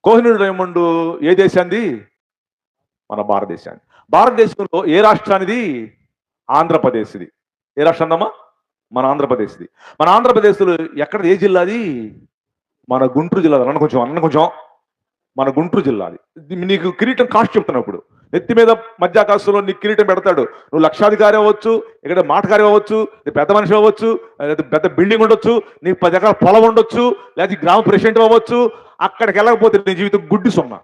కోహినూరు డైమండ్ ఏ దేశాన్ని? మన భారతదేశాన్ని. భారతదేశంలో ఏ రాష్ట్రానిది? ఆంధ్రప్రదేశ్ది. ఏ రాష్ట్రం అమ్మా? మన ఆంధ్రప్రదేశ్ది. మన ఆంధ్రప్రదేశ్లో ఎక్కడ, ఏ జిల్లాది? మన గుంటూరు జిల్లా. అన్న కొంచెం మన గుంటూరు జిల్లాది. నీకు కిరీటం కాస్ట్ చెప్తున్నప్పుడు నెత్తి మీద మధ్యాకాశంలో నీకు కిరీటం పెడతాడు. నువ్వు లక్షాధికారి అవ్వచ్చు, ఇక్కడ మాటకారి అవ్వచ్చు, పెద్ద మనిషి అవ్వచ్చు, పెద్ద బిల్డింగ్ ఉండొచ్చు, నీకు 10 ఎకరాల పొలం ఉండొచ్చు, లేకపోతే గ్రామ ప్రెసిడెంట్ అవ్వచ్చు. అక్కడికి వెళ్ళకపోతే నీ జీవితం గుడ్డి సున్నా.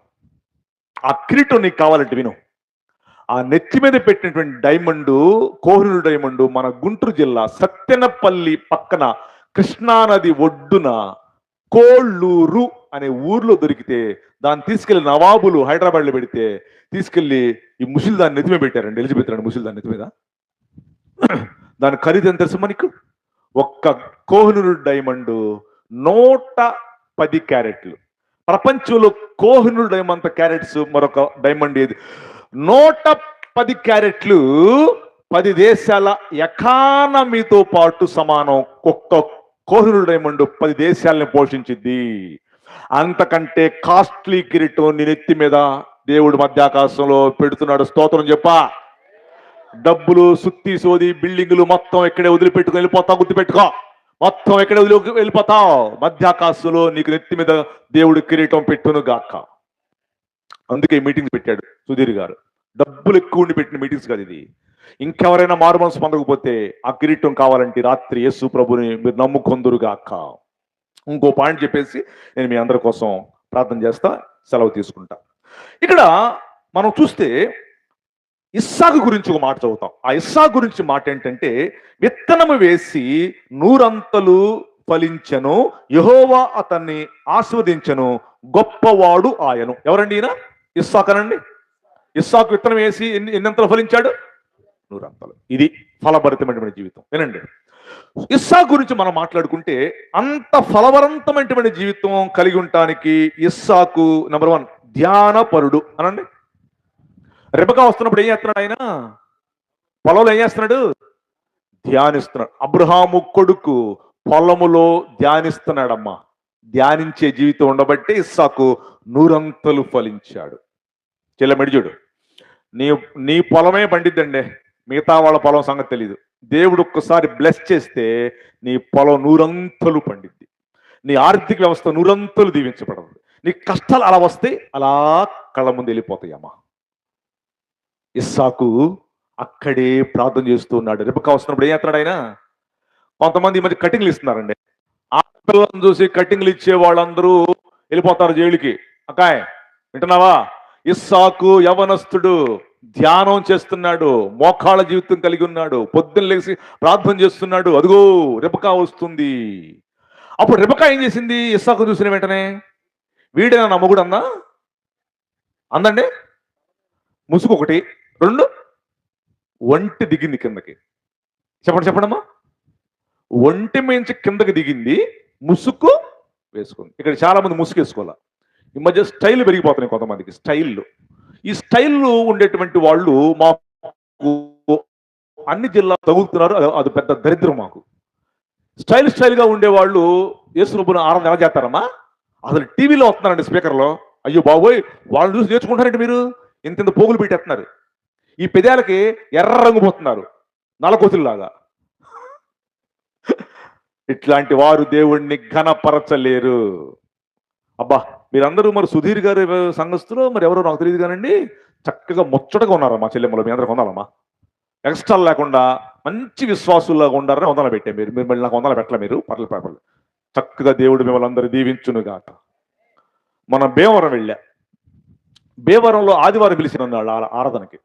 ఆ కిరీటం నీకు కావాలంటే విను. ఆ నెత్తి మీద పెట్టినటువంటి డైమండ్, కోహినూరు డైమండ్ మన గుంటూరు జిల్లా సత్తెనపల్లి పక్కన కృష్ణానది ఒడ్డున కోళ్ళూరు అనే ఊర్లో దొరికితే దాన్ని తీసుకెళ్లి నవాబులు హైదరాబాద్లో పెడితే తీసుకెళ్లి ఈ ముసిల్ దాన్ని నెత్తి మీద పెట్టారండి. ఎలిజబెత్ రాణి ముసిల్ దాన్ని నెత్తి మీద. దాని ఖరీదు ఎంత తెలుసు మనకు? ఒక్క కోహినూరు డైమండ్ 110 క్యారెట్లు. ప్రపంచంలో కోహినూరు డైమండ్ క్యారెట్స్ మరొక డైమండ్ ఏది? 110 క్యారెట్లు 10 దేశాల ఎకానమీతో పాటు సమానం. ఒక్క కోహినూరు డైమండ్ 10 దేశాలని పోషించింది. అంతకంటే కాస్ట్లీ కిరీటం నీ నెత్తి మీద దేవుడు మధ్యాకాశంలో పెడుతున్నాడు. స్తోత్రం చెప్పా. డబ్బులు, సుత్తి సోది, బిల్డింగులు మొత్తం ఎక్కడే వదిలిపెట్టుకుని వెళ్ళిపోతావు. గుర్తుపెట్టుకో, మొత్తం ఎక్కడే వెళ్ళిపోతావు. మధ్యాకాశంలో నీకు నెత్తి మీద దేవుడు కిరీటం పెట్టును గాక. అందుకే మీటింగ్స్ పెట్టాడు సుధీర్ గారు. డబ్బులు ఎక్కువ ఉండి పెట్టిన మీటింగ్స్ కాదు ఇది. ఇంకెవరైనా మారు మనసు పొందకపోతే ఆ కిరీటం కావాలంటే రాత్రి యేసు ప్రభుని మీరు నమ్ముకొందురుగాక. ఇంకో పాయింట్ చెప్పేసి నేను మీ అందరి కోసం ప్రార్థన చేస్తా, సెలవు తీసుకుంటా. ఇక్కడ మనం చూస్తే ఇస్సాకు గురించి ఒక మాట చదువుతాం. ఆ ఇస్సాకు గురించి మాట ఏంటంటే, విత్తనము వేసి 100 అంతలు ఫలించెను, యెహోవా అతన్ని ఆస్వాదించెను, గొప్పవాడు ఆయను. ఎవరండి ఈయన? ఇస్సాకనండి. ఇస్సాకు విత్తనం వేసి ఎన్ని అంతలు ఫలించాడు? 100 అంతలు. ఇది ఫలభరితమైనటువంటి జీవితం. వినండి, ఇస్సాకు గురించి మనం మాట్లాడుకుంటే అంత ఫలవంతమైనటువంటి జీవితం కలిగి ఉండటానికి ఇస్సాకు నెంబర్ 1 ధ్యానపరుడు అనండి. రెబకా వస్తున్నప్పుడు ఏం చేస్తున్నాడు ఆయన? పొలంలో ఏం చేస్తున్నాడు? ధ్యానిస్తున్నాడు. అబ్రహాము కొడుకు పొలములో ధ్యానిస్తున్నాడమ్మా. ధ్యానించే జీవితం ఉండబట్టి ఇస్సాకు నూరంతలు ఫలించాడు. చెల్లెమెడిజుడు, నీ నీ పొలమే పండిద్దండి, మిగతా వాళ్ళ పొలం సంగతి తెలీదు. దేవుడు ఒక్కసారి బ్లెస్ చేస్తే నీ పొలం నూరంతలు పండిద్ది. నీ ఆర్థిక వ్యవస్థ నూరంతలు దీవించబడదు. నీ కష్టాలు అలా వస్తే అలా కళ్ళ ముందు వెళ్ళిపోతాయమ్మా. ఇస్సాకు అక్కడే ప్రార్థన చేస్తూ ఉన్నాడు. రెబెకా వస్తున్నప్పుడు ఏం చేస్తున్నాడు ఆయన? కొంతమంది ఈ మధ్య కటింగ్లు ఇస్తున్నారండి. ఆడపిల్లను చూసి కటింగ్లు ఇచ్చే వాళ్ళందరూ వెళ్ళిపోతారు జైలుకి. అక్కాయ్ వింటున్నావా? ఇస్సాకు యవనస్తుడు, ధ్యానం చేస్తున్నాడు, మోకాళ్ళ జీవితం కలిగి ఉన్నాడు, పొద్దున్న లేచి ప్రార్థన చేస్తున్నాడు. అదిగో రెబెకా వస్తుంది. అప్పుడు రెబెకా ఏం చేసింది? ఇస్సాకు చూసిన వెంటనే వీడేనా నా మొగుడు అందా? అందండి. ముసుగు 1, 2 ఒంటి దిగింది కిందకి. చెప్పండమ్మా. ఒంటి మించి కిందకి దిగింది, ముసుగు వేసుకుంది. ఇక్కడ చాలా మంది ముసుగు వేసుకోవాలా. ఈ మధ్య స్టైల్ పెరిగిపోతున్నాయి కొంతమందికి. స్టైల్, ఈ స్టైల్ ఉండేటువంటి వాళ్ళు మాకు అన్ని జిల్లాలు తగులుతున్నారు. అది పెద్ద దరిద్రం మాకు. స్టైల్ గా ఉండేవాళ్ళు యేసుప్రభుని ఆరాధన ఎలా చేస్తారమ్మా? అసలు టీవీలో వస్తున్నారండి, స్పీకర్లో. అయ్యో బాబోయ్, వాళ్ళని చూసి నేర్చుకుంటారంటే మీరు. ఇంత పోగులు పెట్టేస్తున్నారు. ఈ పెదాలకి ఎర్ర రంగు పోతున్నారు, నలకొతుల్లాగా. ఇట్లాంటి వారు దేవుణ్ణి ఘనపరచలేరు. అబ్బా, మీరందరూ మరి సుధీర్ గారి సంఘస్థులు మరి ఎవరో నాకు తెలియదు కానండి, చక్కగా ముచ్చటగా ఉన్నారా మా చెల్లెమ్మలో. మీ అందరికి వందాలమ్మా. ఎక్స్ట్రా లేకుండా మంచి విశ్వాసులాగా ఉండారని వందలు పెట్టే మీరు. మళ్ళీ నాకు వందలు పెట్టలే మీరు. పర్లేదు. చక్కగా దేవుడు మిమ్మల్ని అందరూ దీవించునుగాక. మనం భీమవరం వెళ్ళా. భీమవరంలో ఆదివారం పిలిచిన ఆరాధనకి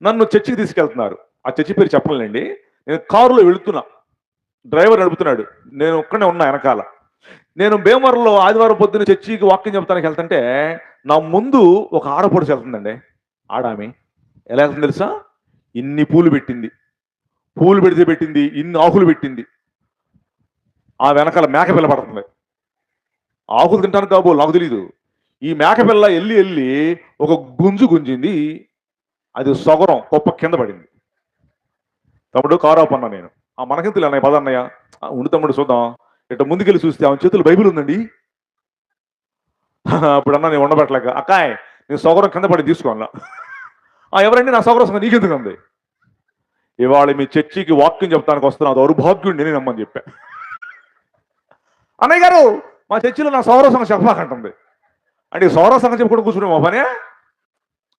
నన్ను చర్చికి తీసుకెళ్తున్నారు. ఆ చర్చి పేరు చెప్పలేండి. నేను కారులో వెళుతున్నా, డ్రైవర్ నడుపుతున్నాడు, నేను ఒక్కనే ఉన్నా వెనకాల. నేను భీమవరంలో ఆదివారం పొద్దున్న చర్చికి వాక్యం చెప్తానికి వెళ్తుంటే నా ముందు ఒక ఆడపడుచు వెళ్తుందండి. ఆడామి ఎలా వెళ్తుంది తెలుసా? ఇన్ని పూలు పెట్టింది, పూలు పెడితే పెట్టింది, ఇన్ని ఆకులు పెట్టింది. ఆ వెనకాల మేకపిల్ల పడుతుంది. ఆకులు తింటాను కాబోలు నాకు తెలీదు. ఈ మేకపిల్ల వెళ్ళి ఒక గుంజు గుంజింది. అది సొగరం గొప్ప కింద పడింది. తమ్ముడు కారు ఆపన్నా నేను. ఆ మనకెంతులు అన్నయ్య, పదన్నయ్య ఉండి తమ్ముడు చూద్దాం. ఇట్లా ముందుకెళ్ళి చూస్తే ఆమె చేతులు బైబిల్ ఉందండి. అప్పుడు అన్నా నేను ఉండబట్టలేక, అక్కాయ్ నేను సొగరం కింద పడి తీసుకోవాలా. ఎవరండి? నా సొగరం సంగతి నీకెందుకు అంది. ఇవాళ మీ చర్చికి వాక్యం చెప్తానికి వస్తున్నా, అది దౌర్భాగ్యుడిని నేను నమ్మని చెప్పా. అన్నయ్య గారు మా చర్చిలో నా సౌర సంఘం చెప్పాకంటుంది. అంటే సౌర సంఘం చెప్పుకుంటూ కూర్చునే మా పనే.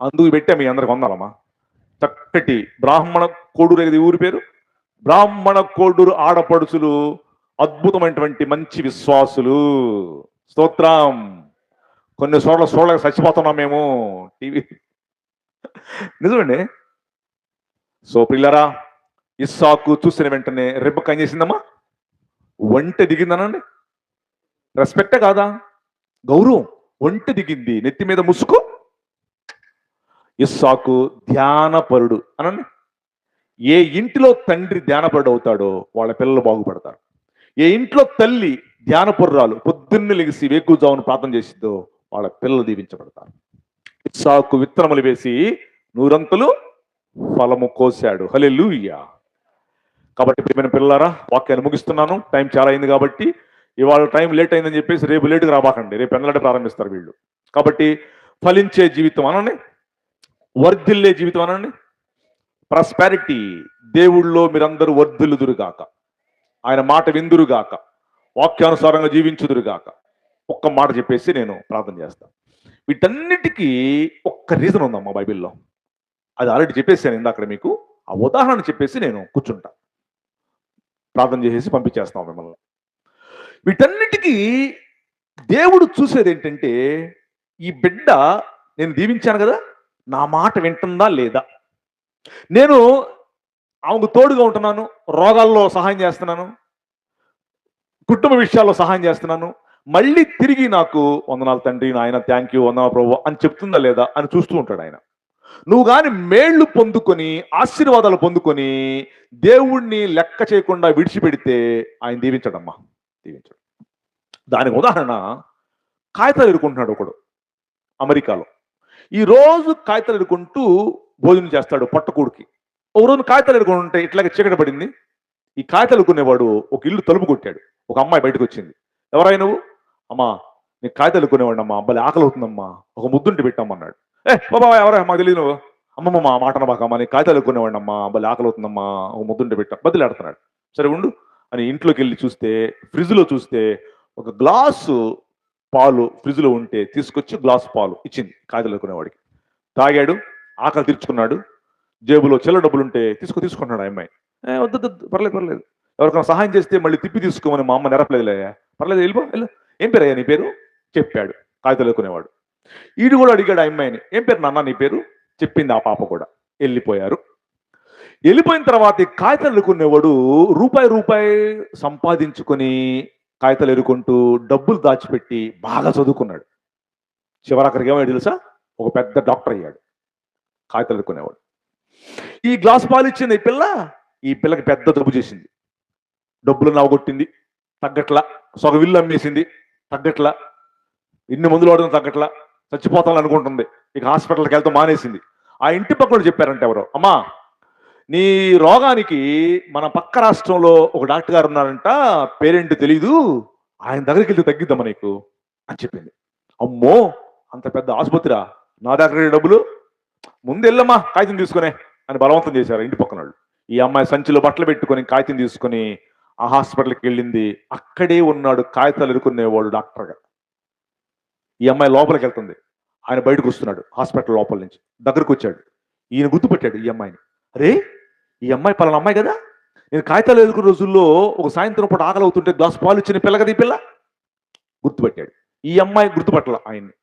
అందుకు పెట్టా మీ అందరికి వందాలమ్మా. చక్కటి బ్రాహ్మణ కోడూరు, ఇది ఊరి పేరు. బ్రాహ్మణ కోడూరు ఆడపడుచులు అద్భుతమైనటువంటి మంచి విశ్వాసులు. స్తోత్రం. కొన్ని చోట్ల చచ్చిపోతున్నాం మేము టీవీ. నిజమండి. సో పిల్లరా, ఇస్సాకు చూసిన వెంటనే రెబెకా ఏం చేసిందమ్మా? ఒంటె దిగిందనండి. రెస్పెక్టే కాదా? గౌరవం. ఒంటె దిగింది, నెత్తి మీద ముసుగు. ఇస్సాకు ధ్యానపరుడు అనండి. ఏ ఇంటిలో తండ్రి ధ్యానపరుడు అవుతాడో వాళ్ళ పిల్లలు బాగుపడతారు. ఏ ఇంట్లో తల్లి ధ్యానపరురాలు పొద్దున్నే లెగిసి వేకుజామున ప్రార్థన చేసిద్దో వాళ్ళ పిల్లలు దీవించబడతారు. ఇస్సాకు విత్తనములు వేసి నూరంతలు ఫలము కోశాడు. హల్లెలూయా. కాబట్టి ప్రియమైన పిల్లలారా, వాక్యాన్ని ముగిస్తున్నాను. టైం చాలా అయింది కాబట్టి. ఇవాళ టైం లేట్ అయిందని చెప్పేసి రేపు లేటుగా రాబాకండి. రేపు ఎన్నలాంటి ప్రారంభిస్తారు వీళ్ళు. కాబట్టి ఫలించే జీవితం అనండి, వర్ధిల్లే జీవితం అనండి, ప్రాస్పెరిటీ. దేవుళ్ళో మీరందరూ వర్ధిల్లుదురుగాక, ఆయన మాట విందురుగాక, వాక్యానుసారంగా జీవించుదురుగాక. ఒక్క మాట చెప్పేసి నేను ప్రార్థన చేస్తాను. వీటన్నిటికీ ఒక్క రీజన్ ఉందమ్మా బైబిల్లో. అది ఆల్రెడీ చెప్పేసాను ఇందాక మీకు. ఆ ఉదాహరణ చెప్పేసి నేను కూర్చుంటా, ప్రార్థన చేసేసి పంపించేస్తాం మిమ్మల్ని. వీటన్నిటికీ దేవుడు చూసేది ఏంటంటే, ఈ బిడ్డ నేను దీవించాను కదా, నా మాట వింటుందా లేదా. నేను ఆమెకు తోడుగా ఉంటున్నాను, రోగాల్లో సహాయం చేస్తున్నాను, కుటుంబ విషయాల్లో సహాయం చేస్తున్నాను, మళ్ళీ తిరిగి నాకు వందనాలు తండ్రి, నాయన థ్యాంక్ యూ, వందనాలు ప్రభు అని చెప్తుందా లేదా అని చూస్తూ ఉంటాడు ఆయన. నువ్వు కానీ మేళ్లు పొందుకొని ఆశీర్వాదాలు పొందుకొని దేవుణ్ణి లెక్క చేయకుండా విడిచిపెడితే ఆయన దీవించడమ్మా, దీవించడు. దానికి ఉదాహరణ కాగితాలు ఎరుకుంటున్నాడు ఒకడు అమెరికాలో. ఈ రోజు కాగితాలు ఎరుకుంటూ భోజనం చేస్తాడు పట్టకూడికి. ఒక రోజు కాగితాలు ఎరుకుంటుంటే ఇట్లాగే చీకటి పడింది. ఈ కాగితాలు కొనేవాడు ఒక ఇల్లు తలుపు కొట్టాడు. ఒక అమ్మాయి బయటకు వచ్చింది. ఎవరైనా నువ్వు? అమ్మా నీకు కాగితాలు కొనేవాడు అమ్మా, అబ్బాయి ఆకలి అవుతుందమ్మా, ఒక ముద్దుంటి పెట్టమ్మన్నాడు. బాబా ఎవరా మాకు తెలియదు. అమ్మమ్మ మా మాట బాకమ్మా, నీకు కాగితాలు కొనేవాడు అమ్మా, అబ్బాయి ఆకలి అవుతుందమ్మా, ఒక ముద్దుంటి పెట్టా బదిలాడుతున్నాడు. సరే ఉండు అని ఇంట్లోకి వెళ్ళి చూస్తే, ఫ్రిడ్జ్లో చూస్తే ఒక గ్లాసు పాలు ఫ్రిడ్జ్లో ఉంటే తీసుకొచ్చి గ్లాసు పాలు ఇచ్చింది కాగితాలు కొనేవాడికి. తాగాడు, ఆకలి తీర్చుకున్నాడు. జేబులో చిల్లర డబ్బులు ఉంటే తీసుకుంటున్నాడు ఆ అమ్మాయి. వద్దు పర్లేదు, ఎవరికైనా సహాయం చేస్తే మళ్ళీ తిప్పి తీసుకోమని మా అమ్మ నెరపలేదులే, పర్లేదు వెళ్ళు. ఏం పేరు అయ్యా నీ పేరు చెప్పాడు కాగితాలు కొనేవాడు. ఈడు కూడా అడిగాడు ఆ అమ్మాయిని, ఏం పేరు నాన్న నీ పేరు చెప్పింది ఆ పాప కూడా. వెళ్ళిపోయారు. వెళ్ళిపోయిన తర్వాత ఈ కాగితాలు ఎరుకునేవాడు రూపాయి సంపాదించుకొని కాగితాలు ఎరుకుంటూ డబ్బులు దాచిపెట్టి బాగా చదువుకున్నాడు. చివరాఖరికి ఏమో తెలుసా, ఒక పెద్ద డాక్టర్ అయ్యాడు కాగితాలు ఎరుకునేవాడు. ఈ గ్లాస్ పాలు ఇచ్చింది ఈ పిల్లకి పెద్ద జబ్బు చేసింది. డబ్బులు నవ్వగొట్టింది, తగ్గట్లా. సగం ఇల్లు అమ్మేసింది, తగ్గట్లా. ఇన్ని మందులు వాడడం తగ్గట్లా. చచ్చిపోతాను అనుకుంటుంది. ఇక హాస్పిటల్కి వెళ్తాం మానేసింది. ఆ ఇంటి పక్కన చెప్పారంటే ఎవరో, అమ్మా నీ రోగానికి మన పక్క రాష్ట్రంలో ఒక డాక్టర్ గారు ఉన్నారంట, పేరేంటి తెలీదు, ఆయన దగ్గరికి వెళ్తే తగ్గిద్దామా నీకు అని చెప్పింది. అమ్మో అంత పెద్ద ఆసుపత్రిరా, నా దగ్గర డబ్బులు, ముందు వెళ్ళమ్మా కాగితం తీసుకునే అని బలవంతం చేశారు ఇంటి పక్కన వాళ్ళు. ఈ అమ్మాయి సంచిలో బట్టలు పెట్టుకొని కాగితం తీసుకొని ఆ హాస్పిటల్కి వెళ్ళింది. అక్కడే ఉన్నాడు కాగితాలు ఎరుకునేవాడు డాక్టర్గా. ఈ అమ్మాయి లోపలికి వెళ్తుంది, ఆయన బయటకు వస్తున్నాడు హాస్పిటల్ లోపల నుంచి. దగ్గరకు వచ్చాడు, ఈయన గుర్తుపెట్టాడు ఈ అమ్మాయిని. అరే ఈ అమ్మాయి పలానా అమ్మాయి కదా, నేను కాగితాలు ఎదుర్కొన్న రోజుల్లో ఒక సాయంత్రం పూట ఆకలి అవుతుంటే గ్లాస్ పాలు ఇచ్చిన పిల్ల కదా ఈ పిల్ల. గుర్తుపెట్టాడు. ఈ అమ్మాయి గుర్తుపట్టాల ఆయన్ని.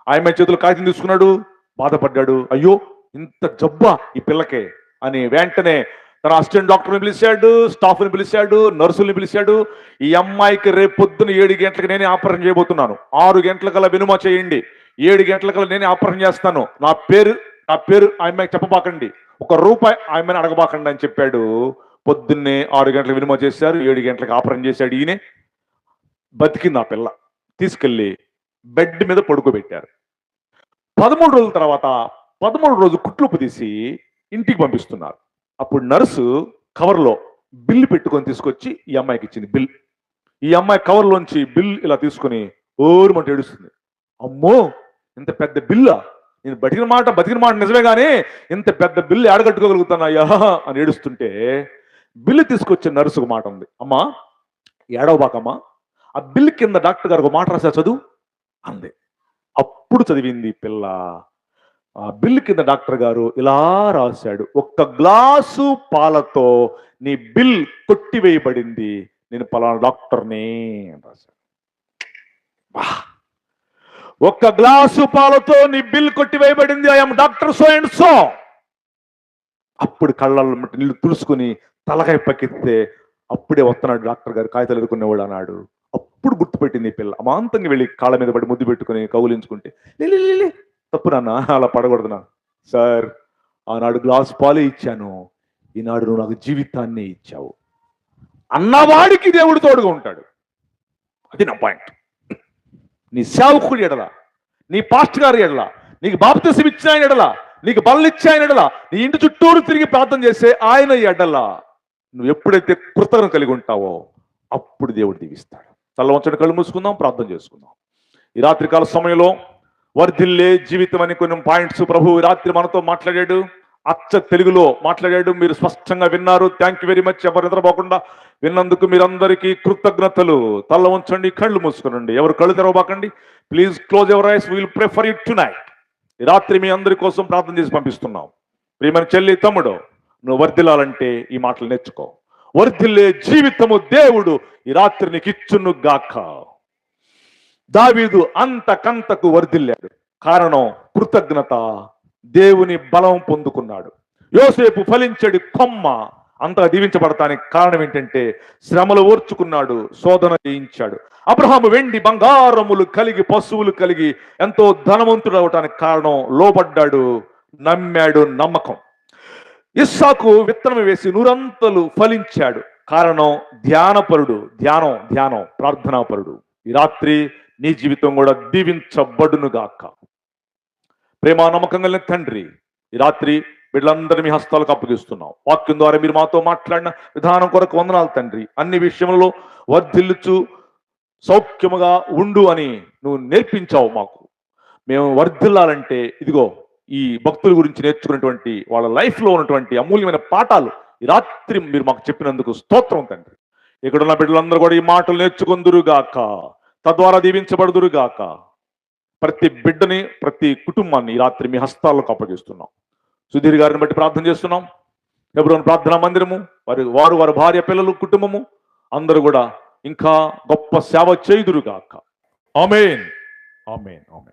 ఆ అమ్మాయి చేతులు కాగితం తీసుకున్నాడు, బాధపడ్డాడు. అయ్యో ఇంత జబ్బా ఈ పిల్లకే అని వెంటనే తన అసిస్టెంట్ డాక్టర్ని పిలిచాడు, స్టాఫ్ని పిలిచాడు, నర్సుల్ని పిలిచాడు. ఈ అమ్మాయికి రేపు పొద్దున 7 గంటలకు నేనే ఆపరేషన్ చేయబోతున్నాను, 6 గంటలకల్లా వినుమ చేయండి, 7 గంటలకల్లా నేనే ఆపరేషన్ చేస్తాను, నా పేరు ఆ అమ్మాయికి చెప్పబాకండి, ₹1 ఆ అమ్మాయిని అడగబాకండి అని చెప్పాడు. పొద్దున్నే 6 గంటలకు వినుమ చేశారు, 7 గంటలకు ఆపరేషన్ చేశాడు. ఈయనే బతికింది ఆ పిల్ల. తీసుకెళ్లి బెడ్ మీద పడుకోబెట్టారు. 13 రోజుల తర్వాత 13 రోజు కుట్లుపు తీసి ఇంటికి పంపిస్తున్నారు. అప్పుడు నర్సు కవర్లో బిల్లు పెట్టుకొని తీసుకొచ్చి ఈ అమ్మాయికి ఇచ్చింది బిల్. ఈ అమ్మాయి కవర్లోంచి బిల్ ఇలా తీసుకొని ఓరుమంటే ఏడుస్తుంది. అమ్మో ఇంత పెద్ద బిల్లా, నేను బతికిన మాట నిజమే కానీ ఇంత పెద్ద బిల్లు ఏడగట్టుకోగలుగుతానయ్యా అని ఏడుస్తుంటే బిల్లు తీసుకొచ్చే నర్సుకు మాట ఉంది, అమ్మా ఏడవబాకమ్మా, ఆ బిల్లు కింద డాక్టర్ గారు ఒక మాట రాశారు చదువు అంది. అప్పుడు చదివింది పిల్ల. ఆ బిల్లు కింద డాక్టర్ గారు ఇలా రాశాడు, 1 గ్లాసు పాలతో నీ బిల్ కొట్టివేయబడింది, నేను పలానా డాక్టర్ని అని రాశాడు. 1 గ్లాసు పాలతో నీ బిల్ కొట్టివేయబడింది, I'm doctor so and so. అప్పుడు కళ్ళల్లో నీళ్ళు తుడుచుకుని తలకాయ పక్కిస్తే అప్పుడే వస్తున్నాడు డాక్టర్ గారు కాగితాలు ఎదుర్కొనేవాడు అన్నాడు. అప్పుడు గుర్తుపెట్టింది ఈ పిల్ల. అమాంతంగా వెళ్ళి కాళ్ళ మీద పడి ముద్దు పెట్టుకుని కౌలించుకుంటే, లే తప్పు నాన్న, అలా పడకూడదునా సార్, ఆనాడు గ్లాస్ పాలే ఇచ్చాను, ఈనాడు నువ్వు నాకు జీవితాన్ని ఇచ్చావు అన్నవాడికి దేవుడు తోడుగా ఉంటాడు. అది నా పాయింట్. నీ సేవకుడి ఎడల, నీ పాస్టర్ గారి ఎడల, నీకు బాప్తిసం ఇచ్చిన ఆయన ఎడల, నీకు బల్ల ఇచ్చే ఆయన ఎడల, నీ ఇంటి చుట్టూరు తిరిగి ప్రార్థన చేసే ఆయన ఎడల నువ్వు ఎప్పుడైతే కృతజ్ఞత కలిగి ఉంటావో అప్పుడు దేవుడు దీవిస్తాడు. తల వంచని కళ్ళు మూసుకుందాం, ప్రార్థన చేసుకుందాం. ఈ రాత్రికాల సమయంలో వర్ధిల్లే జీవితం అని కొన్ని పాయింట్స్ ప్రభు రాత్రి మనతో మాట్లాడాడు, అచ్చ తెలుగులో మాట్లాడాడు. మీరు స్పష్టంగా విన్నారు. Thank you very much. ఎవరు నిద్రపోకుండా విన్నందుకు మీరందరికీ కృతజ్ఞతలు. తల ఉంచండి, కళ్ళు మూసుకునండి, ఎవరు కళ్ళు తెరవబాకండి. Please close your eyes, will pray for you tonight. ఈ రాత్రి మీ అందరి కోసం ప్రార్థన చేసి పంపిస్తున్నాం. ప్రియమైన చెల్లి, తమ్ముడు, నువ్వు వర్ధిల్లాలంటే ఈ మాటలు నేర్చుకో. వర్ధిల్లే జీవితము దేవుడు ఈ రాత్రి నీకు ఇచ్చును గాక. దావీదు అంతకంతకు వర్ధిల్లాడు. కారణం కృతజ్ఞత. దేవుని బలం పొందుకున్నాడు. యోసేపు ఫలించడి కొమ్మ అంతగా దీవించబడటానికి కారణం ఏంటంటే శ్రమలు ఓర్చుకున్నాడు, శోధన జయించాడు. అబ్రహాము వెండి బంగారములు కలిగి, పశువులు కలిగి ఎంతో ధనవంతుడు అవటానికి కారణం లోబడ్డాడు, నమ్మాడు, నమ్మకం. ఇస్సాకు విత్తనం వేసి నూరంతలు ఫలించాడు. కారణం ధ్యానపరుడు, ధ్యానం ప్రార్థనాపరుడు. ఈ రాత్రి నీ జీవితం కూడా దీవించబడును గాక. ప్రేమ నమ్మకం కలిగిన తండ్రి, ఈ రాత్రి వీళ్ళందరినీ మీ హస్తాలకు అప్పగిస్తున్నాం. వాక్యం ద్వారా మీరు మాతో మాట్లాడిన విధానం కొరకు వందనాలు తండ్రి. అన్ని విషయంలో వర్ధిల్లుచు సౌఖ్యముగా ఉండు అని నువ్వు నేర్పించావు మాకు. మేము వర్ధిల్లాలంటే ఇదిగో ఈ భక్తుల గురించి నేర్చుకున్నటువంటి వాళ్ళ లైఫ్లో ఉన్నటువంటి అమూల్యమైన పాఠాలు ఈ రాత్రి మీరు మాకు చెప్పినందుకు స్తోత్రం తండ్రి. ఇక్కడున్న బిడ్డలందరూ కూడా ఈ మాటలు నేర్చుకుందురుగాక, తద్వారా దీవించబడుదురుగాక. ప్రతి బిడ్డని, ప్రతి కుటుంబాన్ని ఈ రాత్రి మీ హస్తాలకు అప్పగిస్తున్నాం. సుధీర్ గారిని బట్టి ప్రార్థన చేస్తున్నాం. హెబ్రోను ప్రార్థనా మందిరము, వారి భార్య, పిల్లలు, కుటుంబము అందరూ కూడా ఇంకా గొప్ప సేవ చేయుదురుగాక. ఆమేన్, ఆమేన్, ఆమేన్.